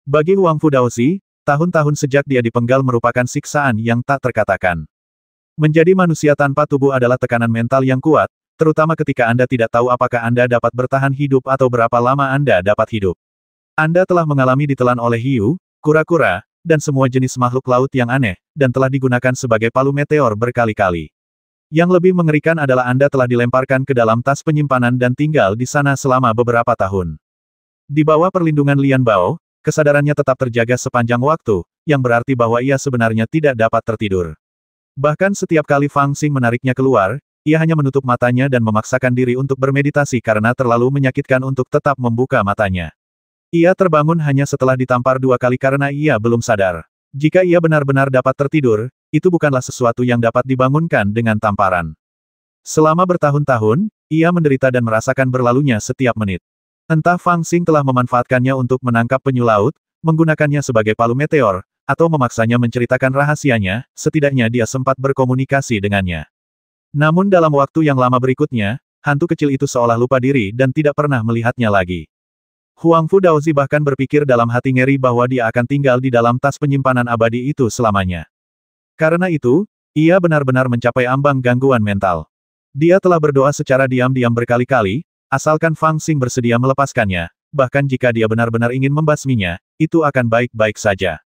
Bagi Huang Fu Daozi, tahun-tahun sejak dia dipenggal merupakan siksaan yang tak terkatakan. Menjadi manusia tanpa tubuh adalah tekanan mental yang kuat, terutama ketika Anda tidak tahu apakah Anda dapat bertahan hidup atau berapa lama Anda dapat hidup. Anda telah mengalami ditelan oleh hiu, kura-kura, dan semua jenis makhluk laut yang aneh, dan telah digunakan sebagai palu meteor berkali-kali. Yang lebih mengerikan adalah Anda telah dilemparkan ke dalam tas penyimpanan dan tinggal di sana selama beberapa tahun. Di bawah perlindungan Lian Bao, kesadarannya tetap terjaga sepanjang waktu, yang berarti bahwa ia sebenarnya tidak dapat tertidur. Bahkan setiap kali Fang Xing menariknya keluar, ia hanya menutup matanya dan memaksakan diri untuk bermeditasi karena terlalu menyakitkan untuk tetap membuka matanya. Ia terbangun hanya setelah ditampar 2 kali karena ia belum sadar. Jika ia benar-benar dapat tertidur, itu bukanlah sesuatu yang dapat dibangunkan dengan tamparan. Selama bertahun-tahun, ia menderita dan merasakan berlalunya setiap menit. Entah Fang Xing telah memanfaatkannya untuk menangkap penyu laut, menggunakannya sebagai palu meteor, atau memaksanya menceritakan rahasianya, setidaknya dia sempat berkomunikasi dengannya. Namun dalam waktu yang lama berikutnya, hantu kecil itu seolah lupa diri dan tidak pernah melihatnya lagi. Huang Fu Daozi bahkan berpikir dalam hati ngeri bahwa dia akan tinggal di dalam tas penyimpanan abadi itu selamanya. Karena itu, ia benar-benar mencapai ambang gangguan mental. Dia telah berdoa secara diam-diam berkali-kali, asalkan Fang Xing bersedia melepaskannya, bahkan jika dia benar-benar ingin membasminya, itu akan baik-baik saja.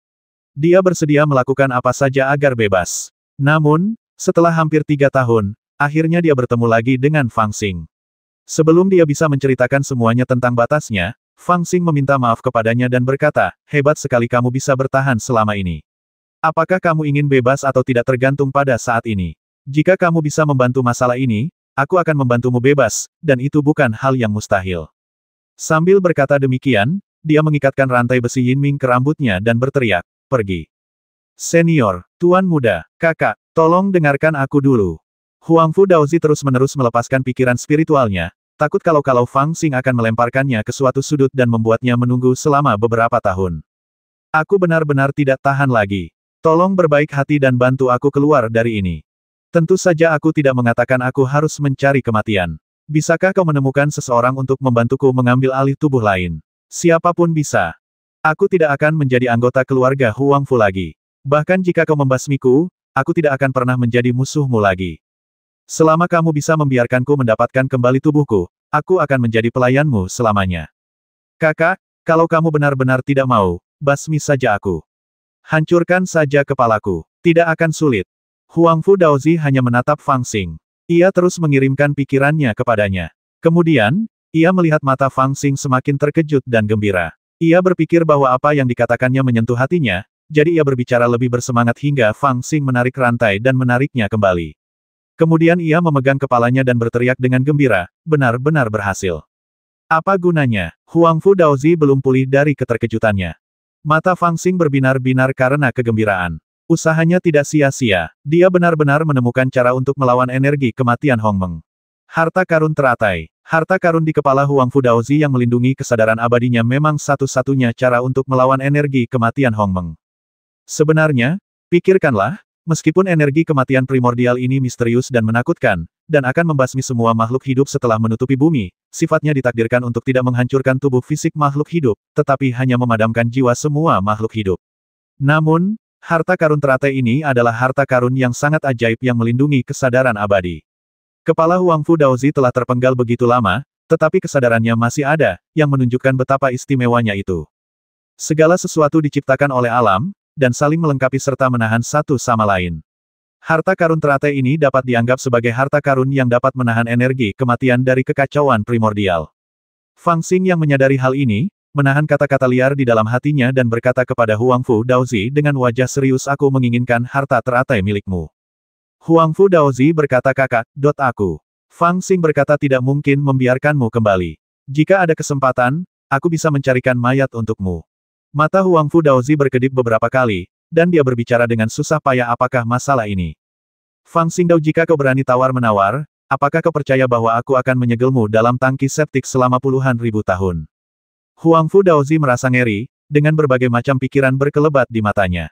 Dia bersedia melakukan apa saja agar bebas. Namun, setelah hampir 3 tahun, akhirnya dia bertemu lagi dengan Fang Xing. Sebelum dia bisa menceritakan semuanya tentang batasnya, Fang Xing meminta maaf kepadanya dan berkata, hebat sekali kamu bisa bertahan selama ini. Apakah kamu ingin bebas atau tidak tergantung pada saat ini? Jika kamu bisa membantu masalah ini, aku akan membantumu bebas, dan itu bukan hal yang mustahil. Sambil berkata demikian, dia mengikatkan rantai besi Yinming ke rambutnya dan berteriak, pergi. Senior, Tuan Muda, Kakak, tolong dengarkan aku dulu. Huang Fu Daozi terus-menerus melepaskan pikiran spiritualnya, takut kalau Fang Xing akan melemparkannya ke suatu sudut dan membuatnya menunggu selama beberapa tahun. Aku benar-benar tidak tahan lagi. Tolong berbaik hati dan bantu aku keluar dari ini. Tentu saja aku tidak mengatakan aku harus mencari kematian. Bisakah kau menemukan seseorang untuk membantuku mengambil alih tubuh lain? Siapapun bisa. Aku tidak akan menjadi anggota keluarga Huang Fu lagi. Bahkan jika kau membasmiku, aku tidak akan pernah menjadi musuhmu lagi. Selama kamu bisa membiarkanku mendapatkan kembali tubuhku, aku akan menjadi pelayanmu selamanya. Kakak, kalau kamu benar-benar tidak mau, basmi saja aku. Hancurkan saja kepalaku. Tidak akan sulit. Huang Fu Daozi hanya menatap Fang Xing. Ia terus mengirimkan pikirannya kepadanya. Kemudian, ia melihat mata Fang Xing semakin terkejut dan gembira. Ia berpikir bahwa apa yang dikatakannya menyentuh hatinya, jadi ia berbicara lebih bersemangat hingga Fang Xing menarik rantai dan menariknya kembali. Kemudian ia memegang kepalanya dan berteriak dengan gembira, benar-benar berhasil. Apa gunanya? Huang Fu Daozi belum pulih dari keterkejutannya. Mata Fang Xing berbinar-binar karena kegembiraan. Usahanya tidak sia-sia, dia benar-benar menemukan cara untuk melawan energi kematian Hongmeng. Harta karun teratai. Harta karun di kepala Huang Fu Daozi yang melindungi kesadaran abadinya memang satu-satunya cara untuk melawan energi kematian Hongmeng. Sebenarnya, pikirkanlah, meskipun energi kematian primordial ini misterius dan menakutkan, dan akan membasmi semua makhluk hidup setelah menutupi bumi, sifatnya ditakdirkan untuk tidak menghancurkan tubuh fisik makhluk hidup, tetapi hanya memadamkan jiwa semua makhluk hidup. Namun, harta karun teratai ini adalah harta karun yang sangat ajaib yang melindungi kesadaran abadi. Kepala Huang Fu Daozi telah terpenggal begitu lama, tetapi kesadarannya masih ada, yang menunjukkan betapa istimewanya itu. Segala sesuatu diciptakan oleh alam, dan saling melengkapi serta menahan satu sama lain. Harta karun teratai ini dapat dianggap sebagai harta karun yang dapat menahan energi kematian dari kekacauan primordial. Fang Xing yang menyadari hal ini, menahan kata-kata liar di dalam hatinya dan berkata kepada Huang Fu Daozi dengan wajah serius, aku menginginkan harta teratai milikmu. Huang Fu Daozi berkata, kakak, aku. Fang Xing berkata, tidak mungkin membiarkanmu kembali. Jika ada kesempatan, aku bisa mencarikan mayat untukmu. Mata Huang Fu Daozi berkedip beberapa kali, dan dia berbicara dengan susah payah, apakah masalah ini? Fang Xingdao, jika kau berani tawar-menawar, apakah kau percaya bahwa aku akan menyegelmu dalam tangki septik selama puluhan ribu tahun? Huang Fu Daozi merasa ngeri, dengan berbagai macam pikiran berkelebat di matanya.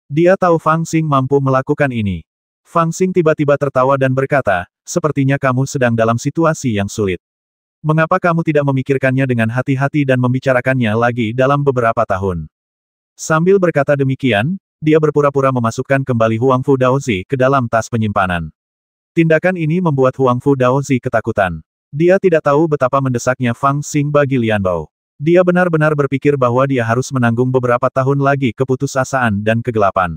Dia tahu Fang Xing mampu melakukan ini. Fang Xing tiba-tiba tertawa dan berkata, sepertinya kamu sedang dalam situasi yang sulit. Mengapa kamu tidak memikirkannya dengan hati-hati dan membicarakannya lagi dalam beberapa tahun? Sambil berkata demikian, dia berpura-pura memasukkan kembali Huang Fu Daozi ke dalam tas penyimpanan. Tindakan ini membuat Huang Fu Daozi ketakutan. Dia tidak tahu betapa mendesaknya Fang Xing bagi Lian Bao. Dia benar-benar berpikir bahwa dia harus menanggung beberapa tahun lagi keputusasaan dan kegelapan.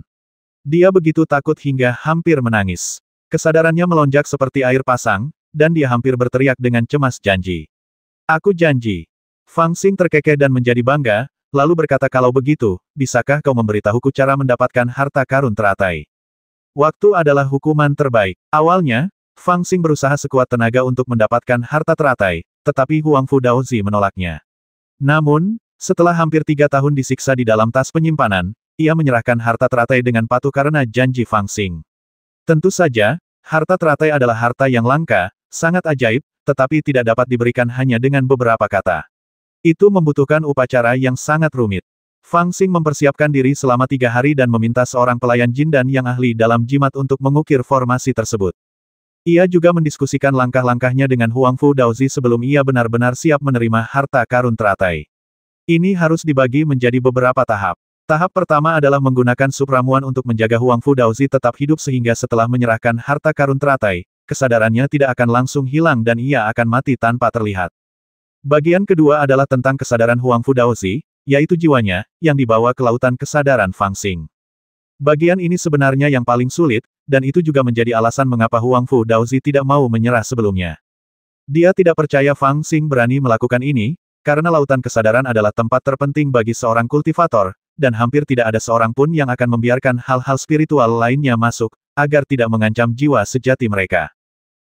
Dia begitu takut hingga hampir menangis. Kesadarannya melonjak seperti air pasang, dan dia hampir berteriak dengan cemas janji. Aku janji. Fang Xing terkekeh dan menjadi bangga, lalu berkata kalau begitu, bisakah kau memberitahuku cara mendapatkan harta karun teratai? Waktu adalah hukuman terbaik. Awalnya, Fang Xing berusaha sekuat tenaga untuk mendapatkan harta teratai, tetapi Huang Fu Daozi menolaknya. Namun, setelah hampir 3 tahun disiksa di dalam tas penyimpanan, ia menyerahkan harta teratai dengan patuh karena janji Fang Xing. Tentu saja, harta teratai adalah harta yang langka, sangat ajaib, tetapi tidak dapat diberikan hanya dengan beberapa kata. Itu membutuhkan upacara yang sangat rumit. Fang Xing mempersiapkan diri selama 3 hari dan meminta seorang pelayan jindan yang ahli dalam jimat untuk mengukir formasi tersebut. Ia juga mendiskusikan langkah-langkahnya dengan Huang Fu Daozi sebelum ia benar-benar siap menerima harta karun teratai. Ini harus dibagi menjadi beberapa tahap. Tahap pertama adalah menggunakan supramuan untuk menjaga Huang Fu Daozi tetap hidup sehingga setelah menyerahkan harta karun teratai, kesadarannya tidak akan langsung hilang dan ia akan mati tanpa terlihat. Bagian kedua adalah tentang kesadaran Huang Fu Daozi, yaitu jiwanya, yang dibawa ke lautan kesadaran Fang Xing. Bagian ini sebenarnya yang paling sulit, dan itu juga menjadi alasan mengapa Huang Fu Daozi tidak mau menyerah sebelumnya. Dia tidak percaya Fang Xing berani melakukan ini, karena lautan kesadaran adalah tempat terpenting bagi seorang kultivator, dan hampir tidak ada seorang pun yang akan membiarkan hal-hal spiritual lainnya masuk, agar tidak mengancam jiwa sejati mereka.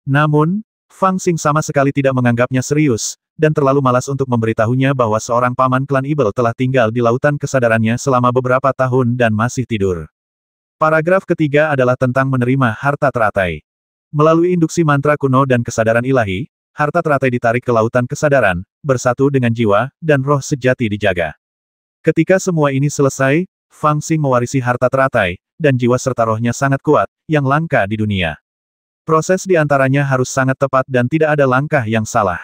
Namun, Fang Xing sama sekali tidak menganggapnya serius, dan terlalu malas untuk memberitahunya bahwa seorang paman klan Ibel telah tinggal di lautan kesadarannya selama beberapa tahun dan masih tidur. Paragraf ketiga adalah tentang menerima harta teratai. Melalui induksi mantra kuno dan kesadaran ilahi, harta teratai ditarik ke lautan kesadaran, bersatu dengan jiwa, dan roh sejati dijaga. Ketika semua ini selesai, Fang Xing mewarisi harta teratai, dan jiwa serta rohnya sangat kuat, yang langka di dunia. Proses di antaranya harus sangat tepat dan tidak ada langkah yang salah.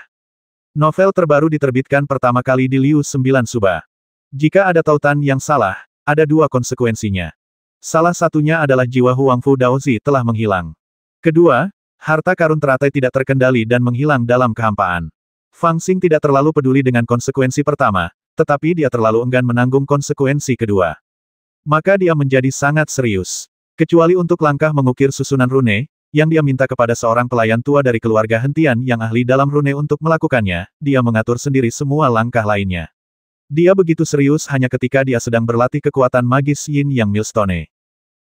Novel terbaru diterbitkan pertama kali di Liu 9 Suba. Jika ada tautan yang salah, ada 2 konsekuensinya. Salah satunya adalah jiwa Huang Fu Daozi telah menghilang. Kedua, harta karun teratai tidak terkendali dan menghilang dalam kehampaan. Fang Xing tidak terlalu peduli dengan konsekuensi pertama, tetapi dia terlalu enggan menanggung konsekuensi kedua. Maka dia menjadi sangat serius. Kecuali untuk langkah mengukir susunan rune, yang dia minta kepada seorang pelayan tua dari keluarga hentian yang ahli dalam rune untuk melakukannya, dia mengatur sendiri semua langkah lainnya. Dia begitu serius hanya ketika dia sedang berlatih kekuatan magis Yin Yang Millstone.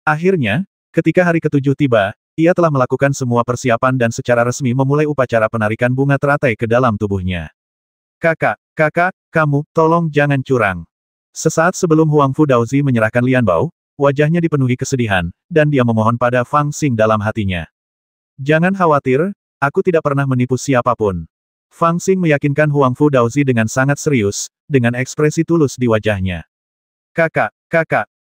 Akhirnya, ketika hari ke-7 tiba, ia telah melakukan semua persiapan dan secara resmi memulai upacara penarikan bunga teratai ke dalam tubuhnya. Kakak, kamu, tolong jangan curang. Sesaat sebelum Huang Fu Daozi menyerahkan Lian Bao, wajahnya dipenuhi kesedihan, dan dia memohon pada Fang Xing dalam hatinya. Jangan khawatir, aku tidak pernah menipu siapapun. Fang Xing meyakinkan Huang Fu Daozi dengan sangat serius, dengan ekspresi tulus di wajahnya. Kakak,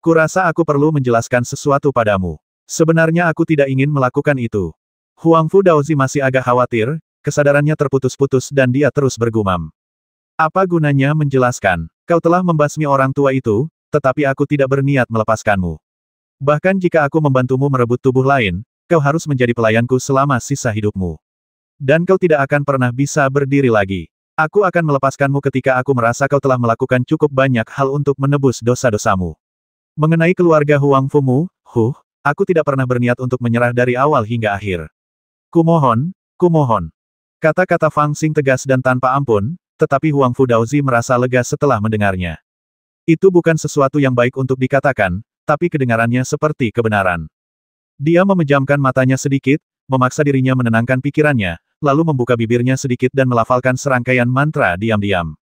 kurasa aku perlu menjelaskan sesuatu padamu. Sebenarnya aku tidak ingin melakukan itu. Huang Fu Daozi masih agak khawatir, kesadarannya terputus-putus dan dia terus bergumam. Apa gunanya menjelaskan? Kau telah membasmi orang tua itu, tetapi aku tidak berniat melepaskanmu. Bahkan jika aku membantumu merebut tubuh lain, kau harus menjadi pelayanku selama sisa hidupmu. Dan kau tidak akan pernah bisa berdiri lagi. Aku akan melepaskanmu ketika aku merasa kau telah melakukan cukup banyak hal untuk menebus dosa-dosamu. Mengenai keluarga Huang Fumu, aku tidak pernah berniat untuk menyerah dari awal hingga akhir. Kumohon. Kata-kata Fang Xing tegas dan tanpa ampun, tetapi Huang Fu Daozi merasa lega setelah mendengarnya. Itu bukan sesuatu yang baik untuk dikatakan, tapi kedengarannya seperti kebenaran. Dia memejamkan matanya sedikit, memaksa dirinya menenangkan pikirannya, lalu membuka bibirnya sedikit dan melafalkan serangkaian mantra diam-diam.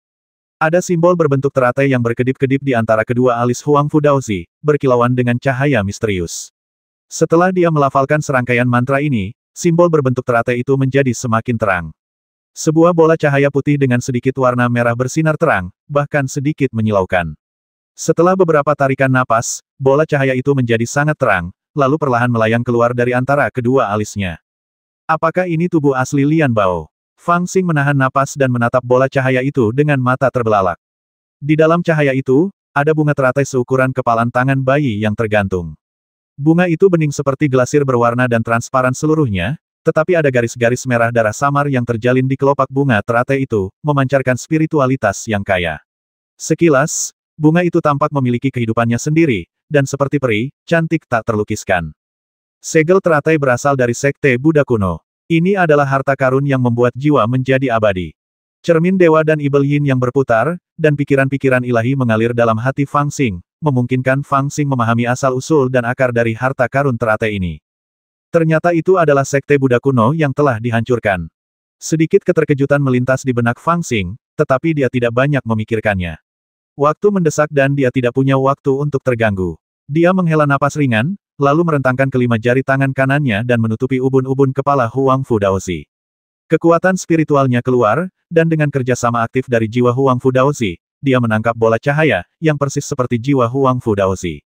Ada simbol berbentuk teratai yang berkedip-kedip di antara kedua alis Huang Fu Daozi, berkilauan dengan cahaya misterius. Setelah dia melafalkan serangkaian mantra ini, simbol berbentuk teratai itu menjadi semakin terang. Sebuah bola cahaya putih dengan sedikit warna merah bersinar terang, bahkan sedikit menyilaukan. Setelah beberapa tarikan napas, bola cahaya itu menjadi sangat terang, lalu perlahan melayang keluar dari antara kedua alisnya. Apakah ini tubuh asli Lian Bao? Fang Xing menahan napas dan menatap bola cahaya itu dengan mata terbelalak. Di dalam cahaya itu, ada bunga teratai seukuran kepalan tangan bayi yang tergantung. Bunga itu bening seperti glasir berwarna dan transparan seluruhnya, tetapi ada garis-garis merah darah samar yang terjalin di kelopak bunga teratai itu, memancarkan spiritualitas yang kaya. Sekilas, bunga itu tampak memiliki kehidupannya sendiri, dan seperti peri, cantik tak terlukiskan. Segel teratai berasal dari Sekte Buddha kuno. Ini adalah harta karun yang membuat jiwa menjadi abadi. Cermin dewa dan Ibel Yin yang berputar, dan pikiran-pikiran ilahi mengalir dalam hati Fang Xing, memungkinkan Fang Xing memahami asal-usul dan akar dari harta karun teratai ini. Ternyata itu adalah Sekte Buddha kuno yang telah dihancurkan. Sedikit keterkejutan melintas di benak Fang Xing, tetapi dia tidak banyak memikirkannya. Waktu mendesak dan dia tidak punya waktu untuk terganggu. Dia menghela napas ringan, lalu merentangkan kelima jari tangan kanannya dan menutupi ubun-ubun kepala Huang Fu Daozi. Kekuatan spiritualnya keluar, dan dengan kerjasama aktif dari jiwa Huang Fu Daozi, dia menangkap bola cahaya, yang persis seperti jiwa Huang Fu Daozi.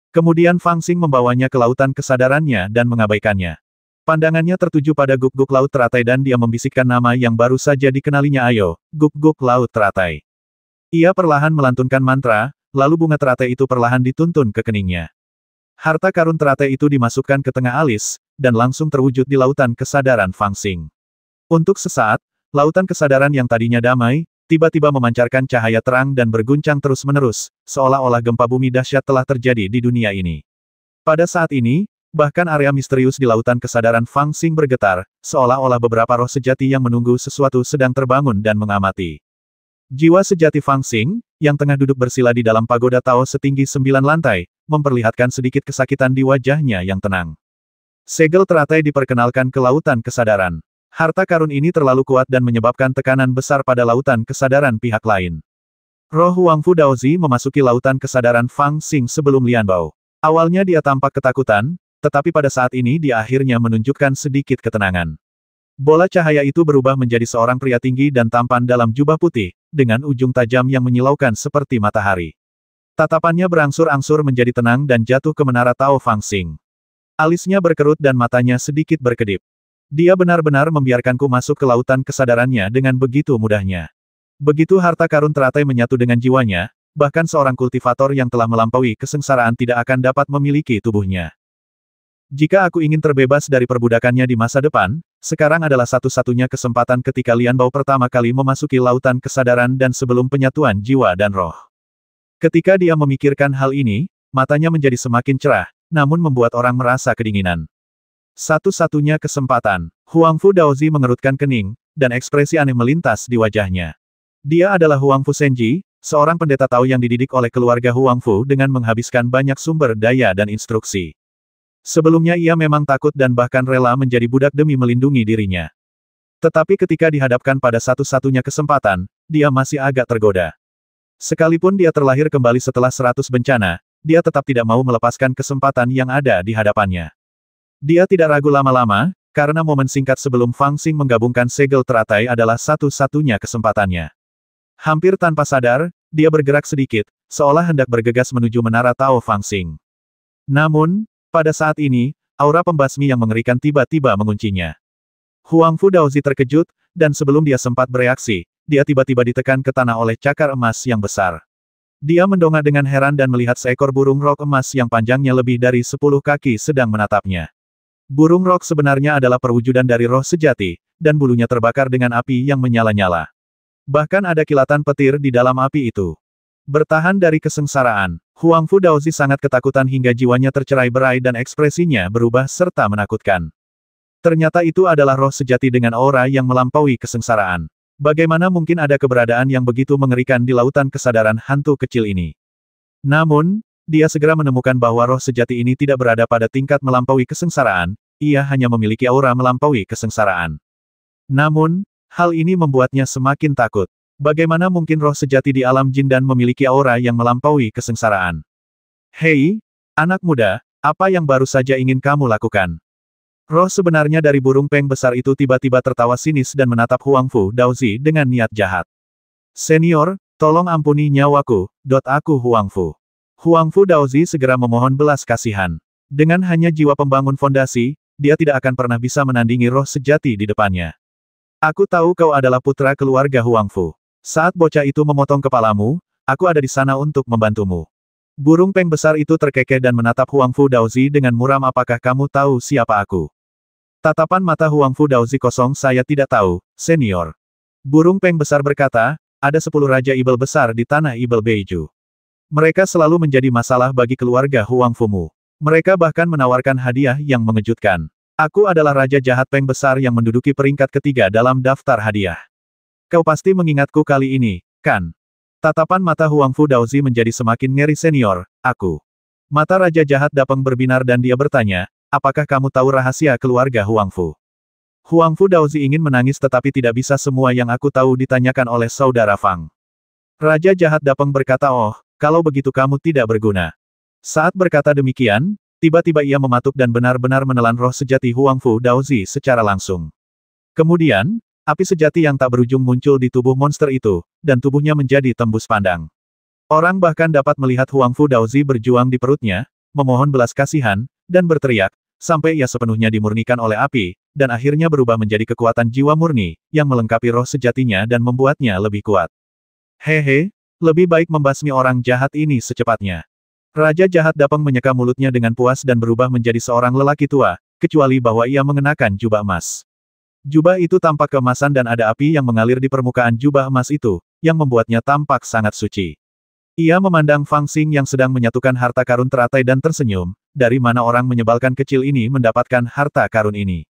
Kemudian Fang Xing membawanya ke lautan kesadarannya dan mengabaikannya. Pandangannya tertuju pada guk-guk laut teratai dan dia membisikkan nama yang baru saja dikenalinya Ayo, guk-guk laut teratai. Ia perlahan melantunkan mantra, lalu bunga teratai itu perlahan dituntun ke keningnya. Harta karun teratai itu dimasukkan ke tengah alis, dan langsung terwujud di lautan kesadaran Fang Xing. Untuk sesaat, lautan kesadaran yang tadinya damai, tiba-tiba memancarkan cahaya terang dan berguncang terus-menerus, seolah-olah gempa bumi dahsyat telah terjadi di dunia ini. Pada saat ini, bahkan area misterius di lautan kesadaran Fang Xing bergetar, seolah-olah beberapa roh sejati yang menunggu sesuatu sedang terbangun dan mengamati. Jiwa sejati Fang Xing, yang tengah duduk bersila di dalam pagoda Tao setinggi 9 lantai, memperlihatkan sedikit kesakitan di wajahnya yang tenang. Segel teratai diperkenalkan ke lautan kesadaran. Harta karun ini terlalu kuat dan menyebabkan tekanan besar pada lautan kesadaran pihak lain. Roh Huang Fu Daozi memasuki lautan kesadaran Fang Xing sebelum Lian Bao. Awalnya dia tampak ketakutan, tetapi pada saat ini dia akhirnya menunjukkan sedikit ketenangan. Bola cahaya itu berubah menjadi seorang pria tinggi dan tampan dalam jubah putih, dengan ujung tajam yang menyilaukan seperti matahari. Tatapannya berangsur-angsur menjadi tenang dan jatuh ke menara Tao Fang Xing. Alisnya berkerut dan matanya sedikit berkedip. Dia benar-benar membiarkanku masuk ke lautan kesadarannya dengan begitu mudahnya. Begitu harta karun teratai menyatu dengan jiwanya, bahkan seorang kultivator yang telah melampaui kesengsaraan tidak akan dapat memiliki tubuhnya. Jika aku ingin terbebas dari perbudakannya di masa depan, sekarang adalah satu-satunya kesempatan ketika Lian Bao pertama kali memasuki lautan kesadaran dan sebelum penyatuan jiwa dan roh. Ketika dia memikirkan hal ini, matanya menjadi semakin cerah, namun membuat orang merasa kedinginan. Satu-satunya kesempatan, Huang Fu Daozi mengerutkan kening, dan ekspresi aneh melintas di wajahnya. Dia adalah Huang Fu Senji, seorang pendeta Tao yang dididik oleh keluarga Huang Fu dengan menghabiskan banyak sumber daya dan instruksi. Sebelumnya ia memang takut dan bahkan rela menjadi budak demi melindungi dirinya. Tetapi ketika dihadapkan pada satu-satunya kesempatan, dia masih agak tergoda. Sekalipun dia terlahir kembali setelah 100 bencana, dia tetap tidak mau melepaskan kesempatan yang ada di hadapannya. Dia tidak ragu lama-lama, karena momen singkat sebelum Fang Xing menggabungkan segel teratai adalah satu-satunya kesempatannya. Hampir tanpa sadar, dia bergerak sedikit, seolah hendak bergegas menuju menara Tao Fang Xing. Namun, pada saat ini, aura pembasmi yang mengerikan tiba-tiba menguncinya. Huang Fu Daozi terkejut, dan sebelum dia sempat bereaksi, dia tiba-tiba ditekan ke tanah oleh cakar emas yang besar. Dia mendongak dengan heran dan melihat seekor burung rok emas yang panjangnya lebih dari 10 kaki sedang menatapnya. Burung rok sebenarnya adalah perwujudan dari roh sejati, dan bulunya terbakar dengan api yang menyala-nyala. Bahkan ada kilatan petir di dalam api itu. Bertahan dari kesengsaraan, Huang Fu Daozi sangat ketakutan hingga jiwanya tercerai-berai dan ekspresinya berubah serta menakutkan. Ternyata itu adalah roh sejati dengan aura yang melampaui kesengsaraan. Bagaimana mungkin ada keberadaan yang begitu mengerikan di lautan kesadaran hantu kecil ini? Namun, dia segera menemukan bahwa roh sejati ini tidak berada pada tingkat melampaui kesengsaraan, ia hanya memiliki aura melampaui kesengsaraan. Namun, hal ini membuatnya semakin takut. Bagaimana mungkin roh sejati di alam jin dan memiliki aura yang melampaui kesengsaraan? Hei, anak muda, apa yang baru saja ingin kamu lakukan? Roh sebenarnya dari burung peng besar itu tiba-tiba tertawa sinis dan menatap Huang Fu Daozi dengan niat jahat. Senior, tolong ampuni nyawaku, aku Huang Fu. Huang Fu Daozi segera memohon belas kasihan. Dengan hanya jiwa pembangun fondasi, dia tidak akan pernah bisa menandingi roh sejati di depannya. Aku tahu kau adalah putra keluarga Huang Fu. Saat bocah itu memotong kepalamu, aku ada di sana untuk membantumu. Burung peng besar itu terkekeh dan menatap Huang Fu Daozi dengan muram. Apakah kamu tahu siapa aku? Tatapan mata Huang Fu Daozi kosong. Saya tidak tahu, senior. Burung peng besar berkata, ada 10 Raja Ibel besar di tanah Ibel Beiju. Mereka selalu menjadi masalah bagi keluarga Huang Fumu. Mereka bahkan menawarkan hadiah yang mengejutkan. Aku adalah Raja Jahat Peng besar yang menduduki peringkat ketiga dalam daftar hadiah. Kau pasti mengingatku kali ini, kan? Tatapan mata Huang Fu Daozi menjadi semakin ngeri. Senior, aku. Mata Raja Jahat Dapeng berbinar dan dia bertanya, apakah kamu tahu rahasia keluarga Huang Fu? Huang Fu Daozi ingin menangis tetapi tidak bisa. Semua yang aku tahu ditanyakan oleh saudara Fang. Raja Jahat Dapeng berkata, oh, kalau begitu kamu tidak berguna. Saat berkata demikian, tiba-tiba ia mematuk dan benar-benar menelan roh sejati Huang Fu Daozi secara langsung. Kemudian, api sejati yang tak berujung muncul di tubuh monster itu, dan tubuhnya menjadi tembus pandang. Orang bahkan dapat melihat Huang Fu Daozi berjuang di perutnya, memohon belas kasihan, dan berteriak, sampai ia sepenuhnya dimurnikan oleh api, dan akhirnya berubah menjadi kekuatan jiwa murni, yang melengkapi roh sejatinya dan membuatnya lebih kuat. Hehe, lebih baik membasmi orang jahat ini secepatnya. Raja Jahat Dapeng menyeka mulutnya dengan puas dan berubah menjadi seorang lelaki tua, kecuali bahwa ia mengenakan jubah emas. Jubah itu tampak keemasan dan ada api yang mengalir di permukaan jubah emas itu, yang membuatnya tampak sangat suci. Ia memandang Fang Xing yang sedang menyatukan harta karun teratai dan tersenyum, dari mana orang menyebalkan kecil ini mendapatkan harta karun ini.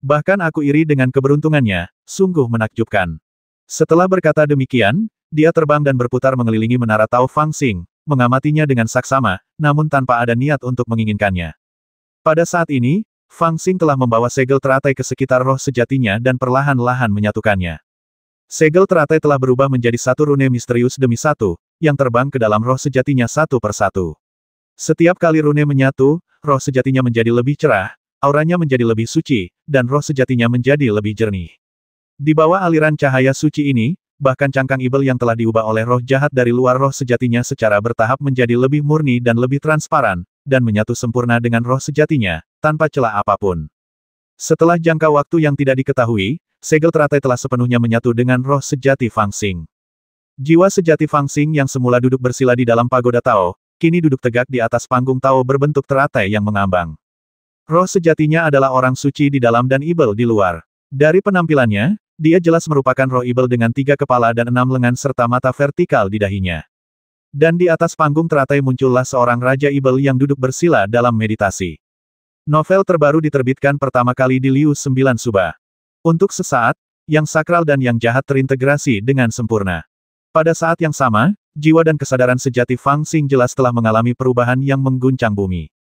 Bahkan aku iri dengan keberuntungannya, sungguh menakjubkan. Setelah berkata demikian, dia terbang dan berputar mengelilingi menara Tao Fang Xing, mengamatinya dengan saksama, namun tanpa ada niat untuk menginginkannya. Pada saat ini, Fang Xing telah membawa segel teratai ke sekitar roh sejatinya dan perlahan-lahan menyatukannya. Segel teratai telah berubah menjadi satu rune misterius demi satu, yang terbang ke dalam roh sejatinya satu persatu. Setiap kali rune menyatu, roh sejatinya menjadi lebih cerah, auranya menjadi lebih suci, dan roh sejatinya menjadi lebih jernih. Di bawah aliran cahaya suci ini, bahkan cangkang ibel yang telah diubah oleh roh jahat dari luar roh sejatinya secara bertahap menjadi lebih murni dan lebih transparan, dan menyatu sempurna dengan roh sejatinya, tanpa celah apapun. Setelah jangka waktu yang tidak diketahui, segel teratai telah sepenuhnya menyatu dengan roh sejati Fang Xing. Jiwa sejati Fang Xing yang semula duduk bersila di dalam pagoda Tao, kini duduk tegak di atas panggung Tao berbentuk teratai yang mengambang. Roh sejatinya adalah orang suci di dalam dan ibel di luar. Dari penampilannya, dia jelas merupakan roh ibel dengan 3 kepala dan 6 lengan serta mata vertikal di dahinya. Dan di atas panggung teratai muncullah seorang Raja Ibel yang duduk bersila dalam meditasi. Novel terbaru diterbitkan pertama kali di Liu 9 Suba. Untuk sesaat, yang sakral dan yang jahat terintegrasi dengan sempurna. Pada saat yang sama, jiwa dan kesadaran sejati Fang Xing jelas telah mengalami perubahan yang mengguncang bumi.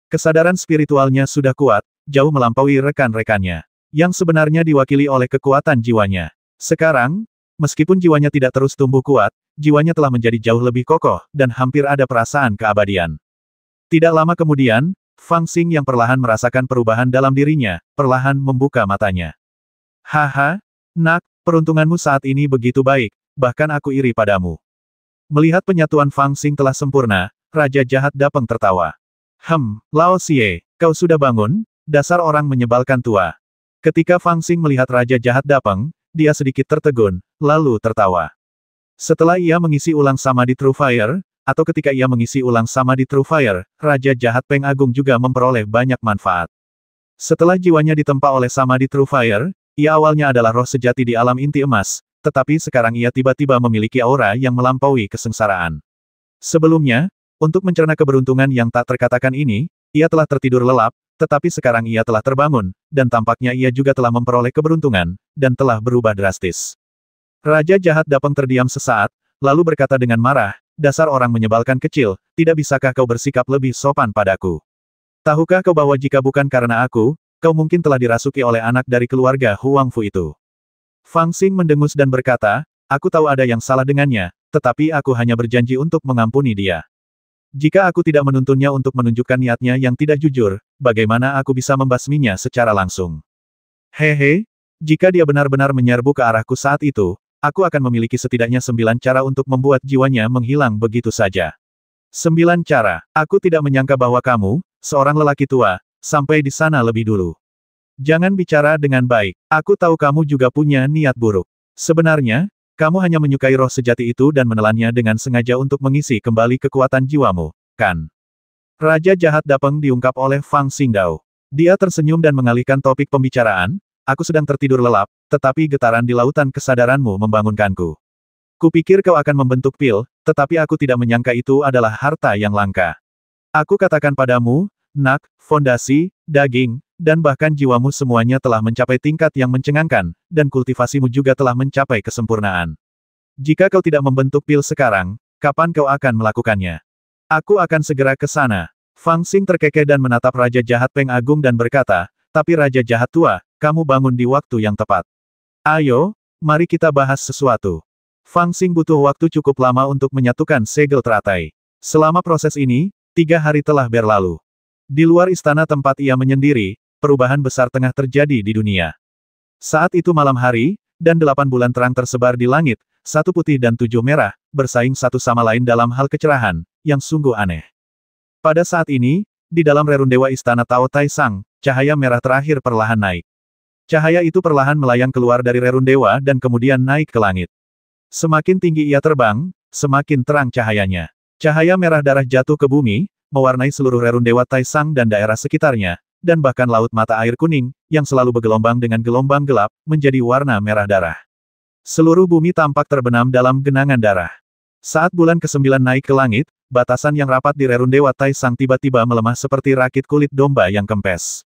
Kesadaran spiritualnya sudah kuat, jauh melampaui rekan-rekannya, yang sebenarnya diwakili oleh kekuatan jiwanya. Sekarang, meskipun jiwanya tidak terus tumbuh kuat, jiwanya telah menjadi jauh lebih kokoh, dan hampir ada perasaan keabadian. Tidak lama kemudian, Fang Xing yang perlahan merasakan perubahan dalam dirinya, perlahan membuka matanya. Haha, nak, peruntunganmu saat ini begitu baik, bahkan aku iri padamu. Melihat penyatuan Fang Xing telah sempurna, Raja Jahat Dapeng tertawa. Lao Xie, kau sudah bangun, dasar orang menyebalkan tua. Ketika Fang Xing melihat Raja Jahat Dapeng, dia sedikit tertegun, lalu tertawa. Setelah ia mengisi ulang Samadhi True Fire, atau ketika ia mengisi ulang Samadhi True Fire, Raja Jahat Peng Agung juga memperoleh banyak manfaat. Setelah jiwanya ditempa oleh Samadhi True Fire, ia awalnya adalah roh sejati di alam inti emas, tetapi sekarang ia tiba-tiba memiliki aura yang melampaui kesengsaraan. Sebelumnya, untuk mencerna keberuntungan yang tak terkatakan ini, ia telah tertidur lelap, tetapi sekarang ia telah terbangun, dan tampaknya ia juga telah memperoleh keberuntungan, dan telah berubah drastis. Raja Jahat Dapeng terdiam sesaat, lalu berkata dengan marah, dasar orang menyebalkan kecil, tidak bisakah kau bersikap lebih sopan padaku? Tahukah kau bahwa jika bukan karena aku, kau mungkin telah dirasuki oleh anak dari keluarga Huang Fu itu? Fang Xing mendengus dan berkata, aku tahu ada yang salah dengannya, tetapi aku hanya berjanji untuk mengampuni dia. Jika aku tidak menuntunnya untuk menunjukkan niatnya yang tidak jujur, bagaimana aku bisa membasminya secara langsung? Hehe, jika dia benar-benar menyerbu ke arahku saat itu, aku akan memiliki setidaknya 9 cara untuk membuat jiwanya menghilang begitu saja. 9 cara. Aku tidak menyangka bahwa kamu, seorang lelaki tua, sampai di sana lebih dulu. Jangan bicara dengan baik. Aku tahu kamu juga punya niat buruk. Sebenarnya, Kamu hanya menyukai roh sejati itu dan menelannya dengan sengaja untuk mengisi kembali kekuatan jiwamu, kan? Raja jahat Dapeng diungkap oleh Fang Xingdao. Dia tersenyum dan mengalihkan topik pembicaraan, aku sedang tertidur lelap, tetapi getaran di lautan kesadaranmu membangunkanku. Kupikir kau akan membentuk pil, tetapi aku tidak menyangka itu adalah harta yang langka. Aku katakan padamu, Nak, fondasi, daging, dan bahkan jiwamu semuanya telah mencapai tingkat yang mencengangkan, dan kultivasimu juga telah mencapai kesempurnaan. Jika kau tidak membentuk pil sekarang, kapan kau akan melakukannya? Aku akan segera ke sana. Fang Xing terkekeh dan menatap Raja Jahat Peng Agung dan berkata, tapi Raja Jahat Tua, kamu bangun di waktu yang tepat. Ayo, mari kita bahas sesuatu. Fang Xing butuh waktu cukup lama untuk menyatukan segel teratai. Selama proses ini, 3 hari telah berlalu. Di luar istana tempat ia menyendiri, perubahan besar tengah terjadi di dunia. Saat itu malam hari, dan 8 bulan terang tersebar di langit, 1 putih dan 7 merah, bersaing satu sama lain dalam hal kecerahan, yang sungguh aneh. Pada saat ini, di dalam rerundewa istana Tao Tai Sang, cahaya merah terakhir perlahan naik. Cahaya itu perlahan melayang keluar dari rerundewa dan kemudian naik ke langit. Semakin tinggi ia terbang, semakin terang cahayanya. Cahaya merah darah jatuh ke bumi, mewarnai seluruh rerundewa Tai Sang dan daerah sekitarnya, dan bahkan laut mata air kuning, yang selalu bergelombang dengan gelombang gelap, menjadi warna merah darah. Seluruh bumi tampak terbenam dalam genangan darah. Saat bulan ke-9 naik ke langit, batasan yang rapat di rerundewa Tai Sang tiba-tiba melemah seperti rakit kulit domba yang kempes.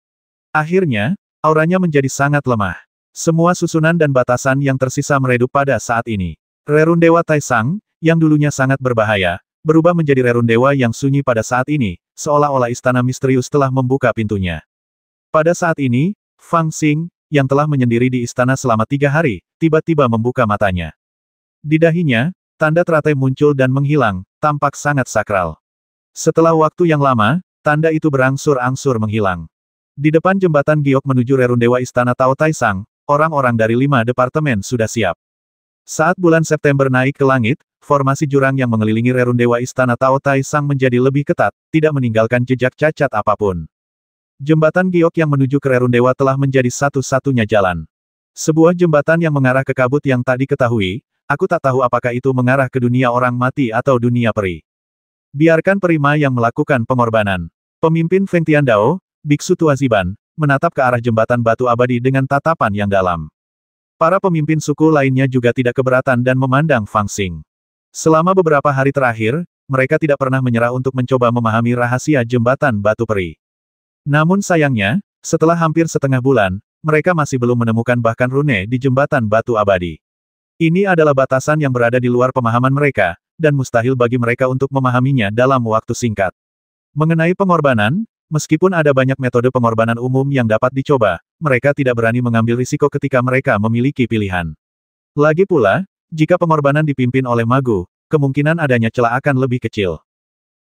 Akhirnya, auranya menjadi sangat lemah. Semua susunan dan batasan yang tersisa meredup pada saat ini. Rerundewa Tai Sang, yang dulunya sangat berbahaya, berubah menjadi rerundewa yang sunyi pada saat ini, seolah-olah istana misterius telah membuka pintunya. Pada saat ini, Fang Xing, yang telah menyendiri di istana selama 3 hari, tiba-tiba membuka matanya. Di dahinya, tanda teratai muncul dan menghilang, tampak sangat sakral. Setelah waktu yang lama, tanda itu berangsur-angsur menghilang. Di depan jembatan giok menuju rerundewa istana Tao Tai Sang, orang-orang dari 5 departemen sudah siap. Saat bulan September naik ke langit, formasi jurang yang mengelilingi rerundewa istana Tao Tai Sang menjadi lebih ketat, tidak meninggalkan jejak cacat apapun. Jembatan giok yang menuju ke rerundewa telah menjadi satu-satunya jalan. Sebuah jembatan yang mengarah ke kabut yang tak diketahui. Aku tak tahu apakah itu mengarah ke dunia orang mati atau dunia peri. Biarkan perima yang melakukan pengorbanan. Pemimpin Feng Tiandao, Biksu Tua Ziban, menatap ke arah jembatan batu abadi dengan tatapan yang dalam. Para pemimpin suku lainnya juga tidak keberatan dan memandang Fang Xing. Selama beberapa hari terakhir, mereka tidak pernah menyerah untuk mencoba memahami rahasia jembatan batu peri. Namun sayangnya, setelah hampir setengah bulan, mereka masih belum menemukan bahkan rune di jembatan batu abadi. Ini adalah batasan yang berada di luar pemahaman mereka, dan mustahil bagi mereka untuk memahaminya dalam waktu singkat. Mengenai pengorbanan, meskipun ada banyak metode pengorbanan umum yang dapat dicoba, mereka tidak berani mengambil risiko ketika mereka memiliki pilihan. Lagi pula, jika pengorbanan dipimpin oleh magu, kemungkinan adanya celah akan lebih kecil.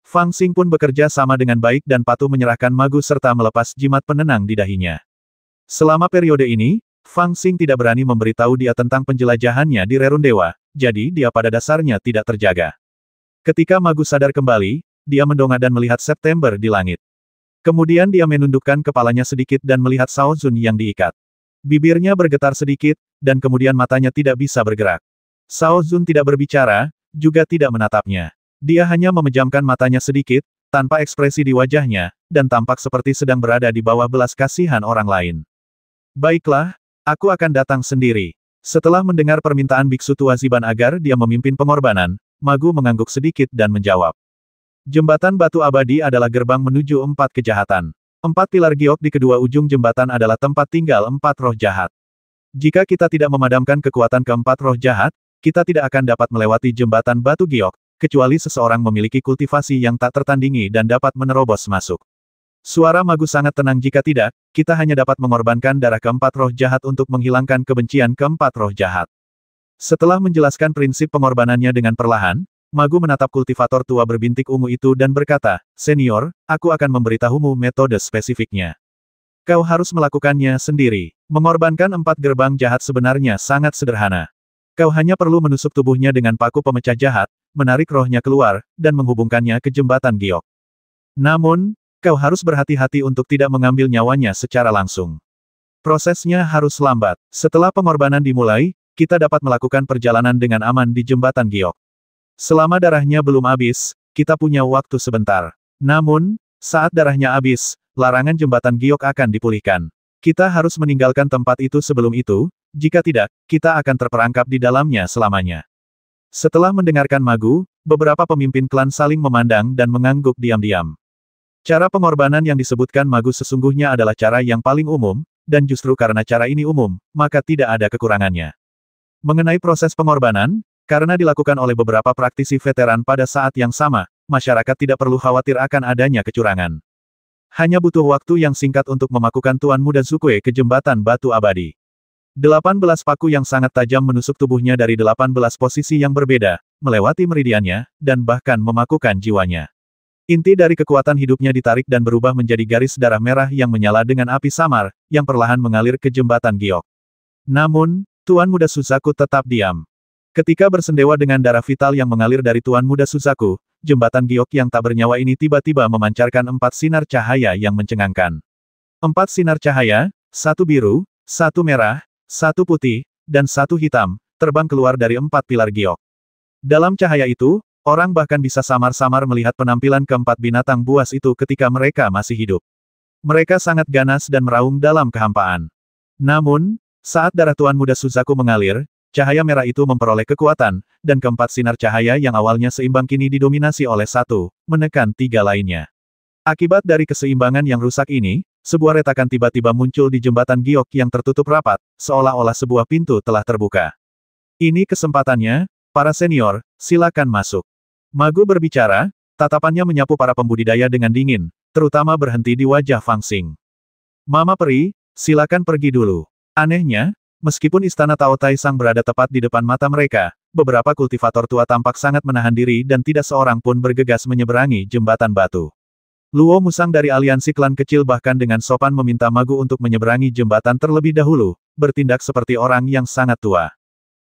Fang Xing pun bekerja sama dengan baik dan patuh menyerahkan magu serta melepas jimat penenang di dahinya. Selama periode ini, Fang Xing tidak berani memberitahu dia tentang penjelajahannya di rerundewa, jadi dia pada dasarnya tidak terjaga. Ketika magu sadar kembali, dia mendongak dan melihat September di langit. Kemudian dia menundukkan kepalanya sedikit dan melihat Cao Zun yang diikat. Bibirnya bergetar sedikit, dan kemudian matanya tidak bisa bergerak. Cao Zun tidak berbicara, juga tidak menatapnya. Dia hanya memejamkan matanya sedikit, tanpa ekspresi di wajahnya, dan tampak seperti sedang berada di bawah belas kasihan orang lain. Baiklah, aku akan datang sendiri. Setelah mendengar permintaan Biksu Tua Ziban agar dia memimpin pengorbanan, magu mengangguk sedikit dan menjawab. Jembatan batu abadi adalah gerbang menuju 4 kejahatan. 4 pilar giok di kedua ujung jembatan adalah tempat tinggal 4 roh jahat. Jika kita tidak memadamkan kekuatan keempat roh jahat, kita tidak akan dapat melewati jembatan batu giok, kecuali seseorang memiliki kultivasi yang tak tertandingi dan dapat menerobos masuk. Suara magu sangat tenang jika tidak, kita hanya dapat mengorbankan darah keempat roh jahat untuk menghilangkan kebencian keempat roh jahat. Setelah menjelaskan prinsip pengorbanannya dengan perlahan, magu menatap kultivator tua berbintik ungu itu dan berkata, "Senior, aku akan memberitahumu metode spesifiknya. Kau harus melakukannya sendiri. Mengorbankan 4 gerbang jahat sebenarnya sangat sederhana. Kau hanya perlu menusuk tubuhnya dengan paku pemecah jahat, menarik rohnya keluar, dan menghubungkannya ke jembatan giok. Namun, kau harus berhati-hati untuk tidak mengambil nyawanya secara langsung. Prosesnya harus lambat. Setelah pengorbanan dimulai, kita dapat melakukan perjalanan dengan aman di jembatan giok. Selama darahnya belum habis, kita punya waktu sebentar. Namun, saat darahnya habis, larangan jembatan giok akan dipulihkan. Kita harus meninggalkan tempat itu sebelum itu, jika tidak, kita akan terperangkap di dalamnya selamanya. Setelah mendengarkan Magu, beberapa pemimpin klan saling memandang dan mengangguk diam-diam. Cara pengorbanan yang disebutkan Magu sesungguhnya adalah cara yang paling umum, dan justru karena cara ini umum, maka tidak ada kekurangannya. Mengenai proses pengorbanan, karena dilakukan oleh beberapa praktisi veteran pada saat yang sama, masyarakat tidak perlu khawatir akan adanya kecurangan. Hanya butuh waktu yang singkat untuk memakukan Tuan Muda Zukue ke jembatan batu abadi. 18 paku yang sangat tajam menusuk tubuhnya dari 18 posisi yang berbeda, melewati meridiannya, dan bahkan memakukan jiwanya. Inti dari kekuatan hidupnya ditarik dan berubah menjadi garis darah merah yang menyala dengan api samar, yang perlahan mengalir ke jembatan giok. Namun, Tuan Muda Suzaku tetap diam. Ketika bersendewa dengan darah vital yang mengalir dari Tuan Muda Suzaku, jembatan giok yang tak bernyawa ini tiba-tiba memancarkan 4 sinar cahaya yang mencengangkan. 4 sinar cahaya, 1 biru, 1 merah, 1 putih, dan 1 hitam, terbang keluar dari 4 pilar giok. Dalam cahaya itu, orang bahkan bisa samar-samar melihat penampilan keempat binatang buas itu ketika mereka masih hidup. Mereka sangat ganas dan meraung dalam kehampaan. Namun, saat darah Tuan Muda Suzaku mengalir, cahaya merah itu memperoleh kekuatan, dan keempat sinar cahaya yang awalnya seimbang kini didominasi oleh 1, menekan 3 lainnya. Akibat dari keseimbangan yang rusak ini, sebuah retakan tiba-tiba muncul di jembatan giok yang tertutup rapat, seolah-olah sebuah pintu telah terbuka. Ini kesempatannya, para senior, silakan masuk. Magu berbicara, tatapannya menyapu para pembudidaya dengan dingin, terutama berhenti di wajah Fang Xing. Mama Peri, silakan pergi dulu. Anehnya, meskipun istana Tao Tai Sang berada tepat di depan mata mereka, beberapa kultivator tua tampak sangat menahan diri dan tidak seorang pun bergegas menyeberangi jembatan batu. Luo Musang dari aliansi klan kecil bahkan dengan sopan meminta Magu untuk menyeberangi jembatan terlebih dahulu, bertindak seperti orang yang sangat tua.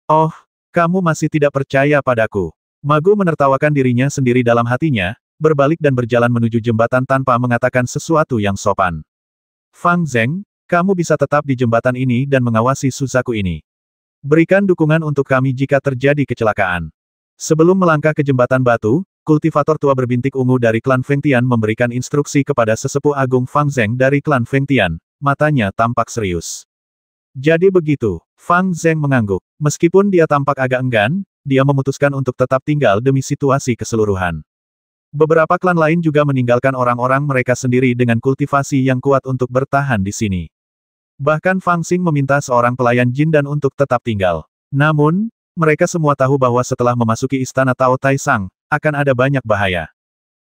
Oh, kamu masih tidak percaya padaku. Magu menertawakan dirinya sendiri dalam hatinya, berbalik dan berjalan menuju jembatan tanpa mengatakan sesuatu yang sopan. Fang Zeng, kamu bisa tetap di jembatan ini dan mengawasi Suzaku ini. Berikan dukungan untuk kami jika terjadi kecelakaan. Sebelum melangkah ke jembatan batu, kultivator tua berbintik ungu dari klan Fengtian memberikan instruksi kepada sesepuh agung Fang Zeng dari klan Fengtian, matanya tampak serius. Jadi begitu, Fang Zeng mengangguk. Meskipun dia tampak agak enggan, dia memutuskan untuk tetap tinggal demi situasi keseluruhan. Beberapa klan lain juga meninggalkan orang-orang mereka sendiri dengan kultivasi yang kuat untuk bertahan di sini. Bahkan Fang Xing meminta seorang pelayan Jin dan untuk tetap tinggal. Namun, mereka semua tahu bahwa setelah memasuki istana Tao Tai Sang, akan ada banyak bahaya.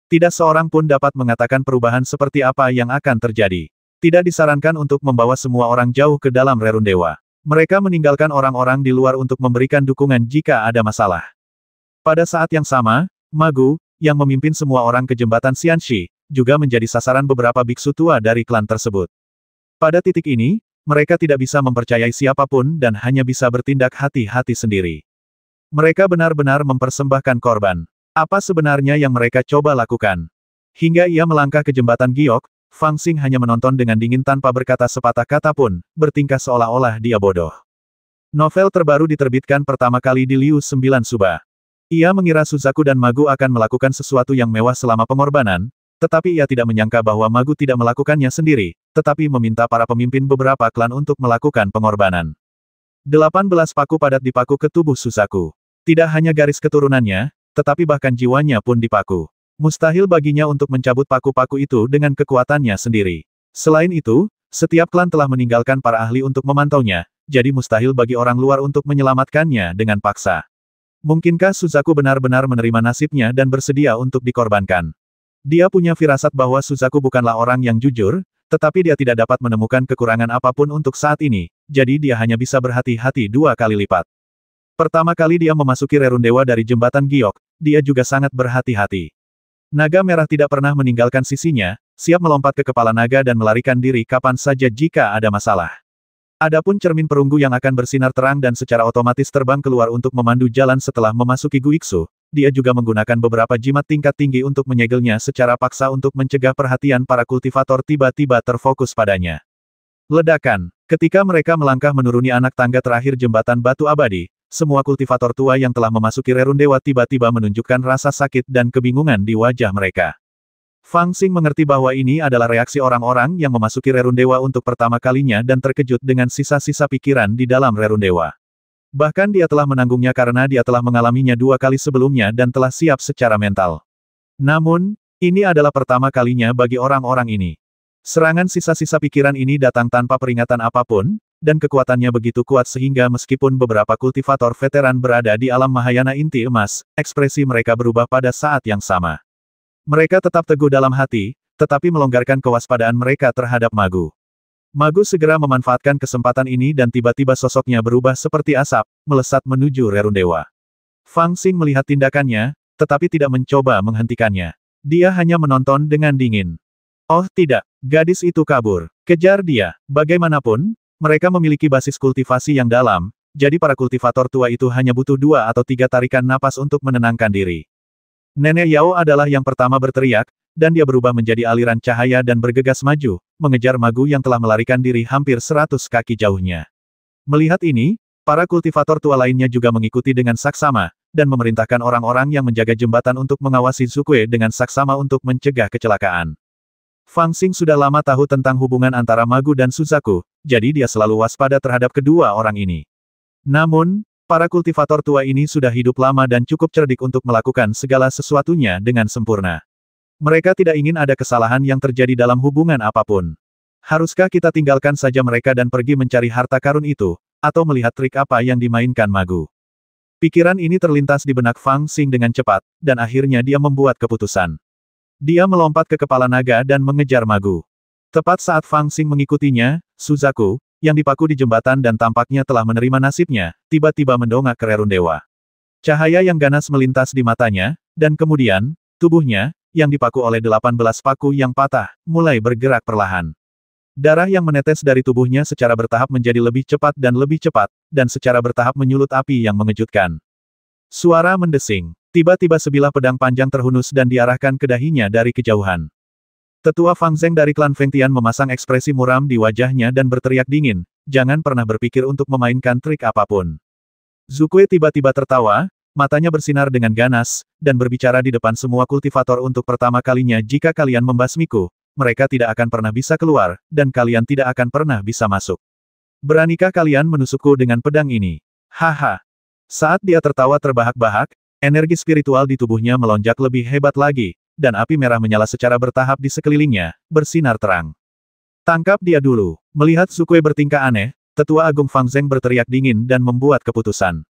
Tidak seorang pun dapat mengatakan perubahan seperti apa yang akan terjadi. Tidak disarankan untuk membawa semua orang jauh ke dalam Rerun Dewa. Mereka meninggalkan orang-orang di luar untuk memberikan dukungan jika ada masalah. Pada saat yang sama, Magu, yang memimpin semua orang ke jembatan Xianxi, juga menjadi sasaran beberapa biksu tua dari klan tersebut. Pada titik ini, mereka tidak bisa mempercayai siapapun dan hanya bisa bertindak hati-hati sendiri. Mereka benar-benar mempersembahkan korban. Apa sebenarnya yang mereka coba lakukan? Hingga ia melangkah ke jembatan giok, Fang Xing hanya menonton dengan dingin tanpa berkata sepatah kata pun, bertingkah seolah-olah dia bodoh. Novel terbaru diterbitkan pertama kali di Liu 9 Suba. Ia mengira Suzaku dan Magu akan melakukan sesuatu yang mewah selama pengorbanan, tetapi ia tidak menyangka bahwa Magu tidak melakukannya sendiri, tetapi meminta para pemimpin beberapa klan untuk melakukan pengorbanan. 18 paku padat dipaku ke tubuh Suzaku. Tidak hanya garis keturunannya, tetapi bahkan jiwanya pun dipaku. Mustahil baginya untuk mencabut paku-paku itu dengan kekuatannya sendiri. Selain itu, setiap klan telah meninggalkan para ahli untuk memantaunya, jadi mustahil bagi orang luar untuk menyelamatkannya dengan paksa. Mungkinkah Suzaku benar-benar menerima nasibnya dan bersedia untuk dikorbankan? Dia punya firasat bahwa Suzaku bukanlah orang yang jujur, tetapi dia tidak dapat menemukan kekurangan apapun untuk saat ini, jadi dia hanya bisa berhati-hati 2 kali lipat. Pertama kali dia memasuki Rerun Dewa dari jembatan giok, dia juga sangat berhati-hati. Naga merah tidak pernah meninggalkan sisinya, siap melompat ke kepala naga dan melarikan diri kapan saja jika ada masalah. Adapun cermin perunggu yang akan bersinar terang dan secara otomatis terbang keluar untuk memandu jalan setelah memasuki Guiksu, dia juga menggunakan beberapa jimat tingkat tinggi untuk menyegelnya secara paksa untuk mencegah perhatian para kultivator tiba-tiba terfokus padanya. Ledakan. Ketika mereka melangkah menuruni anak tangga terakhir jembatan batu abadi, semua kultivator tua yang telah memasuki rerun dewa tiba-tiba menunjukkan rasa sakit dan kebingungan di wajah mereka. Fang Xing mengerti bahwa ini adalah reaksi orang-orang yang memasuki rerun dewa untuk pertama kalinya dan terkejut dengan sisa-sisa pikiran di dalam rerun dewa. Bahkan dia telah menanggungnya karena dia telah mengalaminya 2 kali sebelumnya dan telah siap secara mental. Namun, ini adalah pertama kalinya bagi orang-orang ini. Serangan sisa-sisa pikiran ini datang tanpa peringatan apapun, dan kekuatannya begitu kuat sehingga meskipun beberapa kultivator veteran berada di alam Mahayana inti emas, ekspresi mereka berubah pada saat yang sama. Mereka tetap teguh dalam hati, tetapi melonggarkan kewaspadaan mereka terhadap Magu. Magu segera memanfaatkan kesempatan ini dan tiba-tiba sosoknya berubah seperti asap, melesat menuju rerun dewa. Fang Xing melihat tindakannya, tetapi tidak mencoba menghentikannya. Dia hanya menonton dengan dingin. Oh tidak, gadis itu kabur. Kejar dia. Bagaimanapun, mereka memiliki basis kultivasi yang dalam, jadi para kultivator tua itu hanya butuh 2 atau 3 tarikan napas untuk menenangkan diri. Nenek Yao adalah yang pertama berteriak, dan dia berubah menjadi aliran cahaya dan bergegas maju, mengejar Magu yang telah melarikan diri hampir 100 kaki jauhnya. Melihat ini, para kultivator tua lainnya juga mengikuti dengan saksama, dan memerintahkan orang-orang yang menjaga jembatan untuk mengawasi Zukue dengan saksama untuk mencegah kecelakaan. Fang Xing sudah lama tahu tentang hubungan antara Magu dan Suzaku, jadi dia selalu waspada terhadap kedua orang ini. Namun, para kultivator tua ini sudah hidup lama dan cukup cerdik untuk melakukan segala sesuatunya dengan sempurna. Mereka tidak ingin ada kesalahan yang terjadi dalam hubungan apapun. Haruskah kita tinggalkan saja mereka dan pergi mencari harta karun itu, atau melihat trik apa yang dimainkan Magu? Pikiran ini terlintas di benak Fang Xing dengan cepat, dan akhirnya dia membuat keputusan. Dia melompat ke kepala naga dan mengejar Magu. Tepat saat Fang Xing mengikutinya, Suzaku, yang dipaku di jembatan dan tampaknya telah menerima nasibnya, tiba-tiba mendongak ke rerun dewa. Cahaya yang ganas melintas di matanya, dan kemudian, tubuhnya, yang dipaku oleh 18 paku yang patah, mulai bergerak perlahan. Darah yang menetes dari tubuhnya secara bertahap menjadi lebih cepat, dan secara bertahap menyulut api yang mengejutkan. Suara mendesing. Tiba-tiba sebilah pedang panjang terhunus dan diarahkan ke dahinya dari kejauhan. Tetua Fang Zheng dari klan Feng Tian memasang ekspresi muram di wajahnya dan berteriak dingin, jangan pernah berpikir untuk memainkan trik apapun. Zukue tiba-tiba tertawa, matanya bersinar dengan ganas, dan berbicara di depan semua kultivator untuk pertama kalinya jika kalian membasmiku, mereka tidak akan pernah bisa keluar, dan kalian tidak akan pernah bisa masuk. Beranikah kalian menusukku dengan pedang ini? Haha. Saat dia tertawa terbahak-bahak, energi spiritual di tubuhnya melonjak lebih hebat lagi, dan api merah menyala secara bertahap di sekelilingnya, bersinar terang. Tangkap dia dulu. Melihat Zukue bertingkah aneh, Tetua Agung Fang Zheng berteriak dingin dan membuat keputusan.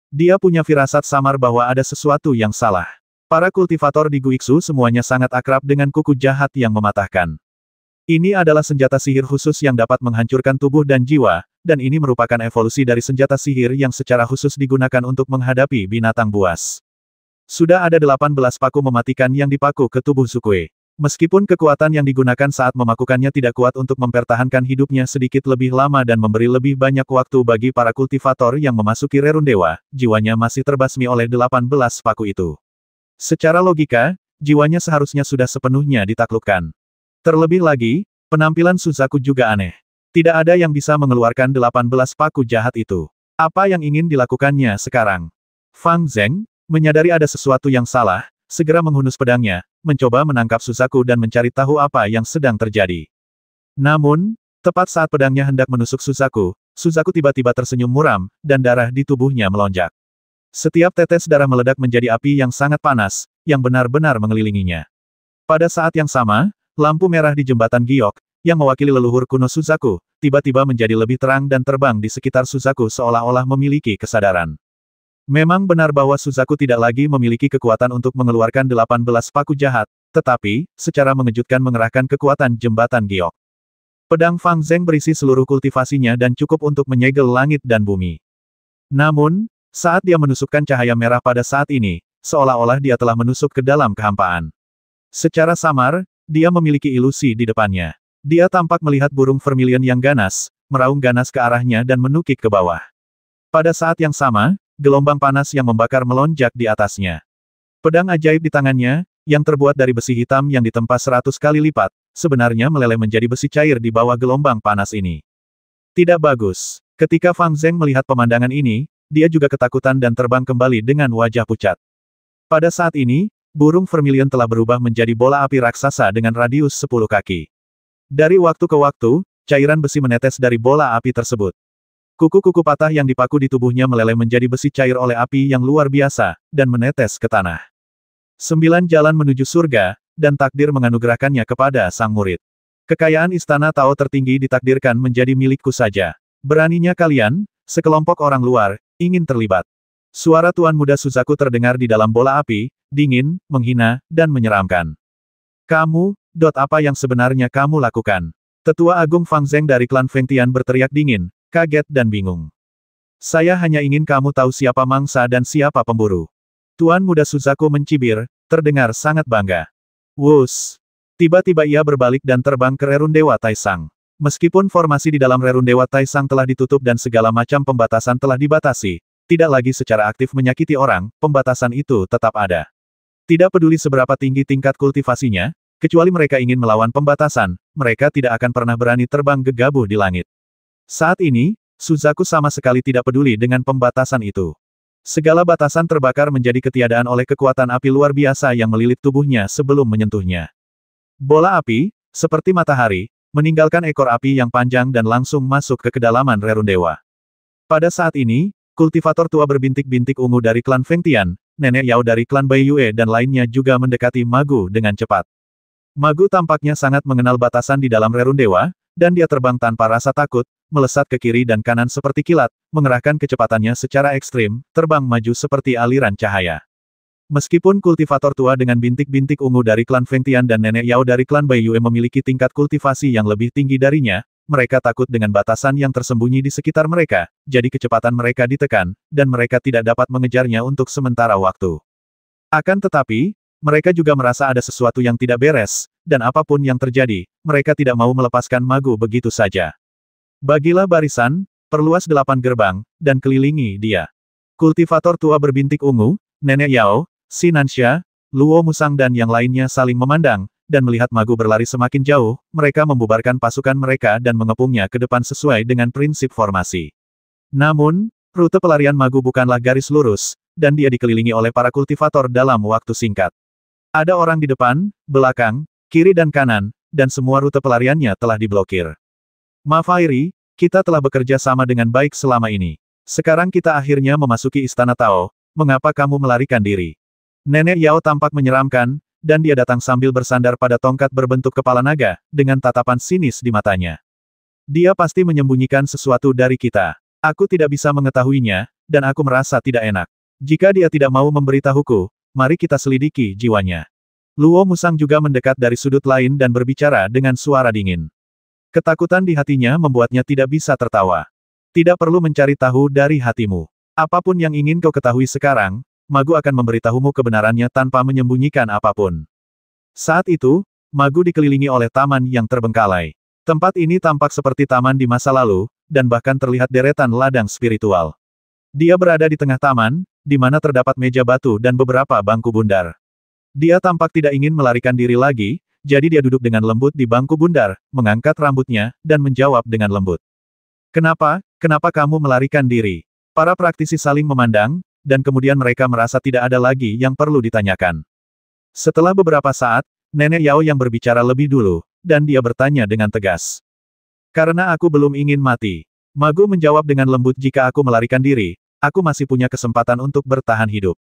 Dia punya firasat samar bahwa ada sesuatu yang salah. Para kultivator di Guiksu semuanya sangat akrab dengan kuku jahat yang mematahkan. Ini adalah senjata sihir khusus yang dapat menghancurkan tubuh dan jiwa, dan ini merupakan evolusi dari senjata sihir yang secara khusus digunakan untuk menghadapi binatang buas. Sudah ada 18 paku mematikan yang dipaku ke tubuh Zukue. Meskipun kekuatan yang digunakan saat memakukannya tidak kuat untuk mempertahankan hidupnya sedikit lebih lama dan memberi lebih banyak waktu bagi para kultivator yang memasuki rerun dewa, jiwanya masih terbasmi oleh 18 paku itu. Secara logika, jiwanya seharusnya sudah sepenuhnya ditaklukkan. Terlebih lagi, penampilan Suzaku juga aneh. Tidak ada yang bisa mengeluarkan 18 paku jahat itu. Apa yang ingin dilakukannya sekarang? Fang Zheng, menyadari ada sesuatu yang salah, segera menghunus pedangnya, mencoba menangkap Suzaku dan mencari tahu apa yang sedang terjadi. Namun, tepat saat pedangnya hendak menusuk Suzaku, Suzaku tiba-tiba tersenyum muram, dan darah di tubuhnya melonjak. Setiap tetes darah meledak menjadi api yang sangat panas, yang benar-benar mengelilinginya. Pada saat yang sama, lampu merah di jembatan giok, yang mewakili leluhur kuno Suzaku, tiba-tiba menjadi lebih terang dan terbang di sekitar Suzaku seolah-olah memiliki kesadaran. Memang benar bahwa Suzaku tidak lagi memiliki kekuatan untuk mengeluarkan 18 paku jahat, tetapi, secara mengejutkan mengerahkan kekuatan jembatan giok. Pedang Fang Zheng berisi seluruh kultivasinya dan cukup untuk menyegel langit dan bumi. Namun, saat dia menusukkan cahaya merah pada saat ini, seolah-olah dia telah menusuk ke dalam kehampaan. Secara samar, dia memiliki ilusi di depannya. Dia tampak melihat burung vermilion yang ganas, meraung ganas ke arahnya dan menukik ke bawah. Pada saat yang sama, gelombang panas yang membakar melonjak di atasnya. Pedang ajaib di tangannya, yang terbuat dari besi hitam yang ditempa 100 kali lipat, sebenarnya meleleh menjadi besi cair di bawah gelombang panas ini. Tidak bagus. Ketika Fang Zheng melihat pemandangan ini, dia juga ketakutan dan terbang kembali dengan wajah pucat. Pada saat ini, burung vermilion telah berubah menjadi bola api raksasa dengan radius 10 kaki. Dari waktu ke waktu, cairan besi menetes dari bola api tersebut. Kuku-kuku patah yang dipaku di tubuhnya meleleh menjadi besi cair oleh api yang luar biasa, dan menetes ke tanah. 9 jalan menuju surga, dan takdir menganugerahkannya kepada sang murid. Kekayaan istana Tao tertinggi ditakdirkan menjadi milikku saja. Beraninya kalian, sekelompok orang luar, ingin terlibat. Suara Tuan Muda Suzaku terdengar di dalam bola api, dingin, menghina, dan menyeramkan. Kamu, apa yang sebenarnya kamu lakukan? Tetua Agung Fang Zheng dari klan Feng Tian berteriak dingin, kaget dan bingung. Saya hanya ingin kamu tahu siapa mangsa dan siapa pemburu. Tuan Muda Suzaku mencibir, terdengar sangat bangga. Wus! Tiba-tiba ia berbalik dan terbang ke Rerun Dewa Taisang. Meskipun formasi di dalam Rerun Dewa Taisang telah ditutup dan segala macam pembatasan telah dibatasi, tidak lagi secara aktif menyakiti orang, pembatasan itu tetap ada. Tidak peduli seberapa tinggi tingkat kultivasinya, kecuali mereka ingin melawan pembatasan, mereka tidak akan pernah berani terbang gegabah di langit. Saat ini, Suzaku sama sekali tidak peduli dengan pembatasan itu. Segala batasan terbakar menjadi ketiadaan oleh kekuatan api luar biasa yang melilit tubuhnya sebelum menyentuhnya. Bola api, seperti matahari, meninggalkan ekor api yang panjang dan langsung masuk ke kedalaman Rerun Dewa. Pada saat ini, kultivator tua berbintik-bintik ungu dari klan Feng Tian, Nenek Yao dari klan Bai Yue dan lainnya juga mendekati Magu dengan cepat. Magu tampaknya sangat mengenal batasan di dalam Rerun Dewa, dan dia terbang tanpa rasa takut, melesat ke kiri dan kanan seperti kilat, mengerahkan kecepatannya secara ekstrim, terbang maju seperti aliran cahaya. Meskipun kultivator tua dengan bintik-bintik ungu dari klan Feng Tian dan Nenek Yao dari klan Bai Yue memiliki tingkat kultivasi yang lebih tinggi darinya, mereka takut dengan batasan yang tersembunyi di sekitar mereka, jadi kecepatan mereka ditekan, dan mereka tidak dapat mengejarnya untuk sementara waktu. Akan tetapi, mereka juga merasa ada sesuatu yang tidak beres, dan apapun yang terjadi, mereka tidak mau melepaskan Magu begitu saja. Bagilah barisan, perluas 8 gerbang, dan kelilingi dia. Kultivator tua berbintik ungu, Nenek Yao, Si Nansha, Luo Musang dan yang lainnya saling memandang, dan melihat Magu berlari semakin jauh, mereka membubarkan pasukan mereka dan mengepungnya ke depan sesuai dengan prinsip formasi. Namun, rute pelarian Magu bukanlah garis lurus, dan dia dikelilingi oleh para kultivator dalam waktu singkat. Ada orang di depan, belakang, kiri dan kanan, dan semua rute pelariannya telah diblokir. Ma Fairy, kita telah bekerja sama dengan baik selama ini. Sekarang kita akhirnya memasuki Istana Tao, mengapa kamu melarikan diri? Nenek Yao tampak menyeramkan, dan dia datang sambil bersandar pada tongkat berbentuk kepala naga, dengan tatapan sinis di matanya. Dia pasti menyembunyikan sesuatu dari kita. Aku tidak bisa mengetahuinya, dan aku merasa tidak enak. Jika dia tidak mau memberitahuku, mari kita selidiki jiwanya. Luo Musang juga mendekat dari sudut lain dan berbicara dengan suara dingin. Ketakutan di hatinya membuatnya tidak bisa tertawa. Tidak perlu mencari tahu dari hatimu. Apapun yang ingin kau ketahui sekarang, Magu akan memberitahumu kebenarannya tanpa menyembunyikan apapun. Saat itu, Magu dikelilingi oleh taman yang terbengkalai. Tempat ini tampak seperti taman di masa lalu, dan bahkan terlihat deretan ladang spiritual. Dia berada di tengah taman, di mana terdapat meja batu dan beberapa bangku bundar. Dia tampak tidak ingin melarikan diri lagi, jadi dia duduk dengan lembut di bangku bundar, mengangkat rambutnya, dan menjawab dengan lembut. Kenapa kamu melarikan diri? Para praktisi saling memandang, dan kemudian mereka merasa tidak ada lagi yang perlu ditanyakan. Setelah beberapa saat, Nenek Yao yang berbicara lebih dulu, dan dia bertanya dengan tegas. Karena aku belum ingin mati. Magu menjawab dengan lembut, jika aku melarikan diri, aku masih punya kesempatan untuk bertahan hidup.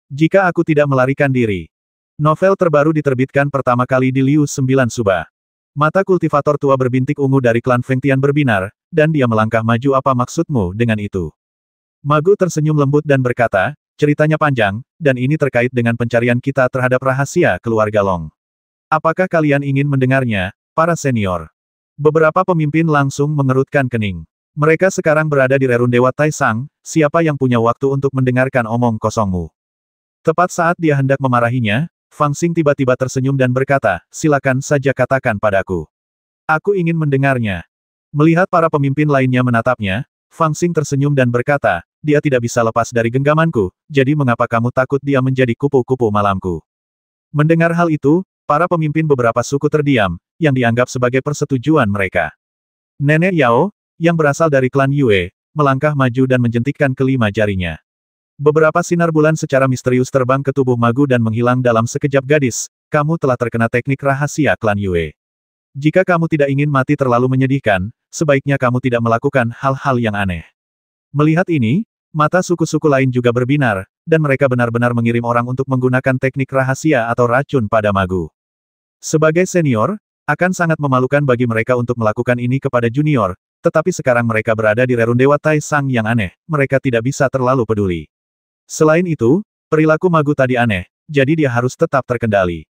Jika aku tidak melarikan diri. Novel terbaru diterbitkan pertama kali di Liu 9 Suba. Mata kultivator tua berbintik ungu dari klan Feng Tian berbinar, dan dia melangkah maju. Apa maksudmu dengan itu? Magu tersenyum lembut dan berkata, ceritanya panjang, dan ini terkait dengan pencarian kita terhadap rahasia keluarga Long. Apakah kalian ingin mendengarnya, para senior? Beberapa pemimpin langsung mengerutkan kening. Mereka sekarang berada di Rerun Dewa Taisang, siapa yang punya waktu untuk mendengarkan omong kosongmu? Tepat saat dia hendak memarahinya, Fang Xing tiba-tiba tersenyum dan berkata, silakan saja katakan padaku. Aku ingin mendengarnya. Melihat para pemimpin lainnya menatapnya, Fang Xing tersenyum dan berkata, dia tidak bisa lepas dari genggamanku, jadi mengapa kamu takut dia menjadi kupu-kupu malamku? Mendengar hal itu, para pemimpin beberapa suku terdiam, yang dianggap sebagai persetujuan mereka. Nenek Yao, yang berasal dari klan Yue, melangkah maju dan menjentikkan kelima jarinya. Beberapa sinar bulan secara misterius terbang ke tubuh Magu dan menghilang dalam sekejap. Gadis, kamu telah terkena teknik rahasia klan Yue. Jika kamu tidak ingin mati terlalu menyedihkan, sebaiknya kamu tidak melakukan hal-hal yang aneh. Melihat ini, mata suku-suku lain juga berbinar, dan mereka benar-benar mengirim orang untuk menggunakan teknik rahasia atau racun pada Magu. Sebagai senior, akan sangat memalukan bagi mereka untuk melakukan ini kepada junior, tetapi sekarang mereka berada di Rerun Dewa Taisang yang aneh, mereka tidak bisa terlalu peduli. Selain itu, perilaku Magu tadi aneh, jadi dia harus tetap terkendali.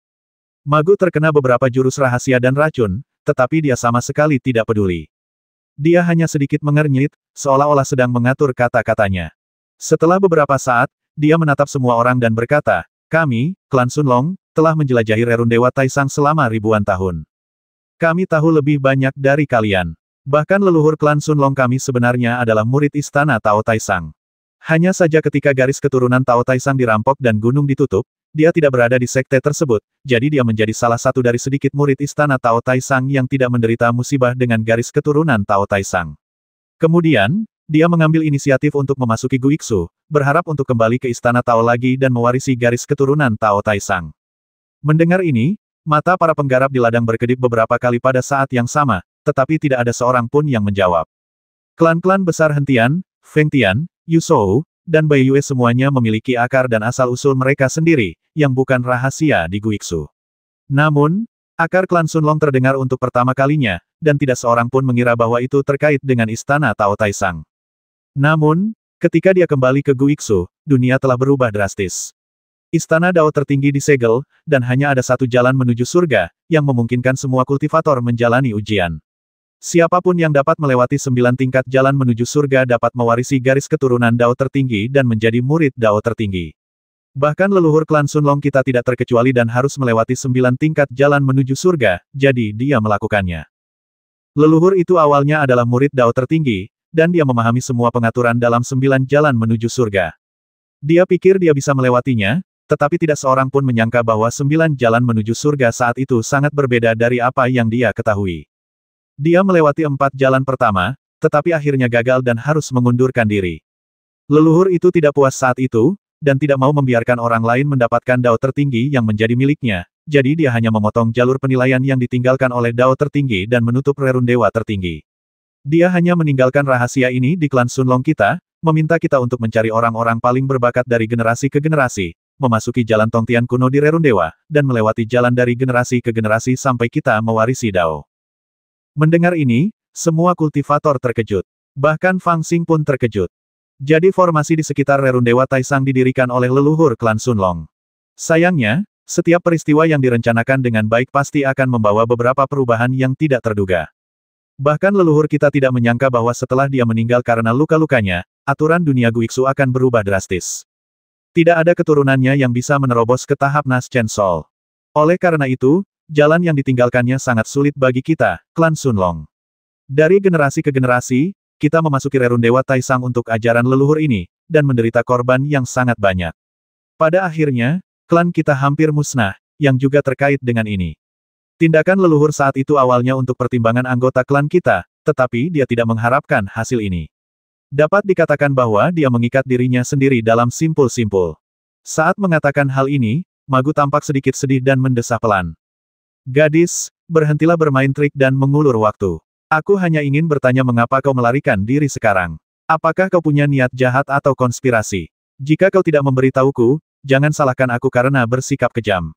Magu terkena beberapa jurus rahasia dan racun, tetapi dia sama sekali tidak peduli. Dia hanya sedikit mengernyit, seolah-olah sedang mengatur kata-katanya. Setelah beberapa saat, dia menatap semua orang dan berkata, kami, klan Sunlong, telah menjelajahi Rerun Dewa Taisang selama ribuan tahun. Kami tahu lebih banyak dari kalian. Bahkan leluhur klan Sunlong kami sebenarnya adalah murid istana Tao Taisang. Hanya saja ketika garis keturunan Tao Taisang dirampok dan gunung ditutup, dia tidak berada di sekte tersebut, jadi dia menjadi salah satu dari sedikit murid istana Tao Taisang yang tidak menderita musibah dengan garis keturunan Tao Taisang. Kemudian, dia mengambil inisiatif untuk memasuki Guiksu, berharap untuk kembali ke istana Tao lagi dan mewarisi garis keturunan Tao Taisang. Mendengar ini, mata para penggarap di ladang berkedip beberapa kali pada saat yang sama, tetapi tidak ada seorang pun yang menjawab. Klan-klan besar Hentian, Fengtian, Yuzhou, dan Baiyue semuanya memiliki akar dan asal-usul mereka sendiri, yang bukan rahasia di Guiksu. Namun, akar klan Sunlong terdengar untuk pertama kalinya, dan tidak seorang pun mengira bahwa itu terkait dengan istana Tao Taisang. Namun, ketika dia kembali ke Guiksu, dunia telah berubah drastis. Istana Dao tertinggi disegel, dan hanya ada satu jalan menuju surga, yang memungkinkan semua kultivator menjalani ujian. Siapapun yang dapat melewati 9 tingkat jalan menuju surga dapat mewarisi garis keturunan Dao tertinggi dan menjadi murid Dao tertinggi. Bahkan leluhur klan Sunlong kita tidak terkecuali dan harus melewati 9 tingkat jalan menuju surga, jadi dia melakukannya. Leluhur itu awalnya adalah murid Dao tertinggi, dan dia memahami semua pengaturan dalam 9 jalan menuju surga. Dia pikir dia bisa melewatinya, tetapi tidak seorang pun menyangka bahwa 9 jalan menuju surga saat itu sangat berbeda dari apa yang dia ketahui. Dia melewati 4 jalan pertama, tetapi akhirnya gagal dan harus mengundurkan diri. Leluhur itu tidak puas saat itu, dan tidak mau membiarkan orang lain mendapatkan Dao tertinggi yang menjadi miliknya, jadi dia hanya memotong jalur penilaian yang ditinggalkan oleh Dao tertinggi dan menutup Rerun Dewa tertinggi. Dia hanya meninggalkan rahasia ini di klan Sunlong kita, meminta kita untuk mencari orang-orang paling berbakat dari generasi ke generasi, memasuki jalan Tongtian kuno di Rerun Dewa, dan melewati jalan dari generasi ke generasi sampai kita mewarisi Dao. Mendengar ini, semua kultivator terkejut. Bahkan Fang Xing pun terkejut. Jadi formasi di sekitar Rerun Dewa Taisang didirikan oleh leluhur klan Sunlong. Sayangnya, setiap peristiwa yang direncanakan dengan baik pasti akan membawa beberapa perubahan yang tidak terduga. Bahkan leluhur kita tidak menyangka bahwa setelah dia meninggal karena luka-lukanya, aturan dunia Guiksu akan berubah drastis. Tidak ada keturunannya yang bisa menerobos ke tahap Naschen Sol. Oleh karena itu, jalan yang ditinggalkannya sangat sulit bagi kita, klan Sunlong. Dari generasi ke generasi, kita memasuki Rerun Dewa Taisang untuk ajaran leluhur ini, dan menderita korban yang sangat banyak. Pada akhirnya, klan kita hampir musnah, yang juga terkait dengan ini. Tindakan leluhur saat itu awalnya untuk pertimbangan anggota klan kita, tetapi dia tidak mengharapkan hasil ini. Dapat dikatakan bahwa dia mengikat dirinya sendiri dalam simpul-simpul. Saat mengatakan hal ini, Magu tampak sedikit sedih dan mendesah pelan. Gadis, berhentilah bermain trik dan mengulur waktu. Aku hanya ingin bertanya mengapa kau melarikan diri sekarang. Apakah kau punya niat jahat atau konspirasi? Jika kau tidak memberitahuku, jangan salahkan aku karena bersikap kejam.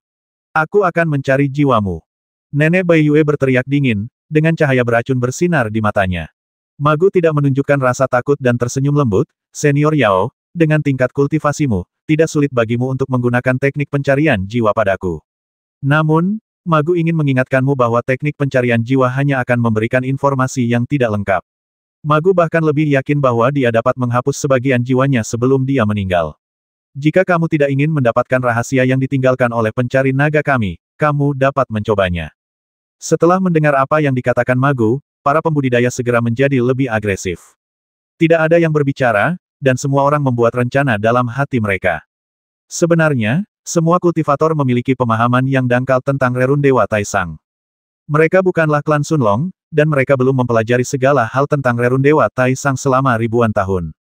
Aku akan mencari jiwamu. Nenek Baiyue berteriak dingin, dengan cahaya beracun bersinar di matanya. Magu tidak menunjukkan rasa takut dan tersenyum lembut, Senior Yao, dengan tingkat kultivasimu, tidak sulit bagimu untuk menggunakan teknik pencarian jiwa padaku. Namun, Magu ingin mengingatkanmu bahwa teknik pencarian jiwa hanya akan memberikan informasi yang tidak lengkap. Magu bahkan lebih yakin bahwa dia dapat menghapus sebagian jiwanya sebelum dia meninggal. Jika kamu tidak ingin mendapatkan rahasia yang ditinggalkan oleh pencari naga kami, kamu dapat mencobanya. Setelah mendengar apa yang dikatakan Magu, para pembudidaya segera menjadi lebih agresif. Tidak ada yang berbicara, dan semua orang membuat rencana dalam hati mereka. Sebenarnya, semua kultivator memiliki pemahaman yang dangkal tentang rerun Dewa Taisang. Mereka bukanlah klan Sunlong, dan mereka belum mempelajari segala hal tentang rerun Dewa Taisang selama ribuan tahun.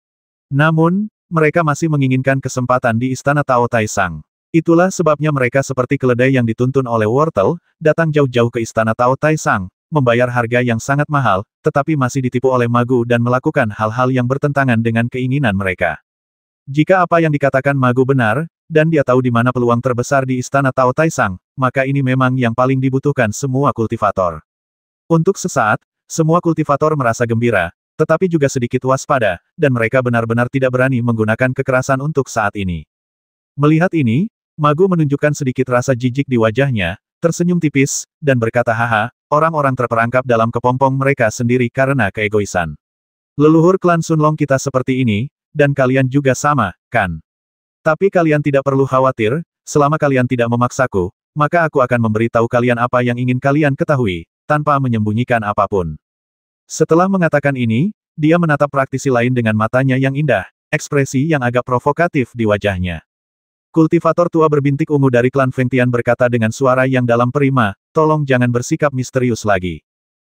Namun, mereka masih menginginkan kesempatan di Istana Tao Taisang. Itulah sebabnya mereka seperti keledai yang dituntun oleh wortel, datang jauh-jauh ke Istana Tao Taisang, membayar harga yang sangat mahal, tetapi masih ditipu oleh Magu dan melakukan hal-hal yang bertentangan dengan keinginan mereka. Jika apa yang dikatakan Magu benar, dan dia tahu di mana peluang terbesar di Istana Tao Taisang, maka ini memang yang paling dibutuhkan semua kultivator. Untuk sesaat, semua kultivator merasa gembira, tetapi juga sedikit waspada, dan mereka benar-benar tidak berani menggunakan kekerasan untuk saat ini. Melihat ini, Magu menunjukkan sedikit rasa jijik di wajahnya, tersenyum tipis, dan berkata haha, orang-orang terperangkap dalam kepompong mereka sendiri karena keegoisan. Leluhur klan Sunlong kita seperti ini, dan kalian juga sama, kan? Tapi kalian tidak perlu khawatir, selama kalian tidak memaksaku, maka aku akan memberitahu kalian apa yang ingin kalian ketahui, tanpa menyembunyikan apapun. Setelah mengatakan ini, dia menatap praktisi lain dengan matanya yang indah, ekspresi yang agak provokatif di wajahnya. Kultivator tua berbintik ungu dari klan Fengtian berkata dengan suara yang dalam perima, tolong jangan bersikap misterius lagi.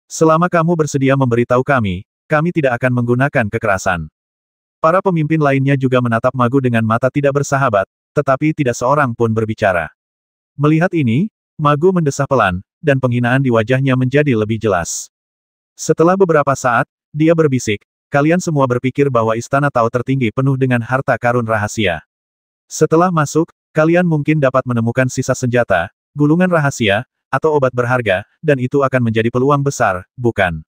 Selama kamu bersedia memberitahu kami tidak akan menggunakan kekerasan. Para pemimpin lainnya juga menatap Magu dengan mata tidak bersahabat, tetapi tidak seorang pun berbicara. Melihat ini, Magu mendesah pelan, dan penghinaan di wajahnya menjadi lebih jelas. Setelah beberapa saat, dia berbisik, kalian semua berpikir bahwa Istana Tao tertinggi penuh dengan harta karun rahasia. Setelah masuk, kalian mungkin dapat menemukan sisa senjata, gulungan rahasia, atau obat berharga, dan itu akan menjadi peluang besar, bukan?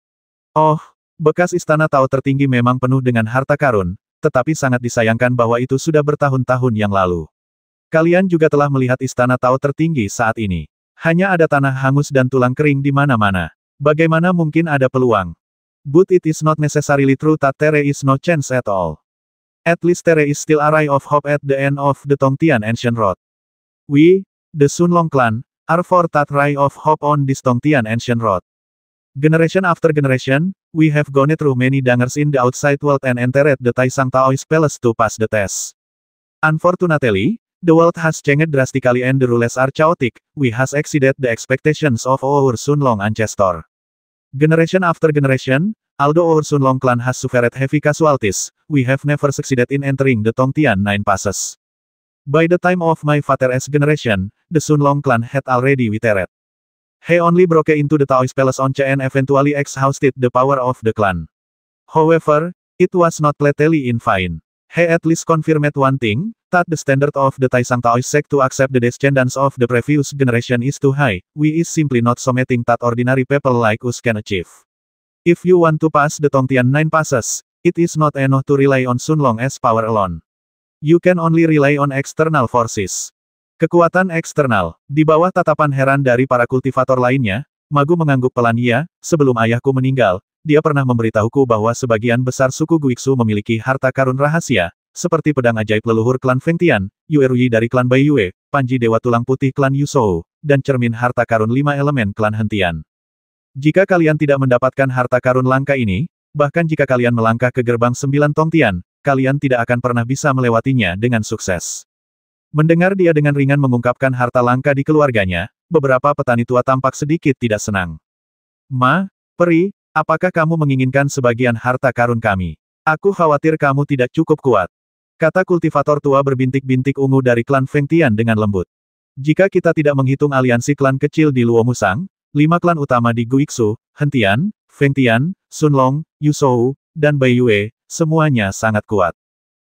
Oh, bekas Istana Tao tertinggi memang penuh dengan harta karun, tetapi sangat disayangkan bahwa itu sudah bertahun-tahun yang lalu. Kalian juga telah melihat Istana Tao tertinggi saat ini. Hanya ada tanah hangus dan tulang kering di mana-mana. Bagaimana mungkin ada peluang? But it is not necessarily true that there is no chance at all. At least there is still a ray of hope at the end of the Tongtian Ancient Road. We, the Sunlong clan, are for that ray of hope on this Tongtian Ancient Road. Generation after generation, we have gone through many dangers in the outside world and entered the Taisang Taoist Palace to pass the test. Unfortunately, the world has changed drastically and the rules are chaotic, we has exceeded the expectations of our Sunlong ancestor. Generation after generation, although our Sunlong clan has suffered heavy casualties, we have never succeeded in entering the Tongtian Nine Passes. By the time of my father's generation, the Sunlong clan had already withered. He only broke into the Taoist Palace on and eventually exhausted the power of the clan. However, it was not totally in vain. He at least confirmed one thing, that the standard of the Taisang Taoist sect to accept the descendants of the previous generation is too high, we is simply not something that ordinary people like us can achieve. If you want to pass the Tongtian Nine Passes, it is not enough to rely on Sunlong's power alone. You can only rely on external forces. Kekuatan eksternal. Di bawah tatapan heran dari para kultivator lainnya, Magu mengangguk pelan iya, sebelum ayahku meninggal, dia pernah memberitahuku bahwa sebagian besar suku Guiksu memiliki harta karun rahasia, seperti pedang ajaib leluhur klan Fengtian, Yue Ruyi dari klan Bai Yue, Panji Dewa Tulang Putih klan Yuzhou, dan cermin harta karun 5 elemen klan Hentian. Jika kalian tidak mendapatkan harta karun langka ini, bahkan jika kalian melangkah ke gerbang 9 Tongtian, kalian tidak akan pernah bisa melewatinya dengan sukses. Mendengar dia dengan ringan mengungkapkan harta langka di keluarganya, beberapa petani tua tampak sedikit tidak senang. Ma, Peri, apakah kamu menginginkan sebagian harta karun kami? Aku khawatir kamu tidak cukup kuat. Kata kultivator tua berbintik-bintik ungu dari klan Fengtian dengan lembut. Jika kita tidak menghitung aliansi klan kecil di Luo Musang, 5 klan utama di Guiksu, Hentian, Fengtian, Sunlong, Yuzhou, dan Bai Yue, semuanya sangat kuat.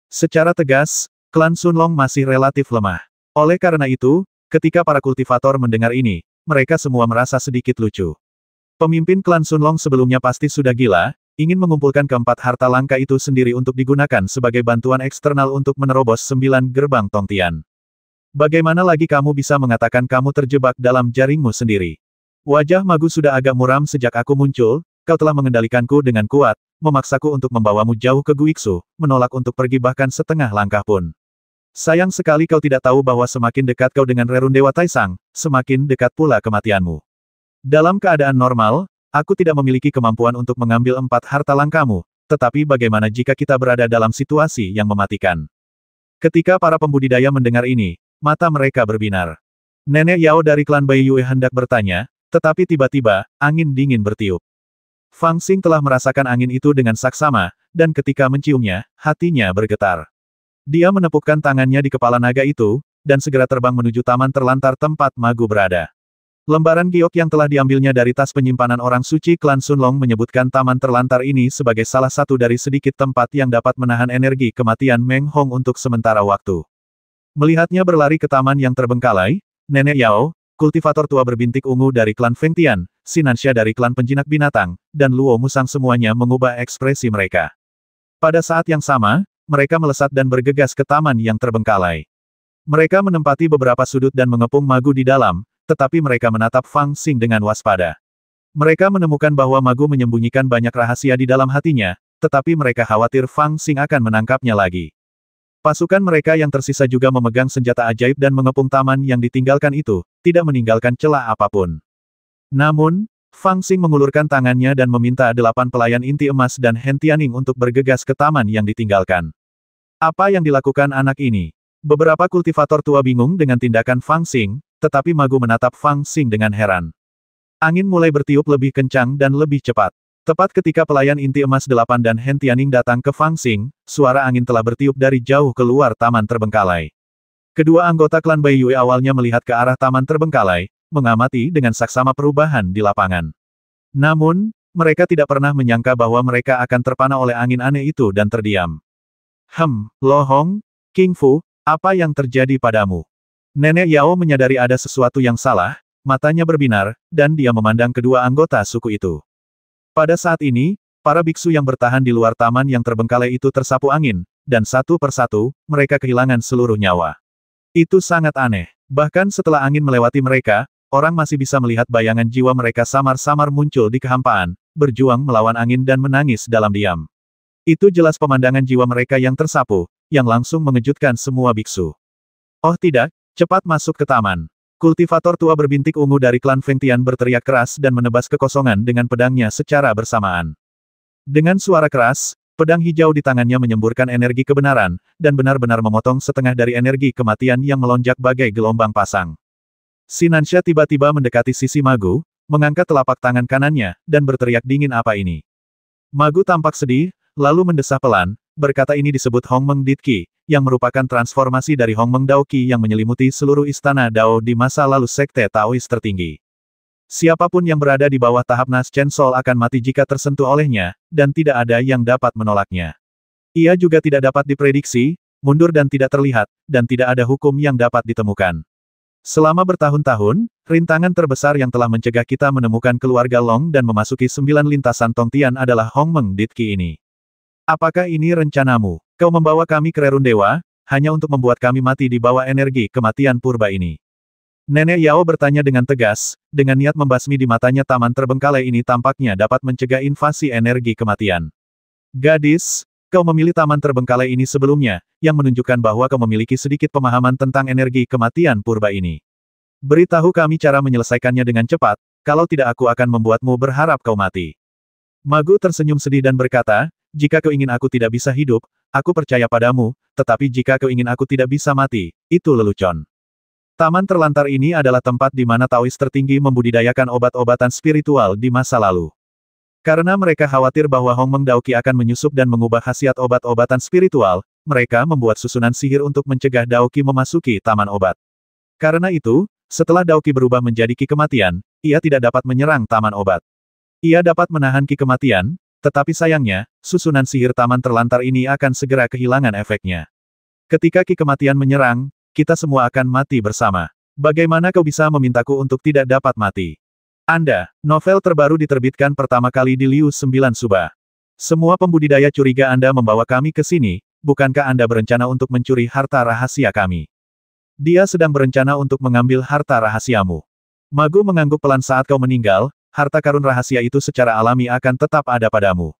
Secara tegas, klan Sunlong masih relatif lemah. Oleh karena itu, ketika para kultivator mendengar ini, mereka semua merasa sedikit lucu. Pemimpin klan Sunlong sebelumnya pasti sudah gila, ingin mengumpulkan keempat harta langka itu sendiri untuk digunakan sebagai bantuan eksternal untuk menerobos 9 gerbang Tongtian. Bagaimana lagi kamu bisa mengatakan kamu terjebak dalam jaringmu sendiri? Wajah Magu sudah agak muram sejak aku muncul, kau telah mengendalikanku dengan kuat, memaksaku untuk membawamu jauh ke Guiksu, menolak untuk pergi bahkan setengah langkah pun. Sayang sekali kau tidak tahu bahwa semakin dekat kau dengan rerun Dewa Taisang, semakin dekat pula kematianmu. Dalam keadaan normal, aku tidak memiliki kemampuan untuk mengambil 4 harta langkamu, tetapi bagaimana jika kita berada dalam situasi yang mematikan? Ketika para pembudidaya mendengar ini, mata mereka berbinar. Nenek Yao dari klan Bai Yue hendak bertanya, tetapi tiba-tiba, angin dingin bertiup. Fang Xing telah merasakan angin itu dengan saksama, dan ketika menciumnya, hatinya bergetar. Dia menepukkan tangannya di kepala naga itu, dan segera terbang menuju taman terlantar tempat Magu berada. Lembaran giok yang telah diambilnya dari tas penyimpanan orang suci klan Sunlong menyebutkan taman terlantar ini sebagai salah satu dari sedikit tempat yang dapat menahan energi kematian Meng Hong untuk sementara waktu. Melihatnya berlari ke taman yang terbengkalai, Nenek Yao, kultivator tua berbintik ungu dari klan Feng Tian, Sinansha dari klan penjinak binatang, dan Luo Musang semuanya mengubah ekspresi mereka. Pada saat yang sama, mereka melesat dan bergegas ke taman yang terbengkalai. Mereka menempati beberapa sudut dan mengepung Magu di dalam, tetapi mereka menatap Fang Xing dengan waspada. Mereka menemukan bahwa Magu menyembunyikan banyak rahasia di dalam hatinya, tetapi mereka khawatir Fang Xing akan menangkapnya lagi. Pasukan mereka yang tersisa juga memegang senjata ajaib dan mengepung taman yang ditinggalkan itu, tidak meninggalkan celah apapun. Namun, Fang Xing mengulurkan tangannya dan meminta 8 pelayan inti emas dan Hen Tianning untuk bergegas ke taman yang ditinggalkan. Apa yang dilakukan anak ini? Beberapa kultivator tua bingung dengan tindakan Fang Xing, tetapi Magu menatap Fang Xing dengan heran. Angin mulai bertiup lebih kencang dan lebih cepat. Tepat ketika pelayan inti emas 8 dan Hen Tianning datang ke Fang Xing, suara angin telah bertiup dari jauh keluar taman terbengkalai. Kedua anggota klan Bai Yue awalnya melihat ke arah taman terbengkalai, mengamati dengan saksama perubahan di lapangan. Namun, mereka tidak pernah menyangka bahwa mereka akan terpana oleh angin aneh itu dan terdiam. Lo Hong, King Fu, apa yang terjadi padamu? Nenek Yao menyadari ada sesuatu yang salah, matanya berbinar, dan dia memandang kedua anggota suku itu. Pada saat ini, para biksu yang bertahan di luar taman yang terbengkalai itu tersapu angin, dan satu persatu, mereka kehilangan seluruh nyawa. Itu sangat aneh. Bahkan setelah angin melewati mereka, orang masih bisa melihat bayangan jiwa mereka samar-samar muncul di kehampaan, berjuang melawan angin dan menangis dalam diam. Itu jelas pemandangan jiwa mereka yang tersapu, yang langsung mengejutkan semua biksu. Oh tidak, cepat masuk ke taman. Kultivator tua berbintik ungu dari klan Feng Tian berteriak keras dan menebas kekosongan dengan pedangnya secara bersamaan. Dengan suara keras, pedang hijau di tangannya menyemburkan energi kebenaran, dan benar-benar memotong setengah dari energi kematian yang melonjak bagai gelombang pasang. Sinansha tiba-tiba mendekati sisi Magu, mengangkat telapak tangan kanannya, dan berteriak dingin apa ini. Magu tampak sedih, lalu mendesah pelan, berkata ini disebut Hongmeng Ditki, yang merupakan transformasi dari Hongmeng Daoqi yang menyelimuti seluruh istana Dao di masa lalu sekte Taois tertinggi. Siapapun yang berada di bawah tahap Naschen Soul akan mati jika tersentuh olehnya, dan tidak ada yang dapat menolaknya. Ia juga tidak dapat diprediksi, mundur dan tidak terlihat, dan tidak ada hukum yang dapat ditemukan. Selama bertahun-tahun, rintangan terbesar yang telah mencegah kita menemukan keluarga Long dan memasuki 9 lintasan Tongtian adalah Hongmeng Ditki ini. Apakah ini rencanamu? Kau membawa kami ke Rerun Dewa, hanya untuk membuat kami mati di bawah energi kematian purba ini. Nenek Yao bertanya dengan tegas, dengan niat membasmi di matanya taman terbengkalai ini tampaknya dapat mencegah invasi energi kematian. Gadis, kau memilih taman terbengkalai ini sebelumnya, yang menunjukkan bahwa kau memiliki sedikit pemahaman tentang energi kematian purba ini. Beritahu kami cara menyelesaikannya dengan cepat, kalau tidak aku akan membuatmu berharap kau mati. Magu tersenyum sedih dan berkata, jika kau ingin aku tidak bisa hidup, aku percaya padamu, tetapi jika kau ingin aku tidak bisa mati, itu lelucon. Taman terlantar ini adalah tempat di mana Taois tertinggi membudidayakan obat-obatan spiritual di masa lalu. Karena mereka khawatir bahwa Hongmeng Daoqi akan menyusup dan mengubah khasiat obat-obatan spiritual, mereka membuat susunan sihir untuk mencegah Daoqi memasuki taman obat. Karena itu, setelah Daoqi berubah menjadi Ki Kematian, ia tidak dapat menyerang taman obat. Ia dapat menahan Ki Kematian, tetapi sayangnya, susunan sihir taman terlantar ini akan segera kehilangan efeknya. Ketika Ki Kematian menyerang, kita semua akan mati bersama. Bagaimana kau bisa memintaku untuk tidak dapat mati? Anda, novel terbaru diterbitkan pertama kali di Liu 9 Suba. Semua pembudidaya curiga Anda membawa kami ke sini, bukankah Anda berencana untuk mencuri harta rahasia kami? Dia sedang berencana untuk mengambil harta rahasiamu. Magu mengangguk pelan saat kau meninggal, harta karun rahasia itu secara alami akan tetap ada padamu.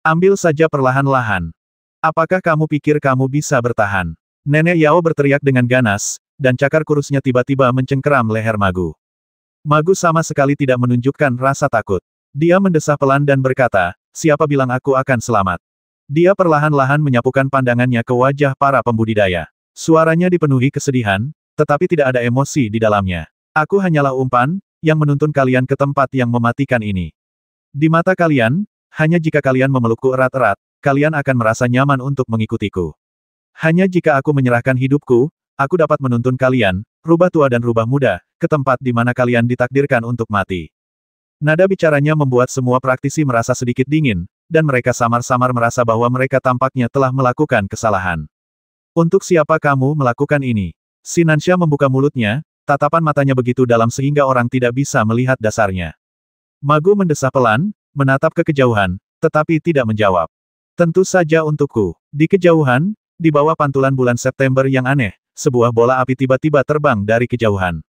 Ambil saja perlahan-lahan. Apakah kamu pikir kamu bisa bertahan? Nenek Yao berteriak dengan ganas, dan cakar kurusnya tiba-tiba mencengkeram leher Magu. Magu sama sekali tidak menunjukkan rasa takut. Dia mendesah pelan dan berkata, siapa bilang aku akan selamat? Dia perlahan-lahan menyapukan pandangannya ke wajah para pembudidaya. Suaranya dipenuhi kesedihan, tetapi tidak ada emosi di dalamnya. Aku hanyalah umpan, yang menuntun kalian ke tempat yang mematikan ini. Di mata kalian, hanya jika kalian memelukku erat-erat, kalian akan merasa nyaman untuk mengikutiku. Hanya jika aku menyerahkan hidupku, aku dapat menuntun kalian, rubah tua dan rubah muda, ke tempat di mana kalian ditakdirkan untuk mati. Nada bicaranya membuat semua praktisi merasa sedikit dingin, dan mereka samar-samar merasa bahwa mereka tampaknya telah melakukan kesalahan. Untuk siapa kamu melakukan ini? Sinansha membuka mulutnya, tatapan matanya begitu dalam sehingga orang tidak bisa melihat dasarnya. Magu mendesah pelan, menatap ke kejauhan, tetapi tidak menjawab. Tentu saja untukku. Di kejauhan, di bawah pantulan bulan September yang aneh, sebuah bola api tiba-tiba terbang dari kejauhan.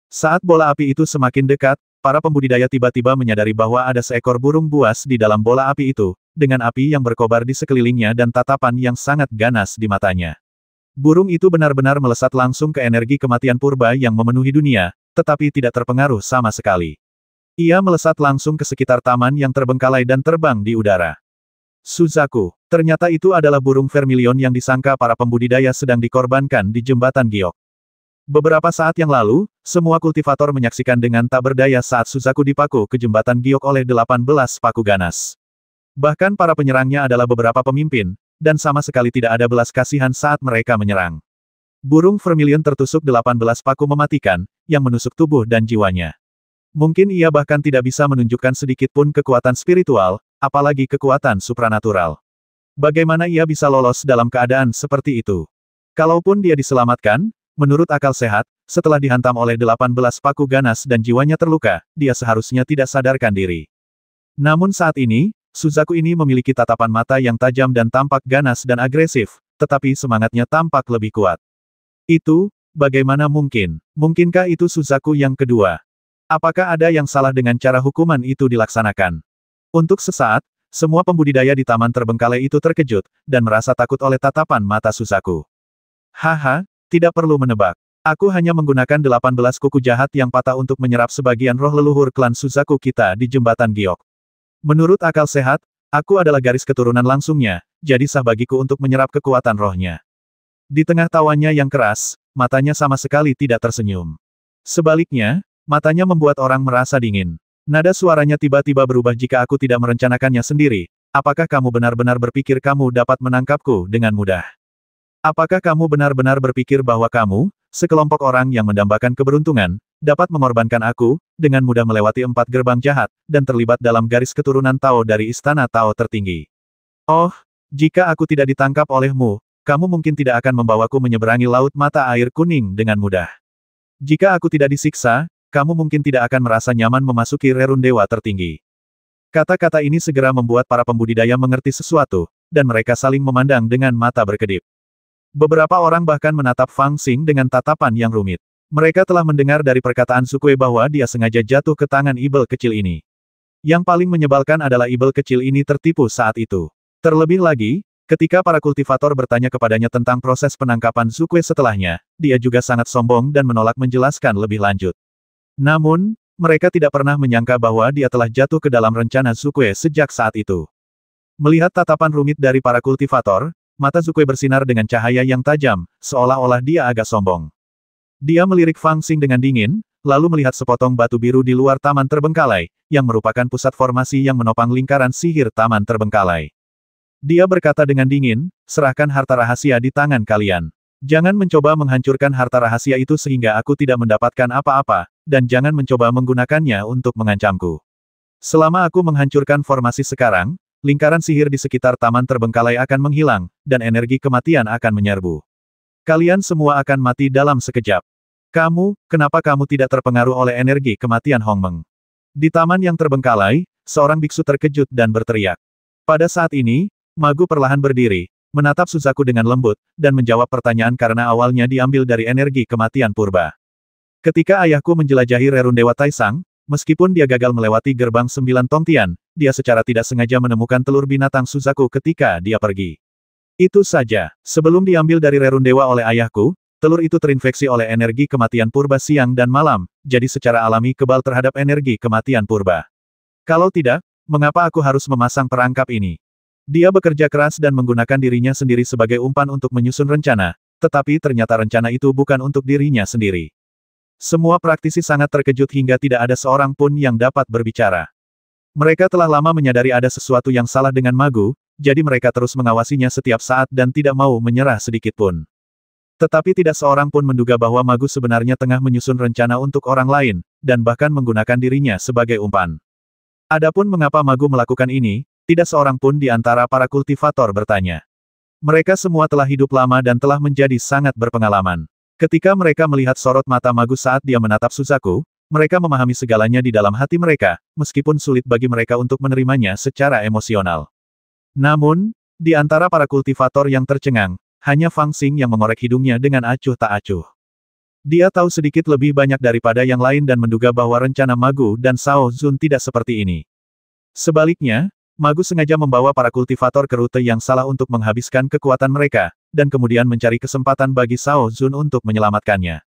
Saat bola api itu semakin dekat, para pembudidaya tiba-tiba menyadari bahwa ada seekor burung buas di dalam bola api itu, dengan api yang berkobar di sekelilingnya dan tatapan yang sangat ganas di matanya. Burung itu benar-benar melesat langsung ke energi kematian purba yang memenuhi dunia, tetapi tidak terpengaruh sama sekali. Ia melesat langsung ke sekitar taman yang terbengkalai dan terbang di udara. Suzaku, ternyata itu adalah burung vermilion yang disangka para pembudidaya sedang dikorbankan di jembatan giok. Beberapa saat yang lalu, semua kultivator menyaksikan dengan tak berdaya saat Suzaku dipaku ke jembatan giok oleh 18 paku ganas. Bahkan para penyerangnya adalah beberapa pemimpin, dan sama sekali tidak ada belas kasihan saat mereka menyerang. Burung vermilion tertusuk 18 paku mematikan, yang menusuk tubuh dan jiwanya. Mungkin ia bahkan tidak bisa menunjukkan sedikit pun kekuatan spiritual, apalagi kekuatan supranatural. Bagaimana ia bisa lolos dalam keadaan seperti itu? Kalaupun dia diselamatkan, menurut akal sehat, setelah dihantam oleh 18 paku ganas dan jiwanya terluka, dia seharusnya tidak sadarkan diri. Namun saat ini, Suzaku ini memiliki tatapan mata yang tajam dan tampak ganas dan agresif, tetapi semangatnya tampak lebih kuat. Itu, bagaimana mungkin? Mungkinkah itu Suzaku yang kedua? Apakah ada yang salah dengan cara hukuman itu dilaksanakan? Untuk sesaat, semua pembudidaya di taman terbengkalai itu terkejut, dan merasa takut oleh tatapan mata Suzaku. Haha, tidak perlu menebak. Aku hanya menggunakan 18 kuku jahat yang patah untuk menyerap sebagian roh leluhur klan Suzaku kita di jembatan giok. Menurut akal sehat, aku adalah garis keturunan langsungnya, jadi sah bagiku untuk menyerap kekuatan rohnya. Di tengah tawanya yang keras, matanya sama sekali tidak tersenyum. Sebaliknya, matanya membuat orang merasa dingin. Nada suaranya tiba-tiba berubah jika aku tidak merencanakannya sendiri. Apakah kamu benar-benar berpikir kamu dapat menangkapku dengan mudah? Apakah kamu benar-benar berpikir bahwa kamu, sekelompok orang yang mendambakan keberuntungan, dapat mengorbankan aku, dengan mudah melewati 4 gerbang jahat, dan terlibat dalam garis keturunan Tao dari Istana Tao tertinggi? Oh, jika aku tidak ditangkap olehmu, kamu mungkin tidak akan membawaku menyeberangi laut mata air kuning dengan mudah. Jika aku tidak disiksa, kamu mungkin tidak akan merasa nyaman memasuki rerun dewa tertinggi. Kata-kata ini segera membuat para pembudidaya mengerti sesuatu, dan mereka saling memandang dengan mata berkedip. Beberapa orang bahkan menatap Fang Xing dengan tatapan yang rumit. Mereka telah mendengar dari perkataan Sukue bahwa dia sengaja jatuh ke tangan ibel kecil ini. Yang paling menyebalkan adalah ibel kecil ini tertipu saat itu. Terlebih lagi, ketika para kultivator bertanya kepadanya tentang proses penangkapan Sukue setelahnya, dia juga sangat sombong dan menolak menjelaskan lebih lanjut. Namun, mereka tidak pernah menyangka bahwa dia telah jatuh ke dalam rencana Sukue sejak saat itu. Melihat tatapan rumit dari para kultivator, mata Sukue bersinar dengan cahaya yang tajam, seolah-olah dia agak sombong. Dia melirik Fang Xing dengan dingin, lalu melihat sepotong batu biru di luar taman terbengkalai, yang merupakan pusat formasi yang menopang lingkaran sihir taman terbengkalai. Dia berkata dengan dingin, serahkan harta rahasia di tangan kalian. Jangan mencoba menghancurkan harta rahasia itu sehingga aku tidak mendapatkan apa-apa, dan jangan mencoba menggunakannya untuk mengancamku. Selama aku menghancurkan formasi sekarang, lingkaran sihir di sekitar taman terbengkalai akan menghilang, dan energi kematian akan menyerbu. Kalian semua akan mati dalam sekejap. Kenapa kamu tidak terpengaruh oleh energi kematian Hongmeng? Di taman yang terbengkalai, seorang biksu terkejut dan berteriak. Pada saat ini, Magu perlahan berdiri, menatap Suzaku dengan lembut, dan menjawab pertanyaan karena awalnya diambil dari energi kematian purba. Ketika ayahku menjelajahi rerun Dewa Taisang, meskipun dia gagal melewati gerbang 9 Tongtian, dia secara tidak sengaja menemukan telur binatang Suzaku ketika dia pergi. Itu saja, sebelum diambil dari rerun dewa oleh ayahku, telur itu terinfeksi oleh energi kematian purba siang dan malam, jadi secara alami kebal terhadap energi kematian purba. Kalau tidak, mengapa aku harus memasang perangkap ini? Dia bekerja keras dan menggunakan dirinya sendiri sebagai umpan untuk menyusun rencana, tetapi ternyata rencana itu bukan untuk dirinya sendiri. Semua praktisi sangat terkejut hingga tidak ada seorang pun yang dapat berbicara. Mereka telah lama menyadari ada sesuatu yang salah dengan Magu, jadi mereka terus mengawasinya setiap saat dan tidak mau menyerah sedikit pun. Tetapi tidak seorang pun menduga bahwa Magu sebenarnya tengah menyusun rencana untuk orang lain, dan bahkan menggunakan dirinya sebagai umpan. Adapun mengapa Magu melakukan ini, tidak seorang pun di antara para kultivator bertanya. Mereka semua telah hidup lama dan telah menjadi sangat berpengalaman. Ketika mereka melihat sorot mata Magu saat dia menatap Suzaku, mereka memahami segalanya di dalam hati mereka, meskipun sulit bagi mereka untuk menerimanya secara emosional. Namun, di antara para kultivator yang tercengang, hanya Fang Xing yang mengorek hidungnya dengan acuh tak acuh. Dia tahu sedikit lebih banyak daripada yang lain dan menduga bahwa rencana Magu dan Shao Zun tidak seperti ini. Sebaliknya, Magu sengaja membawa para kultivator ke rute yang salah untuk menghabiskan kekuatan mereka, dan kemudian mencari kesempatan bagi Shao Zun untuk menyelamatkannya.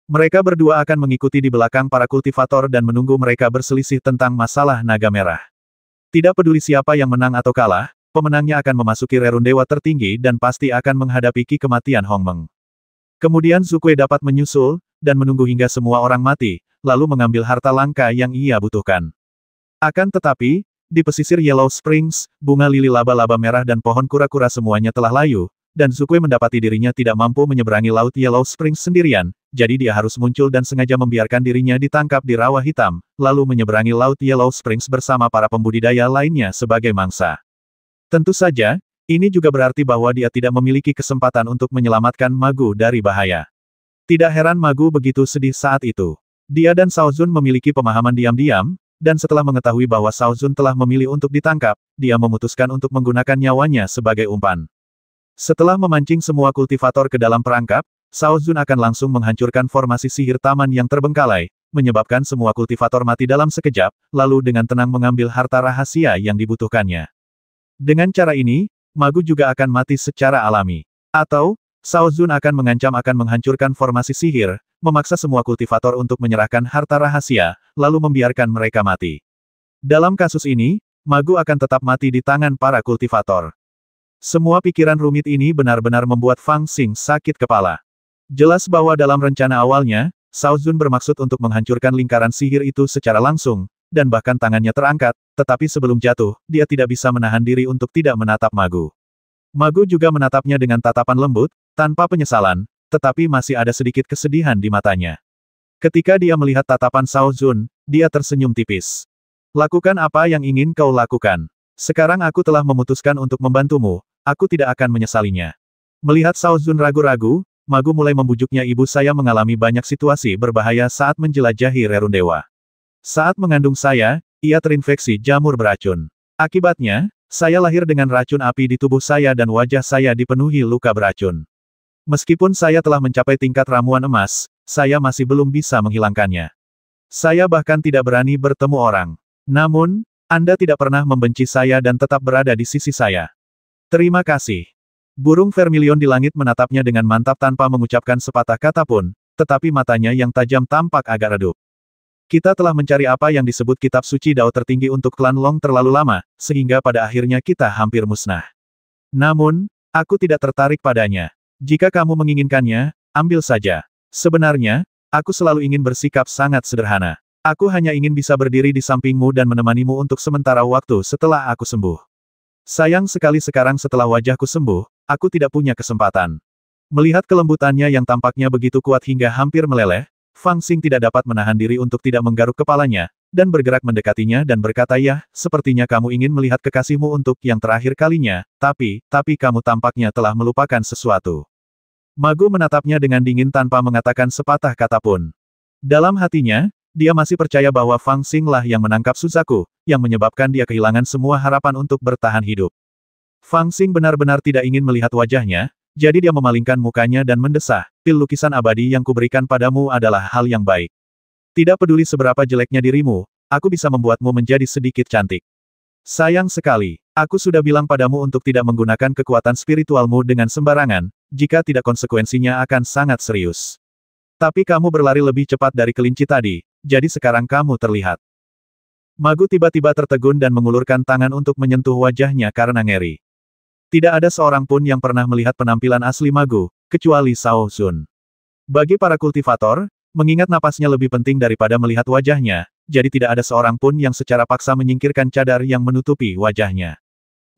Mereka berdua akan mengikuti di belakang para kultivator dan menunggu mereka berselisih tentang masalah naga merah. Tidak peduli siapa yang menang atau kalah, pemenangnya akan memasuki rerun dewa tertinggi dan pasti akan menghadapi Ki kematian Hongmeng. Kemudian Zukue dapat menyusul, dan menunggu hingga semua orang mati, lalu mengambil harta langka yang ia butuhkan. Akan tetapi, di pesisir Yellow Springs, bunga lili laba-laba merah dan pohon kura-kura semuanya telah layu, dan Zukue mendapati dirinya tidak mampu menyeberangi laut Yellow Springs sendirian, jadi dia harus muncul dan sengaja membiarkan dirinya ditangkap di rawa hitam, lalu menyeberangi laut Yellow Springs bersama para pembudidaya lainnya sebagai mangsa. Tentu saja, ini juga berarti bahwa dia tidak memiliki kesempatan untuk menyelamatkan Magu dari bahaya. Tidak heran Magu begitu sedih saat itu. Dia dan Shao Zun memiliki pemahaman diam-diam, dan setelah mengetahui bahwa Shao Zun telah memilih untuk ditangkap, dia memutuskan untuk menggunakan nyawanya sebagai umpan. Setelah memancing semua kultivator ke dalam perangkap, Shao Zun akan langsung menghancurkan formasi sihir taman yang terbengkalai, menyebabkan semua kultivator mati dalam sekejap, lalu dengan tenang mengambil harta rahasia yang dibutuhkannya. Dengan cara ini, Magu juga akan mati secara alami. Atau, Shao Zun akan mengancam akan menghancurkan formasi sihir, memaksa semua kultivator untuk menyerahkan harta rahasia, lalu membiarkan mereka mati. Dalam kasus ini, Magu akan tetap mati di tangan para kultivator. Semua pikiran rumit ini benar-benar membuat Fang Xing sakit kepala. Jelas bahwa dalam rencana awalnya, Shao Zun bermaksud untuk menghancurkan lingkaran sihir itu secara langsung, dan bahkan tangannya terangkat, tetapi sebelum jatuh, dia tidak bisa menahan diri untuk tidak menatap Magu. Magu juga menatapnya dengan tatapan lembut, tanpa penyesalan, tetapi masih ada sedikit kesedihan di matanya. Ketika dia melihat tatapan Shao Zun, dia tersenyum tipis. Lakukan apa yang ingin kau lakukan. Sekarang aku telah memutuskan untuk membantumu, aku tidak akan menyesalinya. Melihat Shao Zun ragu-ragu, Magu mulai membujuknya. Ibu saya mengalami banyak situasi berbahaya saat menjelajahi rerun dewa. Saat mengandung saya, ia terinfeksi jamur beracun. Akibatnya, saya lahir dengan racun api di tubuh saya dan wajah saya dipenuhi luka beracun. Meskipun saya telah mencapai tingkat ramuan emas, saya masih belum bisa menghilangkannya. Saya bahkan tidak berani bertemu orang. Namun, Anda tidak pernah membenci saya dan tetap berada di sisi saya. Terima kasih. Burung vermilion di langit menatapnya dengan mantap tanpa mengucapkan sepatah kata pun, tetapi matanya yang tajam tampak agak redup. Kita telah mencari apa yang disebut kitab suci Dao tertinggi untuk klan Long terlalu lama, sehingga pada akhirnya kita hampir musnah. Namun, aku tidak tertarik padanya. Jika kamu menginginkannya, ambil saja. Sebenarnya, aku selalu ingin bersikap sangat sederhana. Aku hanya ingin bisa berdiri di sampingmu dan menemanimu untuk sementara waktu setelah aku sembuh. Sayang sekali sekarang setelah wajahku sembuh, aku tidak punya kesempatan. Melihat kelembutannya yang tampaknya begitu kuat hingga hampir meleleh, Fang Xing tidak dapat menahan diri untuk tidak menggaruk kepalanya, dan bergerak mendekatinya dan berkata, "Ya, sepertinya kamu ingin melihat kekasihmu untuk yang terakhir kalinya, tapi kamu tampaknya telah melupakan sesuatu." Magu menatapnya dengan dingin tanpa mengatakan sepatah kata pun. Dalam hatinya, dia masih percaya bahwa Fang Xing lah yang menangkap Suzaku, yang menyebabkan dia kehilangan semua harapan untuk bertahan hidup. Fang Xing benar-benar tidak ingin melihat wajahnya, jadi dia memalingkan mukanya dan mendesah, "Pil lukisan abadi yang kuberikan padamu adalah hal yang baik. Tidak peduli seberapa jeleknya dirimu, aku bisa membuatmu menjadi sedikit cantik. Sayang sekali, aku sudah bilang padamu untuk tidak menggunakan kekuatan spiritualmu dengan sembarangan, jika tidak konsekuensinya akan sangat serius. Tapi kamu berlari lebih cepat dari kelinci tadi, jadi sekarang kamu terlihat." Magu tiba-tiba tertegun dan mengulurkan tangan untuk menyentuh wajahnya karena ngeri. Tidak ada seorang pun yang pernah melihat penampilan asli Magu, kecuali Shao Zun. Bagi para kultivator, mengingat napasnya lebih penting daripada melihat wajahnya, jadi tidak ada seorang pun yang secara paksa menyingkirkan cadar yang menutupi wajahnya.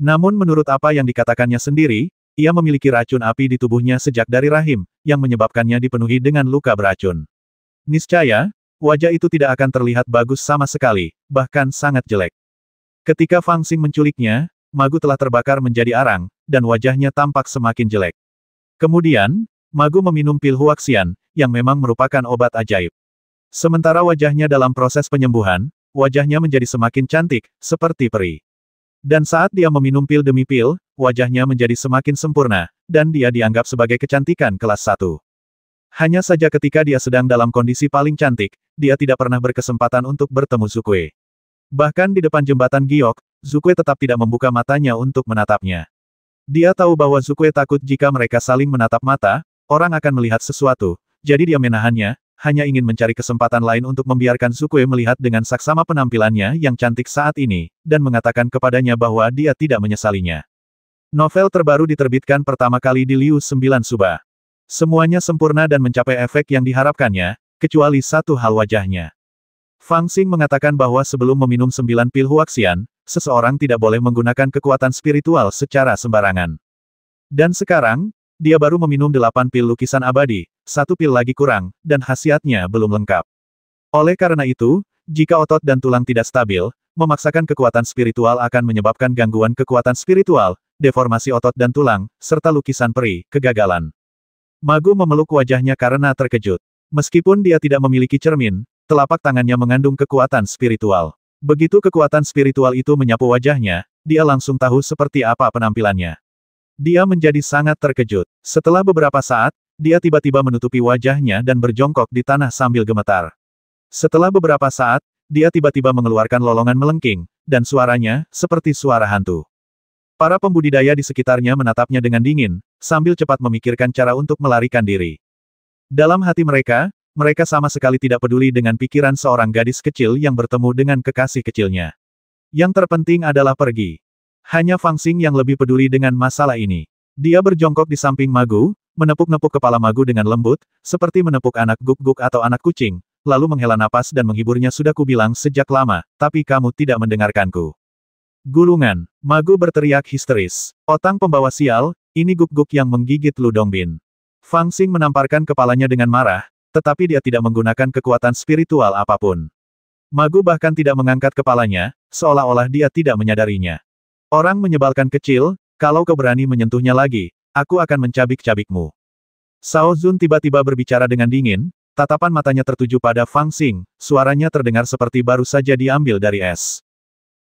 Namun menurut apa yang dikatakannya sendiri, ia memiliki racun api di tubuhnya sejak dari rahim, yang menyebabkannya dipenuhi dengan luka beracun. Niscaya, wajah itu tidak akan terlihat bagus sama sekali, bahkan sangat jelek. Ketika Fang Xing menculiknya, Magu telah terbakar menjadi arang, dan wajahnya tampak semakin jelek. Kemudian, Magu meminum pil Huaxian, yang memang merupakan obat ajaib. Sementara wajahnya dalam proses penyembuhan, wajahnya menjadi semakin cantik, seperti peri. Dan saat dia meminum pil demi pil, wajahnya menjadi semakin sempurna, dan dia dianggap sebagai kecantikan kelas 1. Hanya saja ketika dia sedang dalam kondisi paling cantik, dia tidak pernah berkesempatan untuk bertemu Zukue. Bahkan di depan jembatan Giok, Zukue tetap tidak membuka matanya untuk menatapnya. Dia tahu bahwa Zukue takut jika mereka saling menatap mata, orang akan melihat sesuatu, jadi dia menahannya, hanya ingin mencari kesempatan lain untuk membiarkan Zukue melihat dengan saksama penampilannya yang cantik saat ini, dan mengatakan kepadanya bahwa dia tidak menyesalinya. Novel terbaru diterbitkan pertama kali di Liu 9 Suba. Semuanya sempurna dan mencapai efek yang diharapkannya, kecuali satu hal wajahnya. Fang Xing mengatakan bahwa sebelum meminum 9 pil Huaxian, seseorang tidak boleh menggunakan kekuatan spiritual secara sembarangan. Dan sekarang, dia baru meminum 8 pil lukisan abadi, 1 pil lagi kurang, dan khasiatnya belum lengkap. Oleh karena itu, jika otot dan tulang tidak stabil, memaksakan kekuatan spiritual akan menyebabkan gangguan kekuatan spiritual, deformasi otot dan tulang, serta lukisan peri, kegagalan. Magu memeluk wajahnya karena terkejut. Meskipun dia tidak memiliki cermin, telapak tangannya mengandung kekuatan spiritual. Begitu kekuatan spiritual itu menyapu wajahnya, dia langsung tahu seperti apa penampilannya. Dia menjadi sangat terkejut. Setelah beberapa saat, dia tiba-tiba menutupi wajahnya dan berjongkok di tanah sambil gemetar. Setelah beberapa saat, dia tiba-tiba mengeluarkan lolongan melengking, dan suaranya, seperti suara hantu. Para pembudidaya di sekitarnya menatapnya dengan dingin, sambil cepat memikirkan cara untuk melarikan diri. Dalam hati mereka sama sekali tidak peduli dengan pikiran seorang gadis kecil yang bertemu dengan kekasih kecilnya. Yang terpenting adalah pergi. Hanya Fang Xing yang lebih peduli dengan masalah ini. Dia berjongkok di samping Magu, menepuk-nepuk kepala Magu dengan lembut, seperti menepuk anak guk-guk atau anak kucing, lalu menghela napas dan menghiburnya. Sudah kubilang sejak lama, tapi kamu tidak mendengarkanku. Gulungan. Magu berteriak histeris. Otang pembawa sial, ini guk-guk yang menggigit Lu Dongbin. Fang Xing menamparkan kepalanya dengan marah, tetapi dia tidak menggunakan kekuatan spiritual apapun. Magu bahkan tidak mengangkat kepalanya, seolah-olah dia tidak menyadarinya. Orang menyebalkan kecil, kalau kau berani menyentuhnya lagi, aku akan mencabik-cabikmu. Shao Zun tiba-tiba berbicara dengan dingin, tatapan matanya tertuju pada Fang Xing, suaranya terdengar seperti baru saja diambil dari es.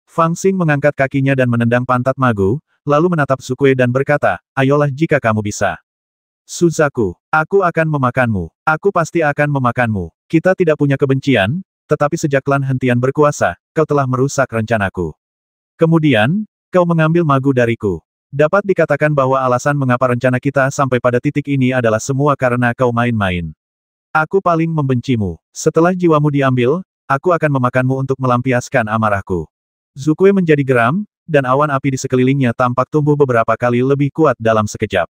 Fang Xing mengangkat kakinya dan menendang pantat Magu, lalu menatap Zukue dan berkata, ayolah jika kamu bisa. Suzaku, aku akan memakanmu. Aku pasti akan memakanmu. Kita tidak punya kebencian, tetapi sejak klan hentian berkuasa, kau telah merusak rencanaku. Kemudian, kau mengambil Magu dariku. Dapat dikatakan bahwa alasan mengapa rencana kita sampai pada titik ini adalah semua karena kau main-main. Aku paling membencimu. Setelah jiwamu diambil, aku akan memakanmu untuk melampiaskan amarahku. Zukue menjadi geram, dan awan api di sekelilingnya tampak tumbuh beberapa kali lebih kuat dalam sekejap.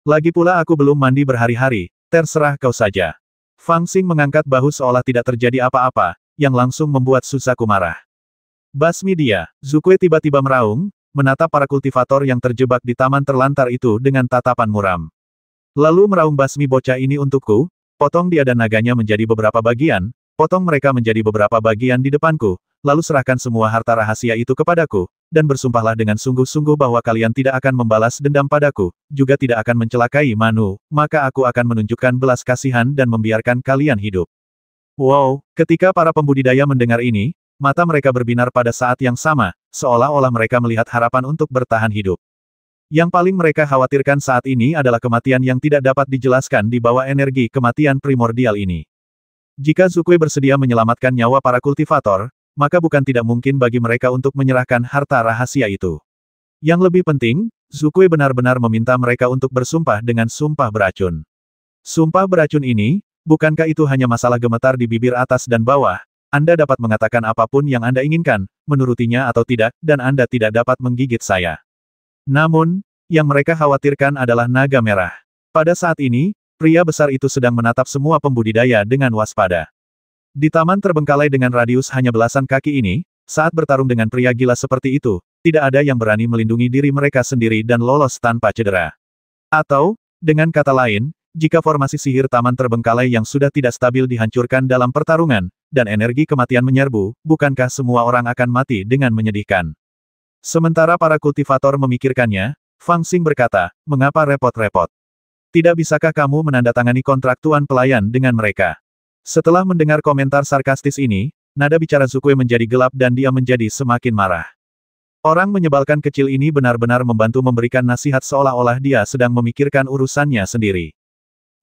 Lagi pula aku belum mandi berhari-hari, terserah kau saja. Fang Xing mengangkat bahu seolah tidak terjadi apa-apa, yang langsung membuat Suzaku marah. Basmi dia. Zukue tiba-tiba meraung, menatap para kultivator yang terjebak di taman terlantar itu dengan tatapan muram. Lalu meraung, basmi bocah ini untukku, potong dia dan naganya menjadi beberapa bagian, potong mereka menjadi beberapa bagian di depanku, lalu serahkan semua harta rahasia itu kepadaku, dan bersumpahlah dengan sungguh-sungguh bahwa kalian tidak akan membalas dendam padaku, juga tidak akan mencelakai Manu, maka aku akan menunjukkan belas kasihan dan membiarkan kalian hidup. Wow, ketika para pembudidaya mendengar ini, mata mereka berbinar pada saat yang sama, seolah-olah mereka melihat harapan untuk bertahan hidup. Yang paling mereka khawatirkan saat ini adalah kematian yang tidak dapat dijelaskan di bawah energi kematian primordial ini. Jika Zukue bersedia menyelamatkan nyawa para kultivator, maka bukan tidak mungkin bagi mereka untuk menyerahkan harta rahasia itu. Yang lebih penting, Zukue benar-benar meminta mereka untuk bersumpah dengan sumpah beracun. Sumpah beracun ini, bukankah itu hanya masalah gemetar di bibir atas dan bawah? Anda dapat mengatakan apapun yang Anda inginkan, menurutinya atau tidak, dan Anda tidak dapat menggigit saya. Namun, yang mereka khawatirkan adalah naga merah. Pada saat ini, pria besar itu sedang menatap semua pembudidaya dengan waspada. Di taman terbengkalai dengan radius hanya belasan kaki ini, saat bertarung dengan pria gila seperti itu, tidak ada yang berani melindungi diri mereka sendiri dan lolos tanpa cedera. Atau, dengan kata lain, jika formasi sihir taman terbengkalai yang sudah tidak stabil dihancurkan dalam pertarungan, dan energi kematian menyerbu, bukankah semua orang akan mati dengan menyedihkan? Sementara para kultivator memikirkannya, Fang Xing berkata, mengapa repot-repot? Tidak bisakah kamu menandatangani kontrak tuan pelayan dengan mereka? Setelah mendengar komentar sarkastis ini, nada bicara Zukue menjadi gelap dan dia menjadi semakin marah. Orang menyebalkan kecil ini benar-benar membantu memberikan nasihat seolah-olah dia sedang memikirkan urusannya sendiri.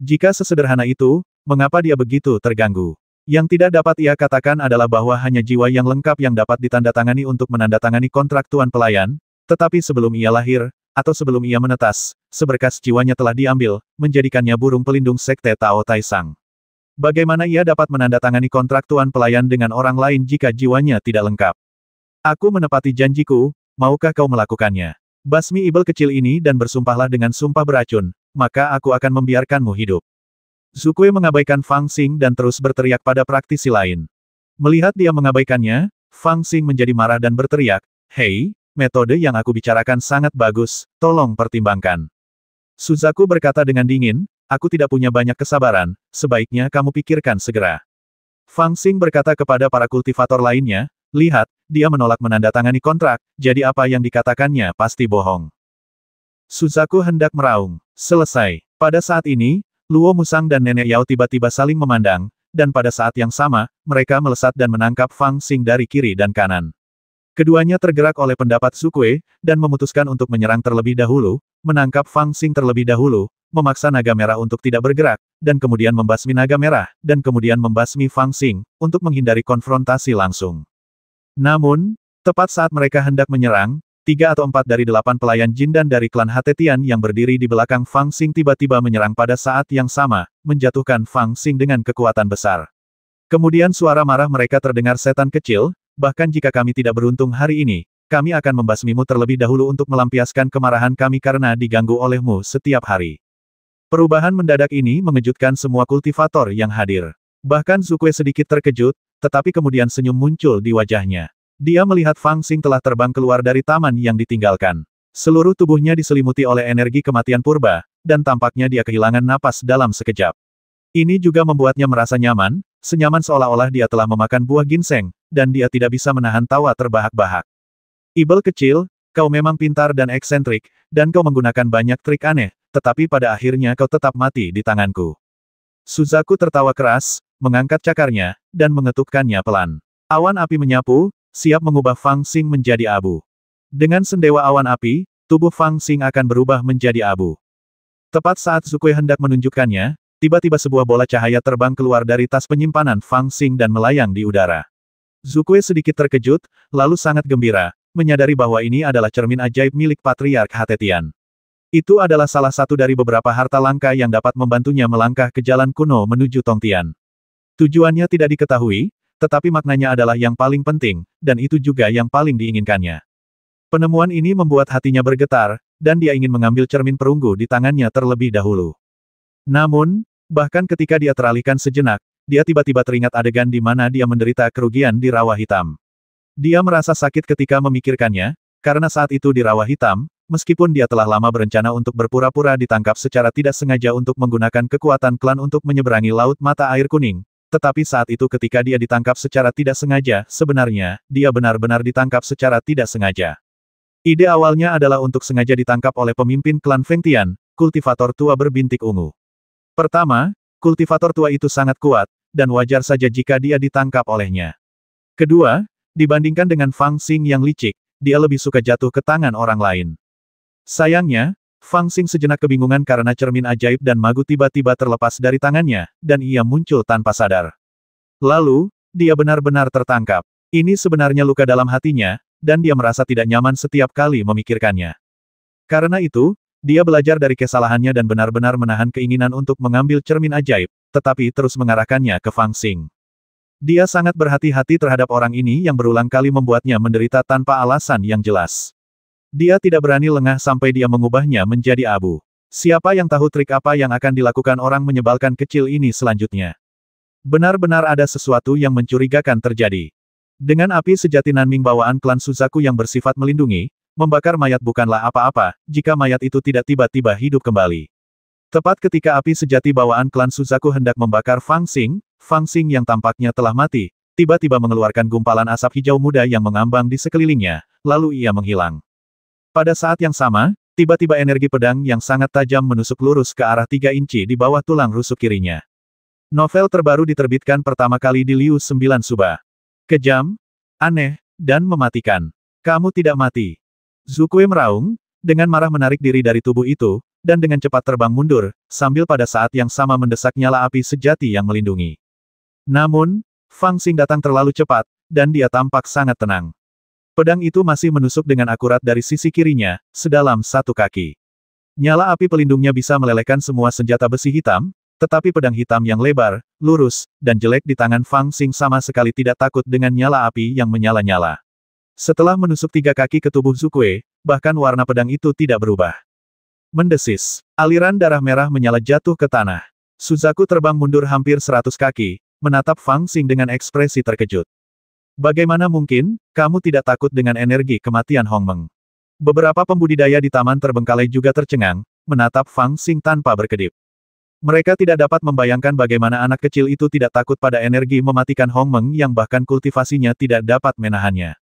Jika sesederhana itu, mengapa dia begitu terganggu? Yang tidak dapat ia katakan adalah bahwa hanya jiwa yang lengkap yang dapat ditandatangani untuk menandatangani kontrak tuan pelayan, tetapi sebelum ia lahir, atau sebelum ia menetas, seberkas jiwanya telah diambil, menjadikannya burung pelindung sekte Tao Taisang. Bagaimana ia dapat menandatangani kontrak tuan pelayan dengan orang lain jika jiwanya tidak lengkap? Aku menepati janjiku, maukah kau melakukannya? Basmi ibel kecil ini dan bersumpahlah dengan sumpah beracun, maka aku akan membiarkanmu hidup. Zukue mengabaikan Fang Xing dan terus berteriak pada praktisi lain. Melihat dia mengabaikannya, Fang Xing menjadi marah dan berteriak, "Hei, metode yang aku bicarakan sangat bagus, tolong pertimbangkan." Suzaku berkata dengan dingin, aku tidak punya banyak kesabaran, sebaiknya kamu pikirkan segera. Fang Xing berkata kepada para kultivator lainnya, lihat, dia menolak menandatangani kontrak, jadi apa yang dikatakannya pasti bohong. Suzaku hendak meraung. Selesai. Pada saat ini, Luo Musang dan Nenek Yao tiba-tiba saling memandang, dan pada saat yang sama, mereka melesat dan menangkap Fang Xing dari kiri dan kanan. Keduanya tergerak oleh pendapat Zukue, dan memutuskan untuk menyerang terlebih dahulu, menangkap Fang Xing terlebih dahulu, memaksa naga merah untuk tidak bergerak, dan kemudian membasmi naga merah, dan kemudian membasmi Fang Xing, untuk menghindari konfrontasi langsung. Namun, tepat saat mereka hendak menyerang, 3 atau 4 dari 8 pelayan Jin dan dari klan Hatetian yang berdiri di belakang Fang Xing tiba-tiba menyerang pada saat yang sama, menjatuhkan Fang Xing dengan kekuatan besar. Kemudian suara marah mereka terdengar, setan kecil, bahkan jika kami tidak beruntung hari ini, kami akan membasmimu terlebih dahulu untuk melampiaskan kemarahan kami karena diganggu olehmu setiap hari. Perubahan mendadak ini mengejutkan semua kultivator yang hadir. Bahkan Zukue sedikit terkejut, tetapi kemudian senyum muncul di wajahnya. Dia melihat Fang Xing telah terbang keluar dari taman yang ditinggalkan. Seluruh tubuhnya diselimuti oleh energi kematian purba, dan tampaknya dia kehilangan napas dalam sekejap. Ini juga membuatnya merasa nyaman, senyaman seolah-olah dia telah memakan buah ginseng, dan dia tidak bisa menahan tawa terbahak-bahak. Ibel kecil, kau memang pintar dan eksentrik, dan kau menggunakan banyak trik aneh, tetapi pada akhirnya kau tetap mati di tanganku. Suzaku tertawa keras, mengangkat cakarnya, dan mengetukkannya pelan. Awan api menyapu, siap mengubah Fang Xing menjadi abu. Dengan sendewa awan api, tubuh Fang Xing akan berubah menjadi abu. Tepat saat Zukue hendak menunjukkannya, tiba-tiba sebuah bola cahaya terbang keluar dari tas penyimpanan Fang Xing dan melayang di udara. Zukue sedikit terkejut, lalu sangat gembira, menyadari bahwa ini adalah cermin ajaib milik Patriark Hatetian. Itu adalah salah satu dari beberapa harta langka yang dapat membantunya melangkah ke jalan kuno menuju Tongtian. Tujuannya tidak diketahui, tetapi maknanya adalah yang paling penting, dan itu juga yang paling diinginkannya. Penemuan ini membuat hatinya bergetar, dan dia ingin mengambil cermin perunggu di tangannya terlebih dahulu. Namun, bahkan ketika dia teralihkan sejenak, dia tiba-tiba teringat adegan di mana dia menderita kerugian di rawa hitam. Dia merasa sakit ketika memikirkannya, karena saat itu di rawa hitam, meskipun dia telah lama berencana untuk berpura-pura ditangkap secara tidak sengaja untuk menggunakan kekuatan klan untuk menyeberangi Laut Mata Air Kuning, tetapi saat itu ketika dia ditangkap secara tidak sengaja, sebenarnya, dia benar-benar ditangkap secara tidak sengaja. Ide awalnya adalah untuk sengaja ditangkap oleh pemimpin klan Feng Tian, kultivator tua berbintik ungu. Pertama, kultivator tua itu sangat kuat, dan wajar saja jika dia ditangkap olehnya. Kedua, dibandingkan dengan Fang Xing yang licik, dia lebih suka jatuh ke tangan orang lain. Sayangnya, Fang Xing sejenak kebingungan karena cermin ajaib dan magu tiba-tiba terlepas dari tangannya, dan ia muncul tanpa sadar. Lalu, dia benar-benar tertangkap. Ini sebenarnya luka dalam hatinya, dan dia merasa tidak nyaman setiap kali memikirkannya. Karena itu, dia belajar dari kesalahannya dan benar-benar menahan keinginan untuk mengambil cermin ajaib, tetapi terus mengarahkannya ke Fang Xing. Dia sangat berhati-hati terhadap orang ini yang berulang kali membuatnya menderita tanpa alasan yang jelas. Dia tidak berani lengah sampai dia mengubahnya menjadi abu. Siapa yang tahu trik apa yang akan dilakukan orang menyebalkan kecil ini selanjutnya? Benar-benar ada sesuatu yang mencurigakan terjadi. Dengan api sejati Nanming bawaan klan Suzaku yang bersifat melindungi, membakar mayat bukanlah apa-apa, jika mayat itu tidak tiba-tiba hidup kembali. Tepat ketika api sejati bawaan klan Suzaku hendak membakar Fang Xing yang tampaknya telah mati, tiba-tiba mengeluarkan gumpalan asap hijau muda yang mengambang di sekelilingnya, lalu ia menghilang. Pada saat yang sama, tiba-tiba energi pedang yang sangat tajam menusuk lurus ke arah 3 inci di bawah tulang rusuk kirinya. Novel terbaru diterbitkan pertama kali di Liu 9 Suba. Kejam, aneh, dan mematikan. Kamu tidak mati. Zukue meraung, dengan marah menarik diri dari tubuh itu, dan dengan cepat terbang mundur, sambil pada saat yang sama mendesak nyala api sejati yang melindungi. Namun, Fang Xing datang terlalu cepat, dan dia tampak sangat tenang. Pedang itu masih menusuk dengan akurat dari sisi kirinya, sedalam 1 kaki. Nyala api pelindungnya bisa melelehkan semua senjata besi hitam, tetapi pedang hitam yang lebar, lurus, dan jelek di tangan Fang Xing sama sekali tidak takut dengan nyala api yang menyala-nyala. Setelah menusuk 3 kaki ke tubuh Zukue, bahkan warna pedang itu tidak berubah. Mendesis. Aliran darah merah menyala jatuh ke tanah. Suzaku terbang mundur hampir 100 kaki, menatap Fang Xing dengan ekspresi terkejut. Bagaimana mungkin, kamu tidak takut dengan energi kematian Hongmeng? Beberapa pembudidaya di taman terbengkalai juga tercengang, menatap Fang Xing tanpa berkedip. Mereka tidak dapat membayangkan bagaimana anak kecil itu tidak takut pada energi mematikan Hongmeng yang bahkan kultivasinya tidak dapat menahannya.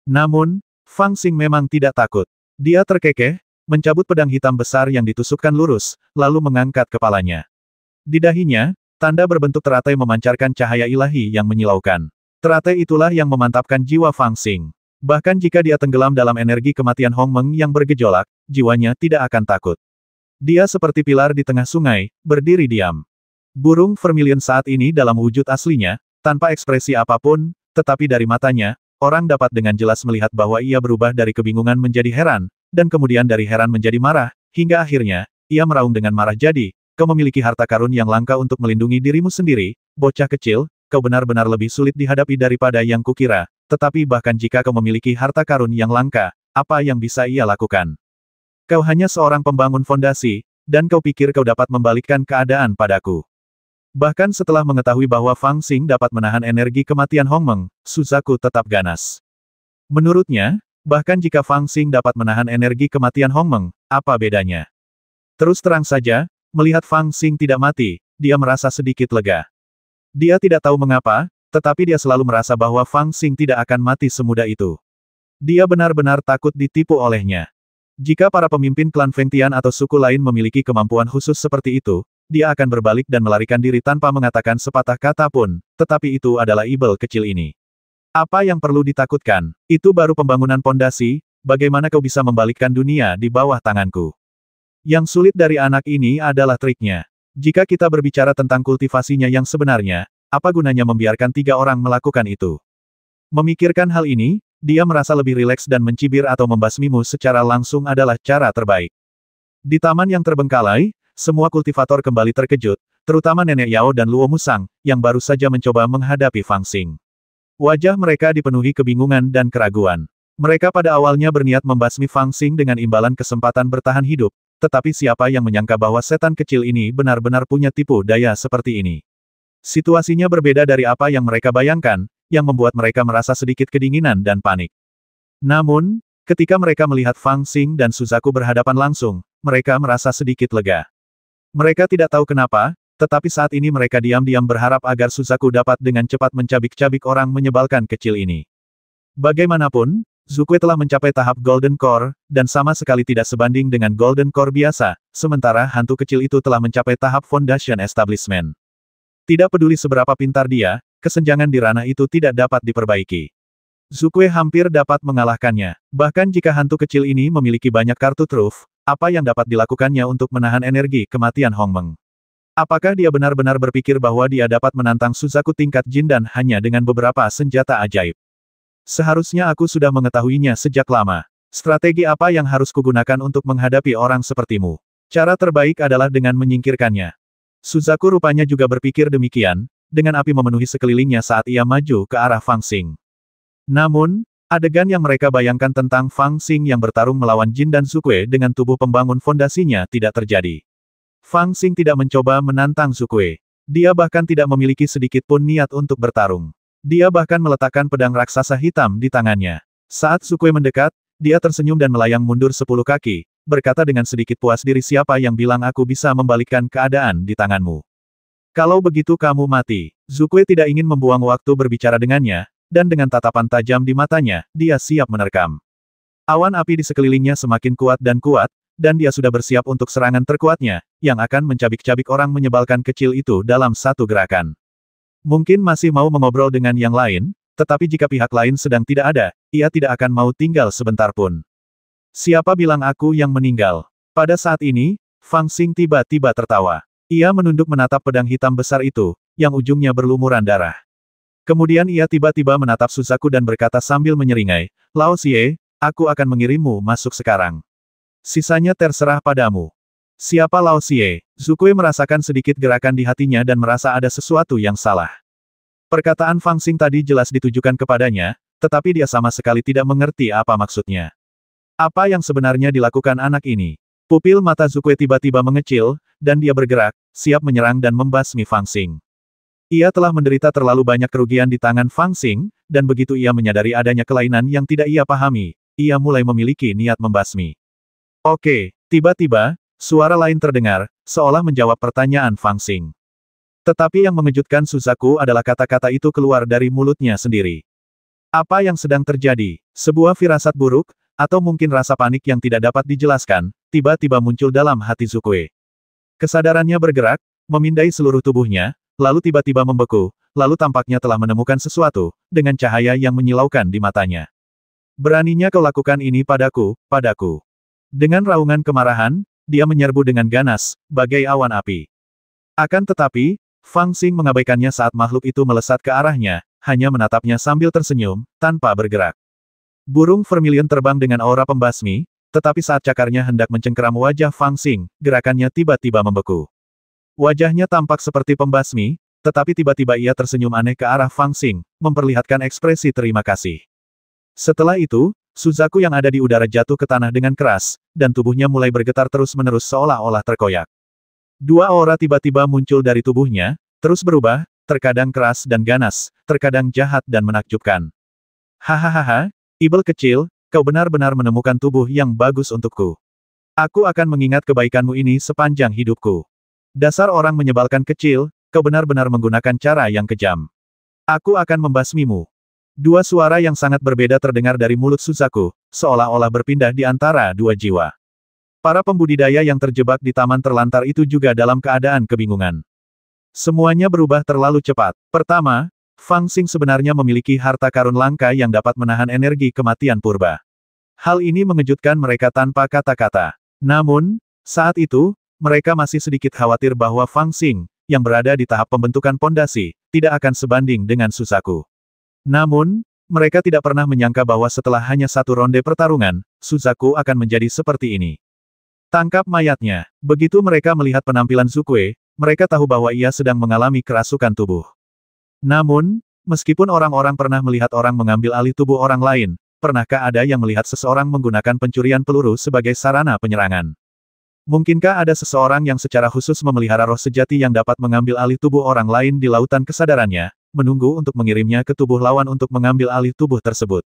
Namun, Fang Xing memang tidak takut. Dia terkekeh, mencabut pedang hitam besar yang ditusukkan lurus, lalu mengangkat kepalanya. Di dahinya, tanda berbentuk teratai memancarkan cahaya ilahi yang menyilaukan. Teratai itulah yang memantapkan jiwa Fang Xing. Bahkan jika dia tenggelam dalam energi kematian Hongmeng yang bergejolak, jiwanya tidak akan takut. Dia seperti pilar di tengah sungai, berdiri diam. Burung vermilion saat ini dalam wujud aslinya, tanpa ekspresi apapun, tetapi dari matanya, orang dapat dengan jelas melihat bahwa ia berubah dari kebingungan menjadi heran, dan kemudian dari heran menjadi marah, hingga akhirnya, ia meraung dengan marah jadi, kau memiliki harta karun yang langka untuk melindungi dirimu sendiri, bocah kecil, kau benar-benar lebih sulit dihadapi daripada yang kukira, tetapi bahkan jika kau memiliki harta karun yang langka, apa yang bisa ia lakukan? Kau hanya seorang pembangun fondasi, dan kau pikir kau dapat membalikkan keadaan padaku. Bahkan setelah mengetahui bahwa Fang Xing dapat menahan energi kematian Hongmeng, Suzaku tetap ganas. Menurutnya, bahkan jika Fang Xing dapat menahan energi kematian Hongmeng, apa bedanya? Terus terang saja, melihat Fang Xing tidak mati, dia merasa sedikit lega. Dia tidak tahu mengapa, tetapi dia selalu merasa bahwa Fang Xing tidak akan mati semudah itu. Dia benar-benar takut ditipu olehnya. Jika para pemimpin klan Fengtian atau suku lain memiliki kemampuan khusus seperti itu, dia akan berbalik dan melarikan diri tanpa mengatakan sepatah kata pun, tetapi itu adalah ibel kecil ini. Apa yang perlu ditakutkan? Itu baru pembangunan pondasi, bagaimana kau bisa membalikkan dunia di bawah tanganku? Yang sulit dari anak ini adalah triknya. Jika kita berbicara tentang kultivasinya yang sebenarnya, apa gunanya membiarkan 3 orang melakukan itu? Memikirkan hal ini, dia merasa lebih rileks dan mencibir atau membasmimu secara langsung adalah cara terbaik. Di taman yang terbengkalai, semua kultivator kembali terkejut, terutama Nenek Yao dan Luo Musang, yang baru saja mencoba menghadapi Fang Xing. Wajah mereka dipenuhi kebingungan dan keraguan. Mereka pada awalnya berniat membasmi Fang Xing dengan imbalan kesempatan bertahan hidup, tetapi siapa yang menyangka bahwa setan kecil ini benar-benar punya tipu daya seperti ini. Situasinya berbeda dari apa yang mereka bayangkan, yang membuat mereka merasa sedikit kedinginan dan panik. Namun, ketika mereka melihat Fang Xing dan Suzaku berhadapan langsung, mereka merasa sedikit lega. Mereka tidak tahu kenapa, tetapi saat ini mereka diam-diam berharap agar Suzaku dapat dengan cepat mencabik-cabik orang menyebalkan kecil ini. Bagaimanapun, Zukue telah mencapai tahap Golden Core, dan sama sekali tidak sebanding dengan Golden Core biasa, sementara hantu kecil itu telah mencapai tahap Foundation Establishment. Tidak peduli seberapa pintar dia, kesenjangan di ranah itu tidak dapat diperbaiki. Zukue hampir dapat mengalahkannya. Bahkan jika hantu kecil ini memiliki banyak kartu truf, apa yang dapat dilakukannya untuk menahan energi kematian Hongmeng? Apakah dia benar-benar berpikir bahwa dia dapat menantang Suzaku tingkat Jin dan hanya dengan beberapa senjata ajaib? Seharusnya aku sudah mengetahuinya sejak lama. Strategi apa yang harus kugunakan untuk menghadapi orang sepertimu? Cara terbaik adalah dengan menyingkirkannya. Suzaku rupanya juga berpikir demikian, dengan api memenuhi sekelilingnya saat ia maju ke arah Fang Xing. Namun, Adegan yang mereka bayangkan tentang Fang Xing yang bertarung melawan Jin dan Zukue dengan tubuh pembangun fondasinya tidak terjadi. Fang Xing tidak mencoba menantang Zukue. Dia bahkan tidak memiliki sedikit pun niat untuk bertarung. Dia bahkan meletakkan pedang raksasa hitam di tangannya. Saat Zukue mendekat, dia tersenyum dan melayang mundur 10 kaki, berkata dengan sedikit puas diri, siapa yang bilang aku bisa membalikkan keadaan di tanganmu. Kalau begitu kamu mati. Zukue tidak ingin membuang waktu berbicara dengannya, dan dengan tatapan tajam di matanya, dia siap menerkam. Awan api di sekelilingnya semakin kuat, dan dia sudah bersiap untuk serangan terkuatnya, yang akan mencabik-cabik orang menyebalkan kecil itu dalam satu gerakan. Mungkin masih mau mengobrol dengan yang lain, tetapi jika pihak lain sedang tidak ada, ia tidak akan mau tinggal sebentar pun. Siapa bilang aku yang meninggal? Pada saat ini, Fang Xing tiba-tiba tertawa. Ia menunduk menatap pedang hitam besar itu, yang ujungnya berlumuran darah. Kemudian ia tiba-tiba menatap Suzaku dan berkata sambil menyeringai, Lao Xie, aku akan mengirimmu masuk sekarang. Sisanya terserah padamu. Siapa Lao Xie? Zukue merasakan sedikit gerakan di hatinya dan merasa ada sesuatu yang salah. Perkataan Fang Xing tadi jelas ditujukan kepadanya, tetapi dia sama sekali tidak mengerti apa maksudnya. Apa yang sebenarnya dilakukan anak ini? Pupil mata Zukue tiba-tiba mengecil, dan dia bergerak, siap menyerang dan membasmi Fang Xing. Ia telah menderita terlalu banyak kerugian di tangan Fang Xing, dan begitu ia menyadari adanya kelainan yang tidak ia pahami, ia mulai memiliki niat membasmi. Oke, tiba-tiba, suara lain terdengar, seolah menjawab pertanyaan Fang Xing. Tetapi yang mengejutkan Suzaku adalah kata-kata itu keluar dari mulutnya sendiri. Apa yang sedang terjadi? Sebuah firasat buruk, atau mungkin rasa panik yang tidak dapat dijelaskan, tiba-tiba muncul dalam hati Zukue. Kesadarannya bergerak, memindai seluruh tubuhnya, lalu tiba-tiba membeku, lalu tampaknya telah menemukan sesuatu, dengan cahaya yang menyilaukan di matanya. Beraninya kau lakukan ini padaku, padaku. Dengan raungan kemarahan, dia menyerbu dengan ganas, bagai awan api. Akan tetapi, Fang Xing mengabaikannya saat makhluk itu melesat ke arahnya, hanya menatapnya sambil tersenyum, tanpa bergerak. Burung vermilion terbang dengan aura pembasmi, tetapi saat cakarnya hendak mencengkeram wajah Fang Xing, gerakannya tiba-tiba membeku. Wajahnya tampak seperti pembasmi, tetapi tiba-tiba ia tersenyum aneh ke arah Fang Xing, memperlihatkan ekspresi terima kasih. Setelah itu, Suzaku yang ada di udara jatuh ke tanah dengan keras, dan tubuhnya mulai bergetar terus-menerus seolah-olah terkoyak. Dua aura tiba-tiba muncul dari tubuhnya, terus berubah, terkadang keras dan ganas, terkadang jahat dan menakjubkan. Hahaha, ibel kecil, kau benar-benar menemukan tubuh yang bagus untukku. Aku akan mengingat kebaikanmu ini sepanjang hidupku. Dasar orang menyebalkan kecil, kau benar-benar menggunakan cara yang kejam. Aku akan membasmimu. Dua suara yang sangat berbeda terdengar dari mulut Suzaku, seolah-olah berpindah di antara dua jiwa. Para pembudidaya yang terjebak di taman terlantar itu juga dalam keadaan kebingungan. Semuanya berubah terlalu cepat. Pertama, Fang Xing sebenarnya memiliki harta karun langka yang dapat menahan energi kematian purba. Hal ini mengejutkan mereka tanpa kata-kata. Namun, saat itu, mereka masih sedikit khawatir bahwa Fang Xing, yang berada di tahap pembentukan pondasi, tidak akan sebanding dengan Suzaku. Namun, mereka tidak pernah menyangka bahwa setelah hanya satu ronde pertarungan, Suzaku akan menjadi seperti ini. Tangkap mayatnya. Begitu mereka melihat penampilan Zukue, mereka tahu bahwa ia sedang mengalami kerasukan tubuh. Namun, meskipun orang-orang pernah melihat orang mengambil alih tubuh orang lain, pernahkah ada yang melihat seseorang menggunakan pencurian peluru sebagai sarana penyerangan? Mungkinkah ada seseorang yang secara khusus memelihara roh sejati yang dapat mengambil alih tubuh orang lain di lautan kesadarannya, menunggu untuk mengirimnya ke tubuh lawan untuk mengambil alih tubuh tersebut?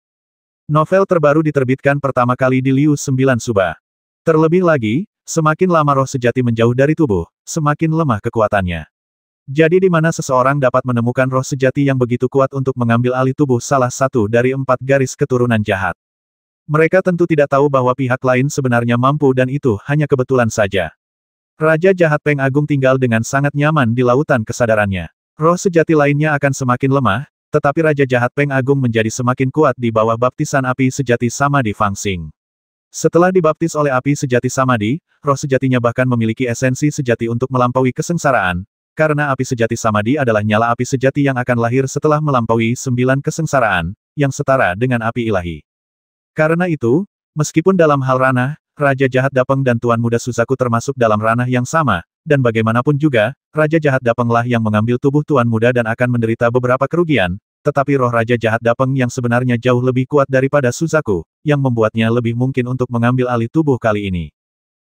Novel terbaru diterbitkan pertama kali di Liu 9 Suba. Terlebih lagi, semakin lama roh sejati menjauh dari tubuh, semakin lemah kekuatannya. Jadi di mana seseorang dapat menemukan roh sejati yang begitu kuat untuk mengambil alih tubuh salah satu dari 4 garis keturunan jahat? Mereka tentu tidak tahu bahwa pihak lain sebenarnya mampu dan itu hanya kebetulan saja. Raja jahat Peng Agung tinggal dengan sangat nyaman di lautan kesadarannya. Roh sejati lainnya akan semakin lemah, tetapi Raja jahat Peng Agung menjadi semakin kuat di bawah baptisan api sejati Samadhi Fang Xing. Setelah dibaptis oleh api sejati Samadhi, roh sejatinya bahkan memiliki esensi sejati untuk melampaui kesengsaraan, karena api sejati Samadhi adalah nyala api sejati yang akan lahir setelah melampaui 9 kesengsaraan, yang setara dengan api ilahi. Karena itu, meskipun dalam hal ranah, Raja Jahat Dapeng dan Tuan Muda Suzaku termasuk dalam ranah yang sama, dan bagaimanapun juga, Raja Jahat Dapenglah yang mengambil tubuh Tuan Muda dan akan menderita beberapa kerugian, tetapi roh Raja Jahat Dapeng yang sebenarnya jauh lebih kuat daripada Suzaku, yang membuatnya lebih mungkin untuk mengambil alih tubuh kali ini.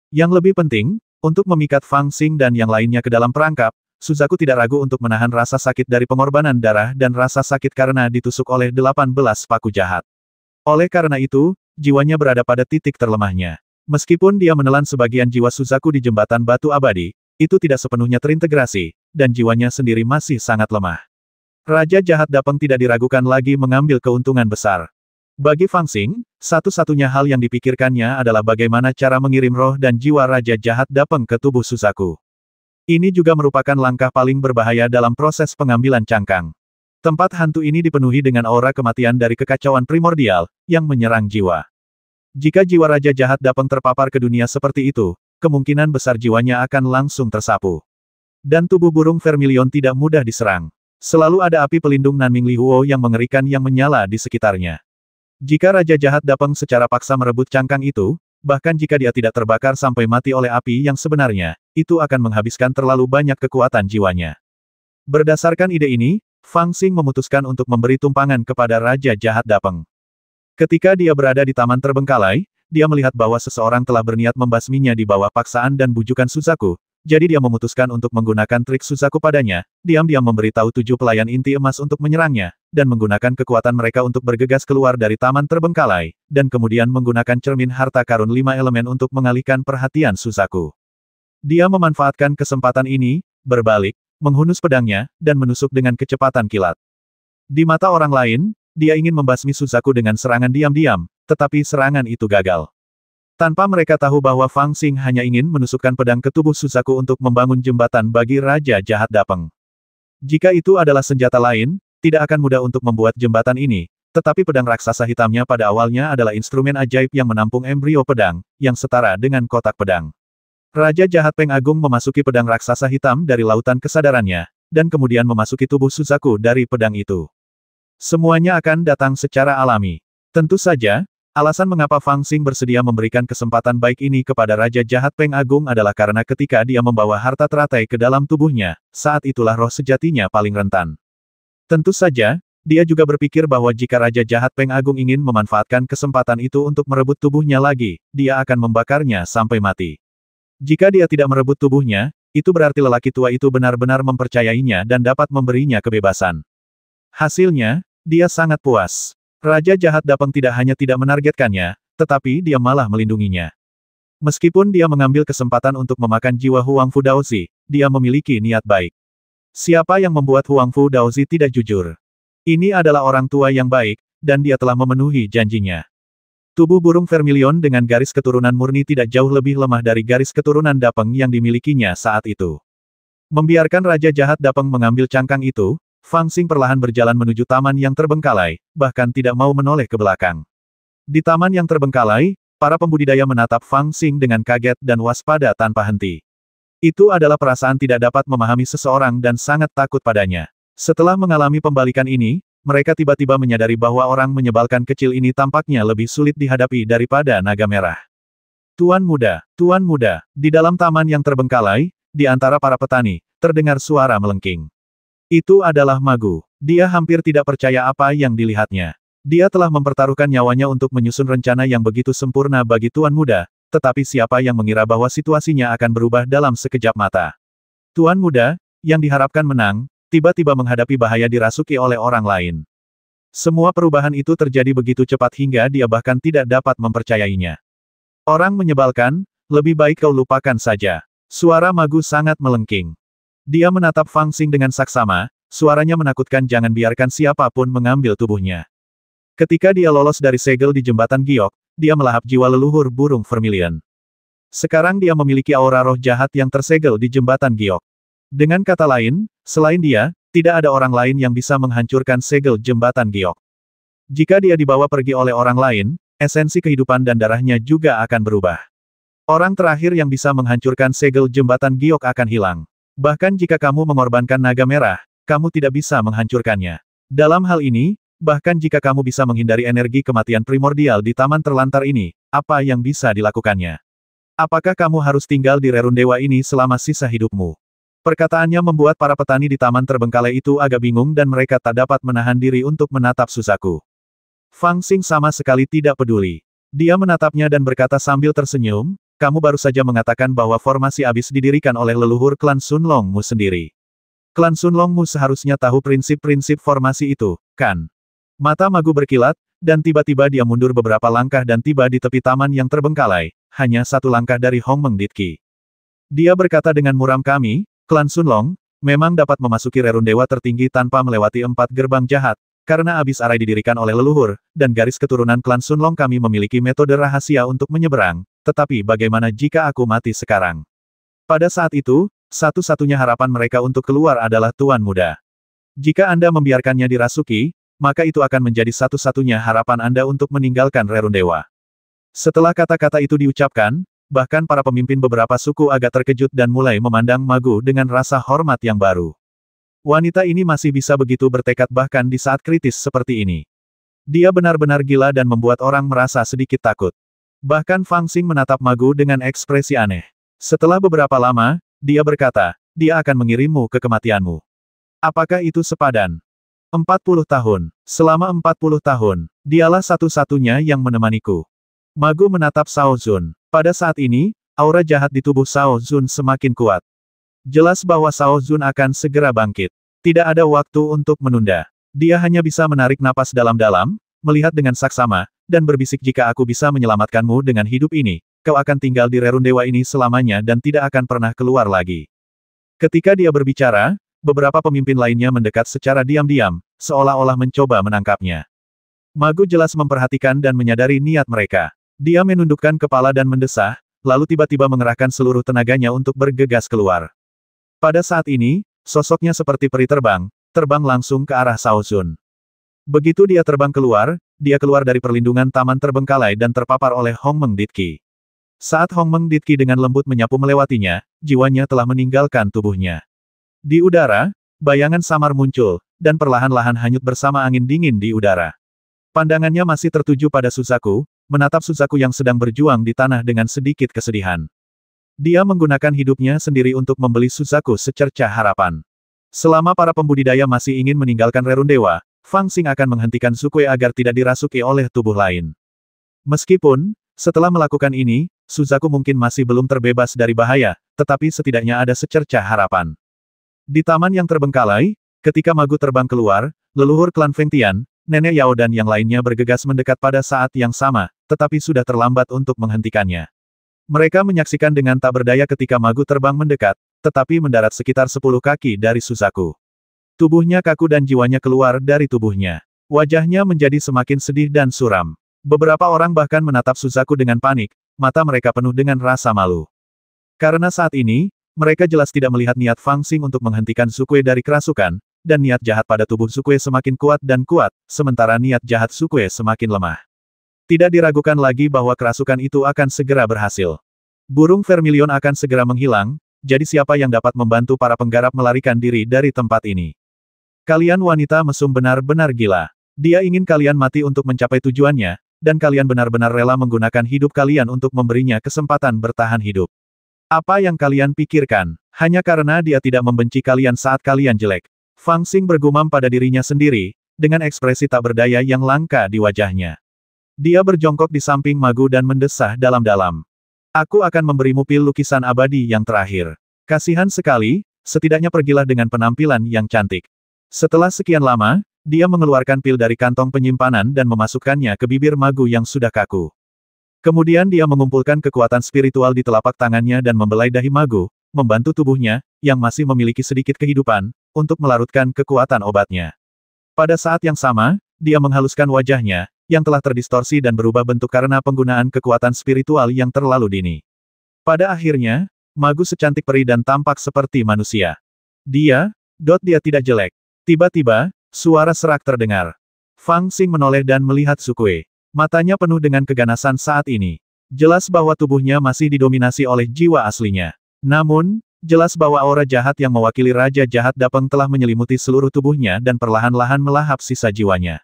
Yang lebih penting, untuk memikat Fang Xing dan yang lainnya ke dalam perangkap, Suzaku tidak ragu untuk menahan rasa sakit dari pengorbanan darah dan rasa sakit karena ditusuk oleh 18 paku jahat. Oleh karena itu, jiwanya berada pada titik terlemahnya. Meskipun dia menelan sebagian jiwa Suzaku di jembatan batu abadi, itu tidak sepenuhnya terintegrasi, dan jiwanya sendiri masih sangat lemah. Raja Jahat Dapeng tidak diragukan lagi mengambil keuntungan besar. Bagi Fang Xing, satu-satunya hal yang dipikirkannya adalah bagaimana cara mengirim roh dan jiwa Raja Jahat Dapeng ke tubuh Suzaku. Ini juga merupakan langkah paling berbahaya dalam proses pengambilan cangkang. Tempat hantu ini dipenuhi dengan aura kematian dari kekacauan primordial, yang menyerang jiwa. Jika jiwa Raja Jahat Dapeng terpapar ke dunia seperti itu, kemungkinan besar jiwanya akan langsung tersapu. Dan tubuh burung vermilion tidak mudah diserang. Selalu ada api pelindung Nanming Lihuo yang mengerikan yang menyala di sekitarnya. Jika Raja Jahat Dapeng secara paksa merebut cangkang itu, bahkan jika dia tidak terbakar sampai mati oleh api yang sebenarnya, itu akan menghabiskan terlalu banyak kekuatan jiwanya. Berdasarkan ide ini, Fang Xing memutuskan untuk memberi tumpangan kepada Raja Jahat Dapeng. Ketika dia berada di taman terbengkalai, dia melihat bahwa seseorang telah berniat membasminya di bawah paksaan dan bujukan Suzaku, jadi dia memutuskan untuk menggunakan trik Suzaku padanya, diam-diam memberitahu 7 pelayan inti emas untuk menyerangnya, dan menggunakan kekuatan mereka untuk bergegas keluar dari taman terbengkalai, dan kemudian menggunakan cermin harta karun 5 elemen untuk mengalihkan perhatian Suzaku. Dia memanfaatkan kesempatan ini, berbalik, menghunus pedangnya, dan menusuk dengan kecepatan kilat. Di mata orang lain, dia ingin membasmi Suzaku dengan serangan diam-diam, tetapi serangan itu gagal. Tanpa mereka tahu bahwa Fang Xing hanya ingin menusukkan pedang ke tubuh Suzaku untuk membangun jembatan bagi Raja Jahat Dapeng. Jika itu adalah senjata lain, tidak akan mudah untuk membuat jembatan ini, tetapi pedang raksasa hitamnya pada awalnya adalah instrumen ajaib yang menampung embrio pedang, yang setara dengan kotak pedang. Raja Jahat Peng Agung memasuki pedang raksasa hitam dari lautan kesadarannya, dan kemudian memasuki tubuh Suzaku dari pedang itu. Semuanya akan datang secara alami. Tentu saja, alasan mengapa Fang Xing bersedia memberikan kesempatan baik ini kepada Raja Jahat Peng Agung adalah karena ketika dia membawa harta teratai ke dalam tubuhnya, saat itulah roh sejatinya paling rentan. Tentu saja, dia juga berpikir bahwa jika Raja Jahat Peng Agung ingin memanfaatkan kesempatan itu untuk merebut tubuhnya lagi, dia akan membakarnya sampai mati. Jika dia tidak merebut tubuhnya, itu berarti lelaki tua itu benar-benar mempercayainya dan dapat memberinya kebebasan. Hasilnya, dia sangat puas. Raja Jahat Dapeng tidak hanya tidak menargetkannya, tetapi dia malah melindunginya. Meskipun dia mengambil kesempatan untuk memakan jiwa Huang Fu Daozi, dia memiliki niat baik. Siapa yang membuat Huang Fu Daozi tidak jujur? Ini adalah orang tua yang baik, dan dia telah memenuhi janjinya. Tubuh burung vermilion dengan garis keturunan murni tidak jauh lebih lemah dari garis keturunan Dapeng yang dimilikinya saat itu. Membiarkan Raja Jahat Dapeng mengambil cangkang itu, Fang Xing perlahan berjalan menuju taman yang terbengkalai, bahkan tidak mau menoleh ke belakang. Di taman yang terbengkalai, para pembudidaya menatap Fang Xing dengan kaget dan waspada tanpa henti. Itu adalah perasaan tidak dapat memahami seseorang dan sangat takut padanya. Setelah mengalami pembalikan ini, mereka tiba-tiba menyadari bahwa orang menyebalkan kecil ini tampaknya lebih sulit dihadapi daripada naga merah. Tuan muda, di dalam taman yang terbengkalai, di antara para petani, terdengar suara melengking. Itu adalah Magu. Dia hampir tidak percaya apa yang dilihatnya. Dia telah mempertaruhkan nyawanya untuk menyusun rencana yang begitu sempurna bagi Tuan Muda, tetapi siapa yang mengira bahwa situasinya akan berubah dalam sekejap mata. Tuan Muda, yang diharapkan menang, tiba-tiba menghadapi bahaya dirasuki oleh orang lain. Semua perubahan itu terjadi begitu cepat hingga dia bahkan tidak dapat mempercayainya. Orang menyebalkan, lebih baik kau lupakan saja. Suara Magu sangat melengking. Dia menatap Fang Xing dengan saksama, suaranya menakutkan. Jangan biarkan siapapun mengambil tubuhnya. Ketika dia lolos dari segel di jembatan giok, dia melahap jiwa leluhur burung vermilion. Sekarang dia memiliki aura roh jahat yang tersegel di jembatan giok. Dengan kata lain, selain dia, tidak ada orang lain yang bisa menghancurkan segel jembatan giok. Jika dia dibawa pergi oleh orang lain, esensi kehidupan dan darahnya juga akan berubah. Orang terakhir yang bisa menghancurkan segel jembatan giok akan hilang. Bahkan jika kamu mengorbankan naga merah, kamu tidak bisa menghancurkannya. Dalam hal ini, bahkan jika kamu bisa menghindari energi kematian primordial di taman terlantar ini, apa yang bisa dilakukannya? Apakah kamu harus tinggal di rerun dewa ini selama sisa hidupmu? Perkataannya membuat para petani di taman terbengkalai itu agak bingung dan mereka tak dapat menahan diri untuk menatap Suzaku. Fang Xing sama sekali tidak peduli. Dia menatapnya dan berkata sambil tersenyum, kamu baru saja mengatakan bahwa formasi abis didirikan oleh leluhur klan Sunlongmu sendiri. Klan Sunlongmu seharusnya tahu prinsip-prinsip formasi itu, kan? Mata Magu berkilat, dan tiba-tiba dia mundur beberapa langkah dan tiba di tepi taman yang terbengkalai, hanya satu langkah dari Hong Mengditki. Dia berkata dengan muram kami, Klan Sunlong, memang dapat memasuki rerun dewa tertinggi tanpa melewati 4 gerbang jahat, karena abis arai didirikan oleh leluhur, dan garis keturunan klan Sunlong kami memiliki metode rahasia untuk menyeberang, tetapi bagaimana jika aku mati sekarang? Pada saat itu, satu-satunya harapan mereka untuk keluar adalah Tuan Muda. Jika Anda membiarkannya dirasuki, maka itu akan menjadi satu-satunya harapan Anda untuk meninggalkan rerun dewa. Setelah kata-kata itu diucapkan, bahkan para pemimpin beberapa suku agak terkejut dan mulai memandang Magu dengan rasa hormat yang baru. Wanita ini masih bisa begitu bertekad bahkan di saat kritis seperti ini. Dia benar-benar gila dan membuat orang merasa sedikit takut. Bahkan Fang Xing menatap Magu dengan ekspresi aneh. Setelah beberapa lama, dia berkata, dia akan mengirimmu ke kematianmu. Apakah itu sepadan? 40 tahun. Selama 40 tahun, dialah satu-satunya yang menemaniku. Magu menatap Shao Zun. Pada saat ini, aura jahat di tubuh Shao Zun semakin kuat. Jelas bahwa Shao Zun akan segera bangkit. Tidak ada waktu untuk menunda. Dia hanya bisa menarik napas dalam-dalam, melihat dengan saksama, dan berbisik jika aku bisa menyelamatkanmu dengan hidup ini, kau akan tinggal di rerun dewa ini selamanya dan tidak akan pernah keluar lagi. Ketika dia berbicara, beberapa pemimpin lainnya mendekat secara diam-diam, seolah-olah mencoba menangkapnya. Magu jelas memperhatikan dan menyadari niat mereka. Dia menundukkan kepala dan mendesah, lalu tiba-tiba mengerahkan seluruh tenaganya untuk bergegas keluar. Pada saat ini, sosoknya seperti peri terbang langsung ke arah Shao Zun. Begitu dia terbang keluar, dia keluar dari perlindungan taman terbengkalai dan terpapar oleh Hong Mengditki. Saat Hong Mengditki dengan lembut menyapu melewatinya, jiwanya telah meninggalkan tubuhnya. Di udara, bayangan samar muncul, dan perlahan-lahan hanyut bersama angin dingin di udara. Pandangannya masih tertuju pada Suzaku, menatap Suzaku yang sedang berjuang di tanah dengan sedikit kesedihan. Dia menggunakan hidupnya sendiri untuk membeli Suzaku secercah harapan. Selama para pembudidaya masih ingin meninggalkan rerun dewa, Fang Xing akan menghentikan Sukue agar tidak dirasuki oleh tubuh lain. Meskipun, setelah melakukan ini, Suzaku mungkin masih belum terbebas dari bahaya, tetapi setidaknya ada secercah harapan. Di taman yang terbengkalai, ketika Magu terbang keluar, leluhur klan Feng Tian, Nenek Yao dan yang lainnya bergegas mendekat pada saat yang sama, tetapi sudah terlambat untuk menghentikannya. Mereka menyaksikan dengan tak berdaya ketika Magu terbang mendekat, tetapi mendarat sekitar 10 kaki dari Suzaku. Tubuhnya kaku dan jiwanya keluar dari tubuhnya. Wajahnya menjadi semakin sedih dan suram. Beberapa orang bahkan menatap Suzaku dengan panik, mata mereka penuh dengan rasa malu. Karena saat ini, mereka jelas tidak melihat niat Fang Xing untuk menghentikan Sukue dari kerasukan, dan niat jahat pada tubuh Sukue semakin kuat dan kuat, sementara niat jahat Sukue semakin lemah. Tidak diragukan lagi bahwa kerasukan itu akan segera berhasil. Burung vermilion akan segera menghilang, jadi siapa yang dapat membantu para penggarap melarikan diri dari tempat ini? Kalian wanita mesum benar-benar gila. Dia ingin kalian mati untuk mencapai tujuannya, dan kalian benar-benar rela menggunakan hidup kalian untuk memberinya kesempatan bertahan hidup. Apa yang kalian pikirkan? Hanya karena dia tidak membenci kalian saat kalian jelek. Fang Xing bergumam pada dirinya sendiri, dengan ekspresi tak berdaya yang langka di wajahnya. Dia berjongkok di samping Magu dan mendesah dalam-dalam. Aku akan memberimu pil lukisan abadi yang terakhir. Kasihan sekali, setidaknya pergilah dengan penampilan yang cantik. Setelah sekian lama, dia mengeluarkan pil dari kantong penyimpanan dan memasukkannya ke bibir Magu yang sudah kaku. Kemudian dia mengumpulkan kekuatan spiritual di telapak tangannya dan membelai dahi Magu, membantu tubuhnya, yang masih memiliki sedikit kehidupan, untuk melarutkan kekuatan obatnya. Pada saat yang sama, dia menghaluskan wajahnya, yang telah terdistorsi dan berubah bentuk karena penggunaan kekuatan spiritual yang terlalu dini. Pada akhirnya, Magu secantik peri dan tampak seperti manusia. Dia tidak jelek. Tiba-tiba, suara serak terdengar. Fang Xing menoleh dan melihat Sukue. Matanya penuh dengan keganasan saat ini. Jelas bahwa tubuhnya masih didominasi oleh jiwa aslinya. Namun, jelas bahwa aura jahat yang mewakili Raja Jahat Dapeng telah menyelimuti seluruh tubuhnya dan perlahan-lahan melahap sisa jiwanya.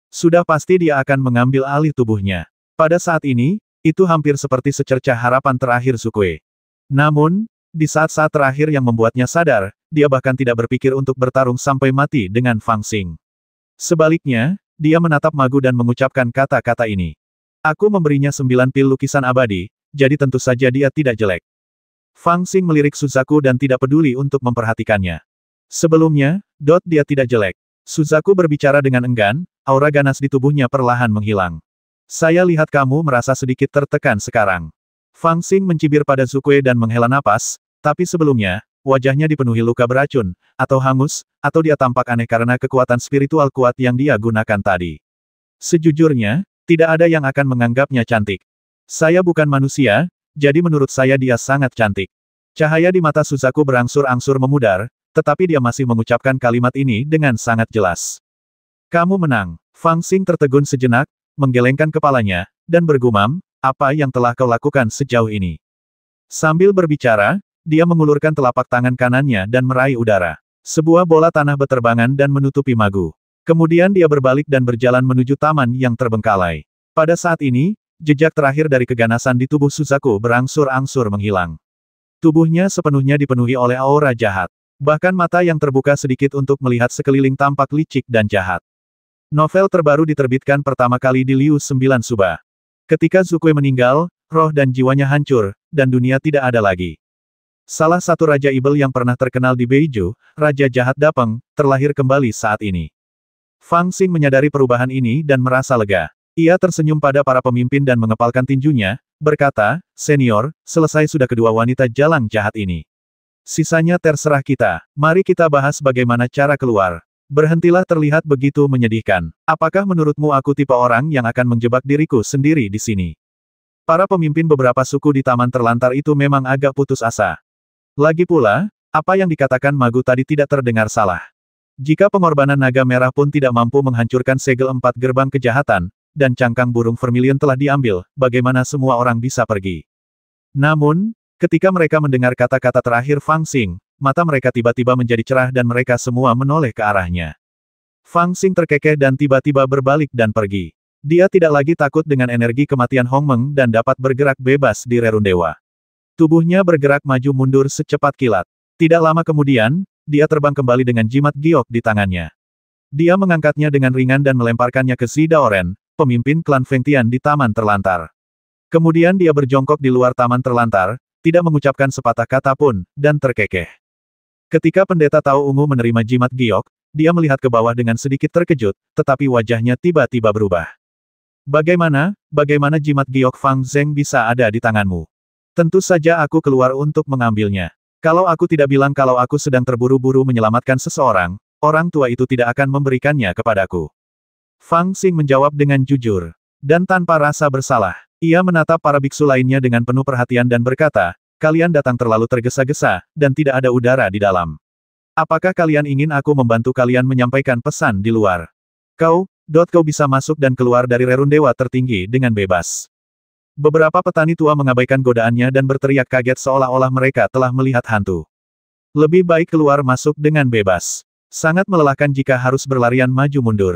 Sudah pasti dia akan mengambil alih tubuhnya. Pada saat ini, itu hampir seperti secercah harapan terakhir Sukue. Namun, Di saat-saat terakhir yang membuatnya sadar, dia bahkan tidak berpikir untuk bertarung sampai mati dengan Fang Xing. Sebaliknya, dia menatap Magu dan mengucapkan kata-kata ini. Aku memberinya 9 pil lukisan abadi, jadi tentu saja dia tidak jelek. Fang Xing melirik Suzaku dan tidak peduli untuk memperhatikannya. Sebelumnya, dia tidak jelek. Suzaku berbicara dengan enggan, aura ganas di tubuhnya perlahan menghilang. Saya lihat kamu merasa sedikit tertekan sekarang. Fang Xing mencibir pada Zukue dan menghela napas, tapi sebelumnya, wajahnya dipenuhi luka beracun, atau hangus, atau dia tampak aneh karena kekuatan spiritual kuat yang dia gunakan tadi. Sejujurnya, tidak ada yang akan menganggapnya cantik. Saya bukan manusia, jadi menurut saya dia sangat cantik. Cahaya di mata Suzaku berangsur-angsur memudar, tetapi dia masih mengucapkan kalimat ini dengan sangat jelas. Kamu menang. Fang Xing tertegun sejenak, menggelengkan kepalanya, dan bergumam, apa yang telah kau lakukan sejauh ini? Sambil berbicara, dia mengulurkan telapak tangan kanannya dan meraih udara. Sebuah bola tanah beterbangan dan menutupi Magu. Kemudian dia berbalik dan berjalan menuju taman yang terbengkalai. Pada saat ini, jejak terakhir dari keganasan di tubuh Suzaku berangsur-angsur menghilang. Tubuhnya sepenuhnya dipenuhi oleh aura jahat. Bahkan mata yang terbuka sedikit untuk melihat sekeliling tampak licik dan jahat. Novel terbaru diterbitkan pertama kali di Liu 9 Suba. Ketika Zukue meninggal, roh dan jiwanya hancur, dan dunia tidak ada lagi. Salah satu Raja Ibel yang pernah terkenal di Beiju, Raja Jahat Dapeng, terlahir kembali saat ini. Fang Xing menyadari perubahan ini dan merasa lega. Ia tersenyum pada para pemimpin dan mengepalkan tinjunya, berkata, Senior, selesai sudah kedua wanita jalang jahat ini. Sisanya terserah kita. Mari kita bahas bagaimana cara keluar. Berhentilah terlihat begitu menyedihkan. Apakah menurutmu aku tipe orang yang akan menjebak diriku sendiri di sini? Para pemimpin beberapa suku di Taman Terlantar itu memang agak putus asa. Lagi pula, apa yang dikatakan Magu tadi tidak terdengar salah. Jika pengorbanan naga merah pun tidak mampu menghancurkan segel 4 gerbang kejahatan, dan cangkang burung vermilion telah diambil, bagaimana semua orang bisa pergi? Namun, ketika mereka mendengar kata-kata terakhir Fang Xing, mata mereka tiba-tiba menjadi cerah dan mereka semua menoleh ke arahnya. Fang Xing terkekeh dan tiba-tiba berbalik dan pergi. Dia tidak lagi takut dengan energi kematian Hong Meng dan dapat bergerak bebas di Rerun Dewa. Tubuhnya bergerak maju mundur secepat kilat. Tidak lama kemudian, dia terbang kembali dengan jimat giok di tangannya. Dia mengangkatnya dengan ringan dan melemparkannya ke Zidaoren, pemimpin klan Fengtian di Taman Terlantar. Kemudian dia berjongkok di luar Taman Terlantar, tidak mengucapkan sepatah kata pun, dan terkekeh. Ketika pendeta Tao Ungu menerima jimat giok, dia melihat ke bawah dengan sedikit terkejut, tetapi wajahnya tiba-tiba berubah. Bagaimana jimat giok Fang Zeng bisa ada di tanganmu? Tentu saja aku keluar untuk mengambilnya. Kalau aku tidak bilang kalau aku sedang terburu-buru menyelamatkan seseorang, orang tua itu tidak akan memberikannya kepadaku. Fang Xing menjawab dengan jujur. Dan tanpa rasa bersalah, ia menatap para biksu lainnya dengan penuh perhatian dan berkata, kalian datang terlalu tergesa-gesa, dan tidak ada udara di dalam. Apakah kalian ingin aku membantu kalian menyampaikan pesan di luar? Kau bisa masuk dan keluar dari Rerun Dewa tertinggi dengan bebas. Beberapa petani tua mengabaikan godaannya dan berteriak kaget seolah-olah mereka telah melihat hantu. Lebih baik keluar masuk dengan bebas. Sangat melelahkan jika harus berlarian maju mundur.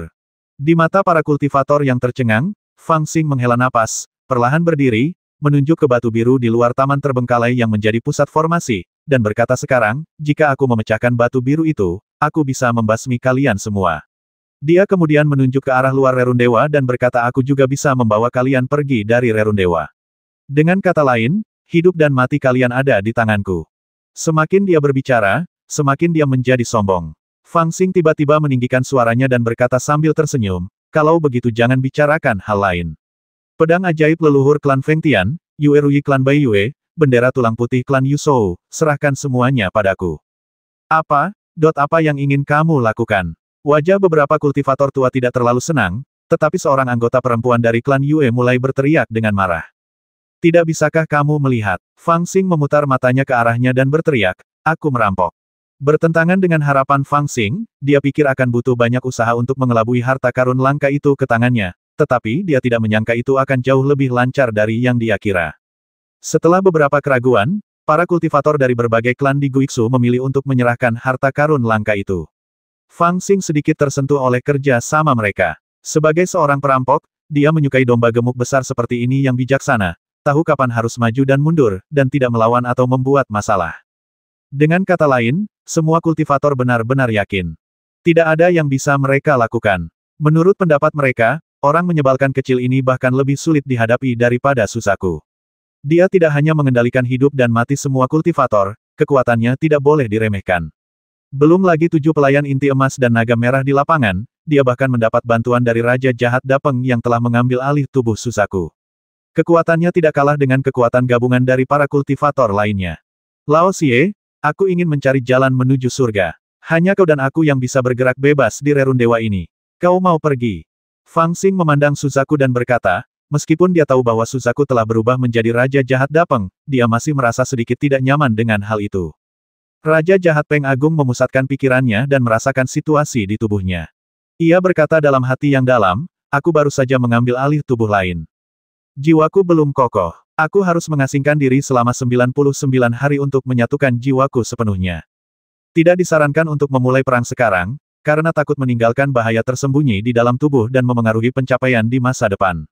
Di mata para kultivator yang tercengang, Fang Xing menghela napas, perlahan berdiri, menunjuk ke batu biru di luar taman terbengkalai yang menjadi pusat formasi, dan berkata sekarang, jika aku memecahkan batu biru itu, aku bisa membasmi kalian semua. Dia kemudian menunjuk ke arah luar Rerun Dewa dan berkata aku juga bisa membawa kalian pergi dari Rerun Dewa. Dengan kata lain, hidup dan mati kalian ada di tanganku. Semakin dia berbicara, semakin dia menjadi sombong. Fang Xing tiba-tiba meninggikan suaranya dan berkata sambil tersenyum, kalau begitu jangan bicarakan hal lain. Pedang ajaib leluhur klan Fengtian, Yue Ruyi klan Bai Yue, bendera tulang putih klan Yusou, serahkan semuanya padaku. Apa yang ingin kamu lakukan? Wajah beberapa kultivator tua tidak terlalu senang, tetapi seorang anggota perempuan dari klan Yue mulai berteriak dengan marah. Tidak bisakah kamu melihat? Fang Xing memutar matanya ke arahnya dan berteriak, aku merampok. Bertentangan dengan harapan Fang Xing, dia pikir akan butuh banyak usaha untuk mengelabui harta karun langka itu ke tangannya. Tetapi dia tidak menyangka itu akan jauh lebih lancar dari yang dia kira. Setelah beberapa keraguan, para kultivator dari berbagai klan di Guixu memilih untuk menyerahkan harta karun langka itu. Fang Xing sedikit tersentuh oleh kerja sama mereka. Sebagai seorang perampok, dia menyukai domba gemuk besar seperti ini yang bijaksana, tahu kapan harus maju dan mundur, dan tidak melawan atau membuat masalah. Dengan kata lain, semua kultivator benar-benar yakin. Tidak ada yang bisa mereka lakukan. Menurut pendapat mereka, orang menyebalkan kecil ini bahkan lebih sulit dihadapi daripada Susaku. Dia tidak hanya mengendalikan hidup dan mati semua kultivator, kekuatannya tidak boleh diremehkan. Belum lagi 7 pelayan inti emas dan naga merah di lapangan, dia bahkan mendapat bantuan dari Raja Jahat Dapeng yang telah mengambil alih tubuh Susaku. Kekuatannya tidak kalah dengan kekuatan gabungan dari para kultivator lainnya. Lao Xie, aku ingin mencari jalan menuju surga. Hanya kau dan aku yang bisa bergerak bebas di rerun dewa ini. Kau mau pergi? Fang Xing memandang Susaku dan berkata, meskipun dia tahu bahwa Susaku telah berubah menjadi Raja Jahat Dapeng, dia masih merasa sedikit tidak nyaman dengan hal itu. Raja Jahat Peng Agung memusatkan pikirannya dan merasakan situasi di tubuhnya. Ia berkata dalam hati yang dalam, aku baru saja mengambil alih tubuh lain. Jiwaku belum kokoh. Aku harus mengasingkan diri selama 99 hari untuk menyatukan jiwaku sepenuhnya. Tidak disarankan untuk memulai perang sekarang, karena takut meninggalkan bahaya tersembunyi di dalam tubuh dan memengaruhi pencapaian di masa depan.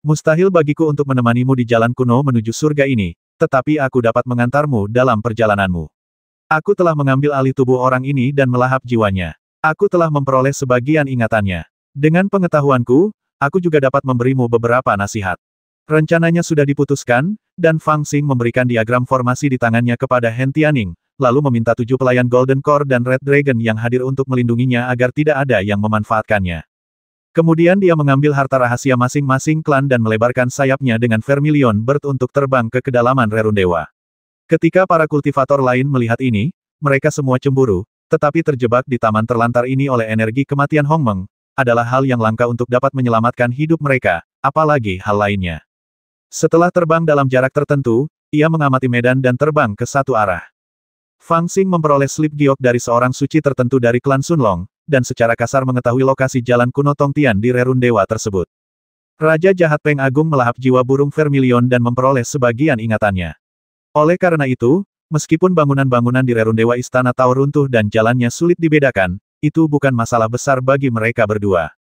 Mustahil bagiku untuk menemanimu di jalan kuno menuju surga ini, tetapi aku dapat mengantarmu dalam perjalananmu. Aku telah mengambil alih tubuh orang ini dan melahap jiwanya. Aku telah memperoleh sebagian ingatannya. Dengan pengetahuanku, aku juga dapat memberimu beberapa nasihat. Rencananya sudah diputuskan, dan Fang Xing memberikan diagram formasi di tangannya kepada Hen Tianning, lalu meminta 7 pelayan Golden Core dan Red Dragon yang hadir untuk melindunginya agar tidak ada yang memanfaatkannya. Kemudian dia mengambil harta rahasia masing-masing klan dan melebarkan sayapnya dengan Vermilion Bird untuk terbang ke kedalaman rerun dewa. Ketika para kultivator lain melihat ini, mereka semua cemburu, tetapi terjebak di taman terlantar ini oleh energi kematian Hongmeng, adalah hal yang langka untuk dapat menyelamatkan hidup mereka, apalagi hal lainnya. Setelah terbang dalam jarak tertentu, ia mengamati medan dan terbang ke satu arah. Fang Xing memperoleh slip giok dari seorang suci tertentu dari klan Sunlong, dan secara kasar mengetahui lokasi jalan kuno Tongtian di rerun dewa tersebut. Raja Jahat Peng Agung melahap jiwa burung Vermilion dan memperoleh sebagian ingatannya. Oleh karena itu, meskipun bangunan-bangunan di rerun dewa Istana Tao runtuh dan jalannya sulit dibedakan, itu bukan masalah besar bagi mereka berdua.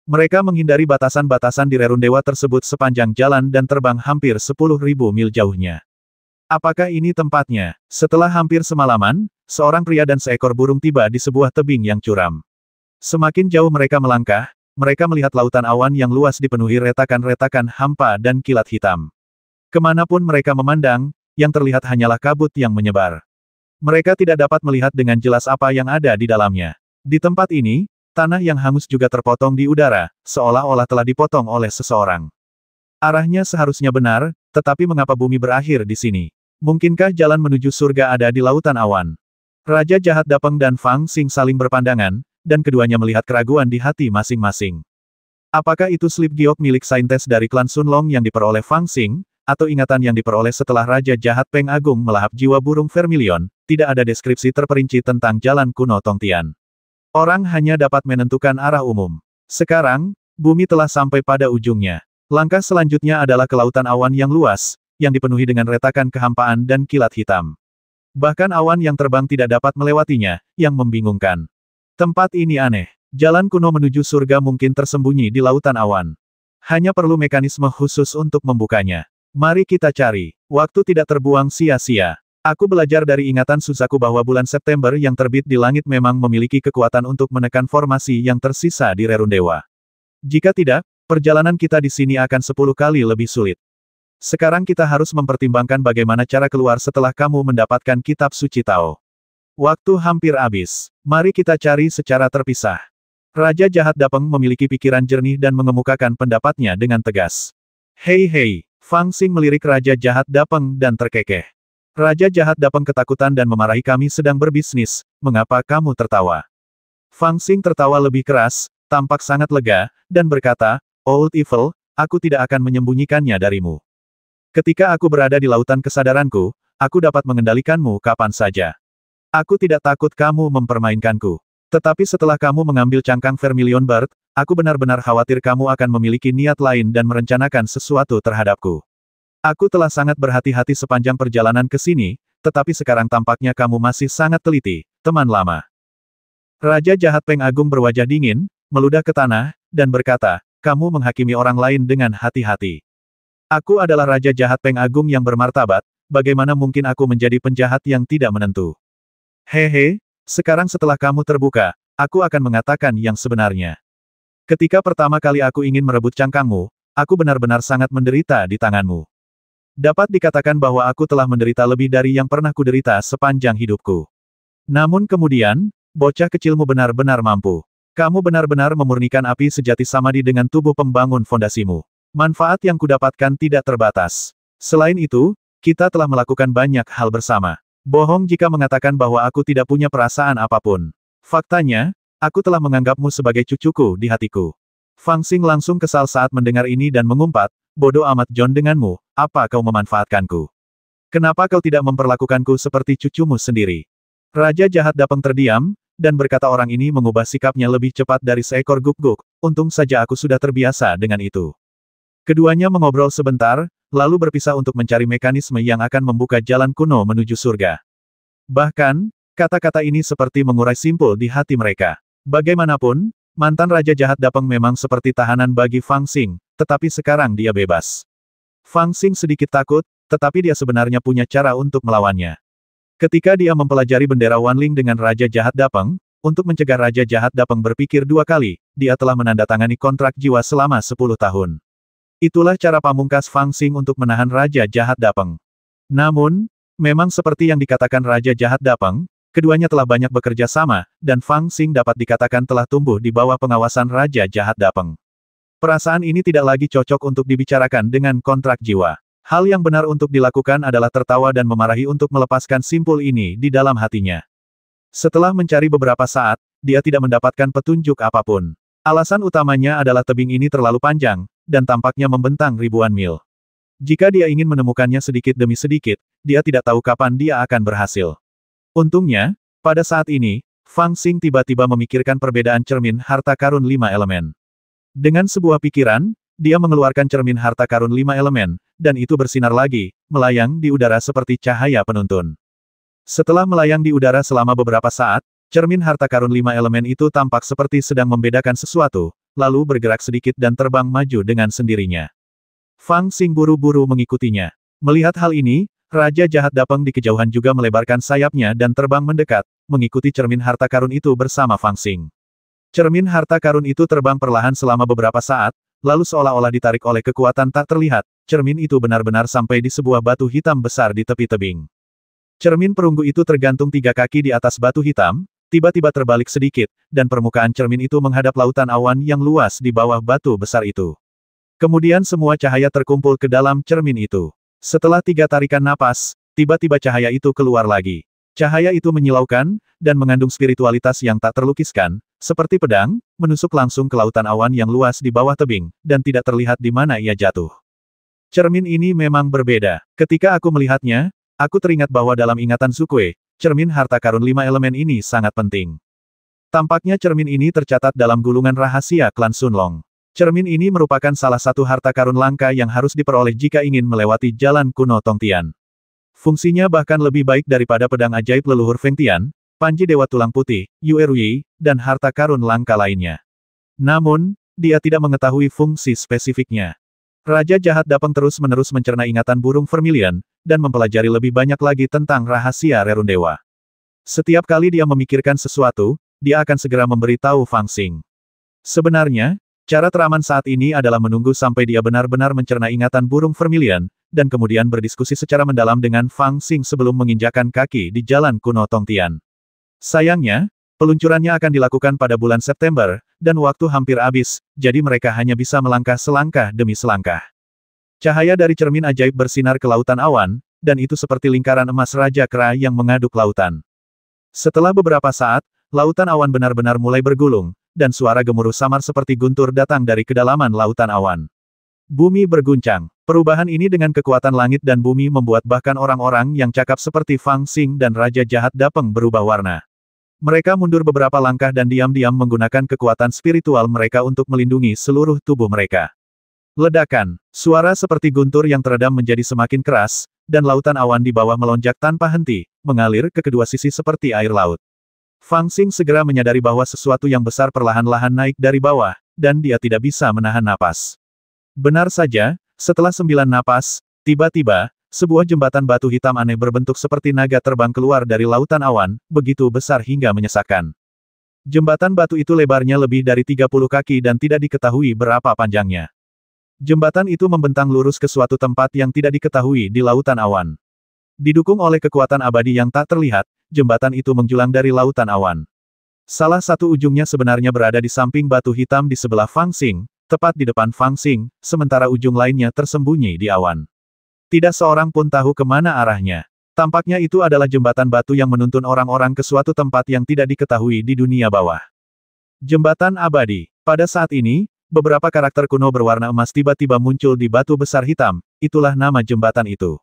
Mereka menghindari batasan-batasan di rerun dewa tersebut sepanjang jalan dan terbang hampir 10.000 mil jauhnya. Apakah ini tempatnya? Setelah hampir semalaman, seorang pria dan seekor burung tiba di sebuah tebing yang curam. Semakin jauh mereka melangkah, mereka melihat lautan awan yang luas dipenuhi retakan-retakan hampa dan kilat hitam. Kemanapun mereka memandang, yang terlihat hanyalah kabut yang menyebar. Mereka tidak dapat melihat dengan jelas apa yang ada di dalamnya. Di tempat ini, tanah yang hangus juga terpotong di udara, seolah-olah telah dipotong oleh seseorang. Arahnya seharusnya benar, tetapi mengapa bumi berakhir di sini? Mungkinkah jalan menuju surga ada di lautan awan? Raja Jahat Dapeng dan Fang Xing saling berpandangan, dan keduanya melihat keraguan di hati masing-masing. Apakah itu slip giok milik saintes dari klan Sunlong yang diperoleh Fang Xing, atau ingatan yang diperoleh setelah Raja Jahat Peng Agung melahap jiwa burung Vermilion? Tidak ada deskripsi terperinci tentang jalan kuno Tongtian. Orang hanya dapat menentukan arah umum. Sekarang, bumi telah sampai pada ujungnya. Langkah selanjutnya adalah ke lautan awan yang luas, yang dipenuhi dengan retakan kehampaan dan kilat hitam. Bahkan awan yang terbang tidak dapat melewatinya, yang membingungkan. Tempat ini aneh. Jalan kuno menuju surga mungkin tersembunyi di lautan awan. Hanya perlu mekanisme khusus untuk membukanya. Mari kita cari. Waktu tidak terbuang sia-sia. Aku belajar dari ingatan Susaku bahwa bulan September yang terbit di langit memang memiliki kekuatan untuk menekan formasi yang tersisa di rerun dewa. Jika tidak, perjalanan kita di sini akan 10 kali lebih sulit. Sekarang kita harus mempertimbangkan bagaimana cara keluar setelah kamu mendapatkan kitab suci Tao. Waktu hampir habis. Mari kita cari secara terpisah. Raja Jahat Dapeng memiliki pikiran jernih dan mengemukakan pendapatnya dengan tegas. Hei, Fang Xing melirik Raja Jahat Dapeng dan terkekeh. Raja Jahat Dapeng ketakutan dan memarahi, kami sedang berbisnis, mengapa kamu tertawa? Fang Xing tertawa lebih keras, tampak sangat lega, dan berkata, Old Evil, aku tidak akan menyembunyikannya darimu. Ketika aku berada di lautan kesadaranku, aku dapat mengendalikanmu kapan saja. Aku tidak takut kamu mempermainkanku. Tetapi setelah kamu mengambil cangkang Vermilion Bird, aku benar-benar khawatir kamu akan memiliki niat lain dan merencanakan sesuatu terhadapku. Aku telah sangat berhati-hati sepanjang perjalanan ke sini, tetapi sekarang tampaknya kamu masih sangat teliti, teman lama. Raja Jahat Peng Agung berwajah dingin, meludah ke tanah, dan berkata, kamu menghakimi orang lain dengan hati-hati. Aku adalah Raja Jahat Peng Agung yang bermartabat, bagaimana mungkin aku menjadi penjahat yang tidak menentu? Hehe, sekarang setelah kamu terbuka, aku akan mengatakan yang sebenarnya. Ketika pertama kali aku ingin merebut cangkangmu, aku benar-benar sangat menderita di tanganmu. Dapat dikatakan bahwa aku telah menderita lebih dari yang pernah kuderita sepanjang hidupku. Namun kemudian, bocah kecilmu benar-benar mampu. Kamu benar-benar memurnikan api sejati Samadhi dengan tubuh pembangun fondasimu. Manfaat yang kudapatkan tidak terbatas. Selain itu, kita telah melakukan banyak hal bersama. Bohong jika mengatakan bahwa aku tidak punya perasaan apapun. Faktanya, aku telah menganggapmu sebagai cucuku di hatiku. Fang Xing langsung kesal saat mendengar ini dan mengumpat, bodoh amat John denganmu, apa kau memanfaatkanku? Kenapa kau tidak memperlakukanku seperti cucumu sendiri? Raja jahat Dapeng terdiam, dan berkata orang ini mengubah sikapnya lebih cepat dari seekor guk-guk, untung saja aku sudah terbiasa dengan itu. Keduanya mengobrol sebentar, lalu berpisah untuk mencari mekanisme yang akan membuka jalan kuno menuju surga. Bahkan, kata-kata ini seperti mengurai simpul di hati mereka. Bagaimanapun, mantan Raja Jahat Dapeng memang seperti tahanan bagi Fang Xing, tetapi sekarang dia bebas. Fang Xing sedikit takut, tetapi dia sebenarnya punya cara untuk melawannya. Ketika dia mempelajari bendera Wanling dengan Raja Jahat Dapeng, untuk mencegah Raja Jahat Dapeng berpikir dua kali, dia telah menandatangani kontrak jiwa selama 10 tahun. Itulah cara pamungkas Fang Xing untuk menahan Raja Jahat Dapeng. Namun, memang seperti yang dikatakan Raja Jahat Dapeng, keduanya telah banyak bekerja sama, dan Fang Xing dapat dikatakan telah tumbuh di bawah pengawasan Raja Jahat Dapeng. Perasaan ini tidak lagi cocok untuk dibicarakan dengan kontrak jiwa. Hal yang benar untuk dilakukan adalah tertawa dan memarahi untuk melepaskan simpul ini di dalam hatinya. Setelah mencari beberapa saat, dia tidak mendapatkan petunjuk apapun. Alasan utamanya adalah tebing ini terlalu panjang, dan tampaknya membentang ribuan mil. Jika dia ingin menemukannya sedikit demi sedikit, dia tidak tahu kapan dia akan berhasil. Untungnya, pada saat ini, Fang Xing tiba-tiba memikirkan perbedaan cermin harta karun 5 elemen. Dengan sebuah pikiran, dia mengeluarkan cermin harta karun 5 elemen, dan itu bersinar lagi, melayang di udara seperti cahaya penuntun. Setelah melayang di udara selama beberapa saat, cermin harta karun 5 elemen itu tampak seperti sedang membedakan sesuatu, lalu bergerak sedikit dan terbang maju dengan sendirinya. Fang Xing buru-buru mengikutinya. Melihat hal ini, Raja Jahat Dapeng di kejauhan juga melebarkan sayapnya dan terbang mendekat, mengikuti cermin harta karun itu bersama Fang Xing. Cermin harta karun itu terbang perlahan selama beberapa saat, lalu seolah-olah ditarik oleh kekuatan tak terlihat, cermin itu benar-benar sampai di sebuah batu hitam besar di tepi tebing. Cermin perunggu itu tergantung 3 kaki di atas batu hitam, tiba-tiba terbalik sedikit, dan permukaan cermin itu menghadap lautan awan yang luas di bawah batu besar itu. Kemudian semua cahaya terkumpul ke dalam cermin itu. Setelah 3 tarikan napas, tiba-tiba cahaya itu keluar lagi. Cahaya itu menyilaukan, dan mengandung spiritualitas yang tak terlukiskan, seperti pedang, menusuk langsung ke lautan awan yang luas di bawah tebing, dan tidak terlihat di mana ia jatuh. Cermin ini memang berbeda. Ketika aku melihatnya, aku teringat bahwa dalam ingatan Zukue, cermin harta karun 5 elemen ini sangat penting. Tampaknya cermin ini tercatat dalam gulungan rahasia klan Sunlong. Cermin ini merupakan salah satu harta karun langka yang harus diperoleh jika ingin melewati jalan kuno Tongtian. Fungsinya bahkan lebih baik daripada pedang ajaib leluhur Feng Tian, panji Dewa Tulang Putih, Yue Ruyi, dan harta karun langka lainnya. Namun, dia tidak mengetahui fungsi spesifiknya. Raja Jahat Dapeng terus-menerus mencerna ingatan burung Vermilion, dan mempelajari lebih banyak lagi tentang rahasia Rerun Dewa. Setiap kali dia memikirkan sesuatu, dia akan segera memberitahu Fang Xing. Sebenarnya, cara teraman saat ini adalah menunggu sampai dia benar-benar mencerna ingatan burung Vermilion, dan kemudian berdiskusi secara mendalam dengan Fang Xing sebelum menginjakan kaki di jalan kuno Tongtian. Sayangnya, peluncurannya akan dilakukan pada bulan September, dan waktu hampir habis, jadi mereka hanya bisa melangkah selangkah demi selangkah. Cahaya dari cermin ajaib bersinar ke lautan awan, dan itu seperti lingkaran emas Raja Kera yang mengaduk lautan. Setelah beberapa saat, lautan awan benar-benar mulai bergulung, dan suara gemuruh samar seperti guntur datang dari kedalaman lautan awan. Bumi berguncang. Perubahan ini dengan kekuatan langit dan bumi membuat bahkan orang-orang yang cakap seperti Fang Xing dan Raja Jahat Dapeng berubah warna. Mereka mundur beberapa langkah dan diam-diam menggunakan kekuatan spiritual mereka untuk melindungi seluruh tubuh mereka. Ledakan. Suara seperti guntur yang teredam menjadi semakin keras, dan lautan awan di bawah melonjak tanpa henti, mengalir ke kedua sisi seperti air laut. Fang Xing segera menyadari bahwa sesuatu yang besar perlahan-lahan naik dari bawah, dan dia tidak bisa menahan napas. Benar saja, setelah 9 napas, tiba-tiba, sebuah jembatan batu hitam aneh berbentuk seperti naga terbang keluar dari lautan awan, begitu besar hingga menyesakkan. Jembatan batu itu lebarnya lebih dari 30 kaki dan tidak diketahui berapa panjangnya. Jembatan itu membentang lurus ke suatu tempat yang tidak diketahui di lautan awan. Didukung oleh kekuatan abadi yang tak terlihat, jembatan itu menjulang dari lautan awan. Salah satu ujungnya sebenarnya berada di samping batu hitam di sebelah Fang Xing, tepat di depan Fang Xing, sementara ujung lainnya tersembunyi di awan. Tidak seorang pun tahu kemana arahnya. Tampaknya itu adalah jembatan batu yang menuntun orang-orang ke suatu tempat yang tidak diketahui di dunia bawah. Jembatan abadi. Pada saat ini, beberapa karakter kuno berwarna emas tiba-tiba muncul di batu besar hitam, itulah nama jembatan itu.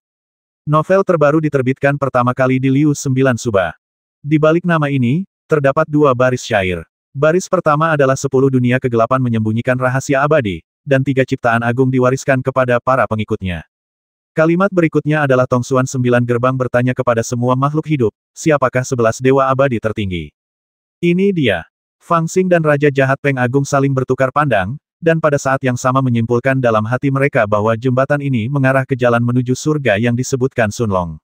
Novel terbaru diterbitkan pertama kali di Liu 9 Suba. Di balik nama ini, terdapat dua baris syair. Baris pertama adalah 10 dunia kegelapan menyembunyikan rahasia abadi, dan 3 ciptaan agung diwariskan kepada para pengikutnya. Kalimat berikutnya adalah tongsuan 9 gerbang bertanya kepada semua makhluk hidup, siapakah 11 dewa abadi tertinggi. Ini dia. Fang Xing dan Raja Jahat Peng Agung saling bertukar pandang, dan pada saat yang sama menyimpulkan dalam hati mereka bahwa jembatan ini mengarah ke jalan menuju surga yang disebutkan Sunlong.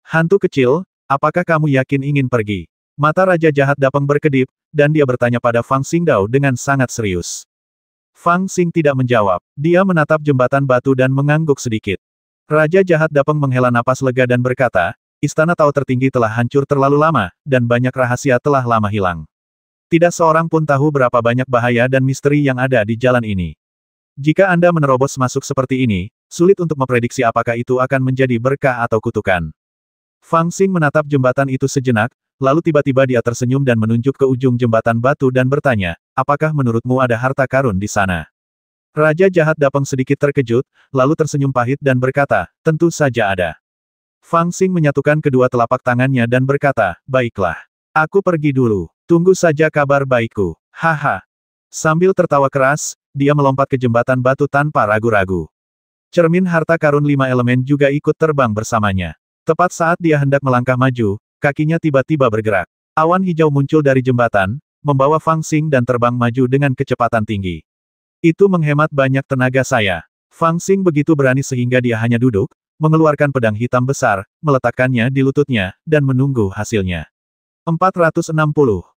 Hantu kecil, apakah kamu yakin ingin pergi? Mata Raja Jahat Dapeng berkedip, dan dia bertanya pada Fang Xingdao dengan sangat serius. Fang Xing tidak menjawab, dia menatap jembatan batu dan mengangguk sedikit. Raja Jahat Dapeng menghela napas lega dan berkata, Istana Tao tertinggi telah hancur terlalu lama, dan banyak rahasia telah lama hilang. Tidak seorang pun tahu berapa banyak bahaya dan misteri yang ada di jalan ini. Jika Anda menerobos masuk seperti ini, sulit untuk memprediksi apakah itu akan menjadi berkah atau kutukan. Fang Xing menatap jembatan itu sejenak, lalu tiba-tiba dia tersenyum dan menunjuk ke ujung jembatan batu dan bertanya, apakah menurutmu ada harta karun di sana? Raja Jahat Dapeng sedikit terkejut, lalu tersenyum pahit dan berkata, tentu saja ada. Fang Xing menyatukan kedua telapak tangannya dan berkata, baiklah. Aku pergi dulu. Tunggu saja kabar baikku. Haha. Sambil tertawa keras, dia melompat ke jembatan batu tanpa ragu-ragu. Cermin harta karun 5 elemen juga ikut terbang bersamanya. Tepat saat dia hendak melangkah maju, kakinya tiba-tiba bergerak. Awan hijau muncul dari jembatan, membawa Fang Xing dan terbang maju dengan kecepatan tinggi. Itu menghemat banyak tenaga saya. Fang Xing begitu berani sehingga dia hanya duduk, mengeluarkan pedang hitam besar, meletakkannya di lututnya, dan menunggu hasilnya. 460.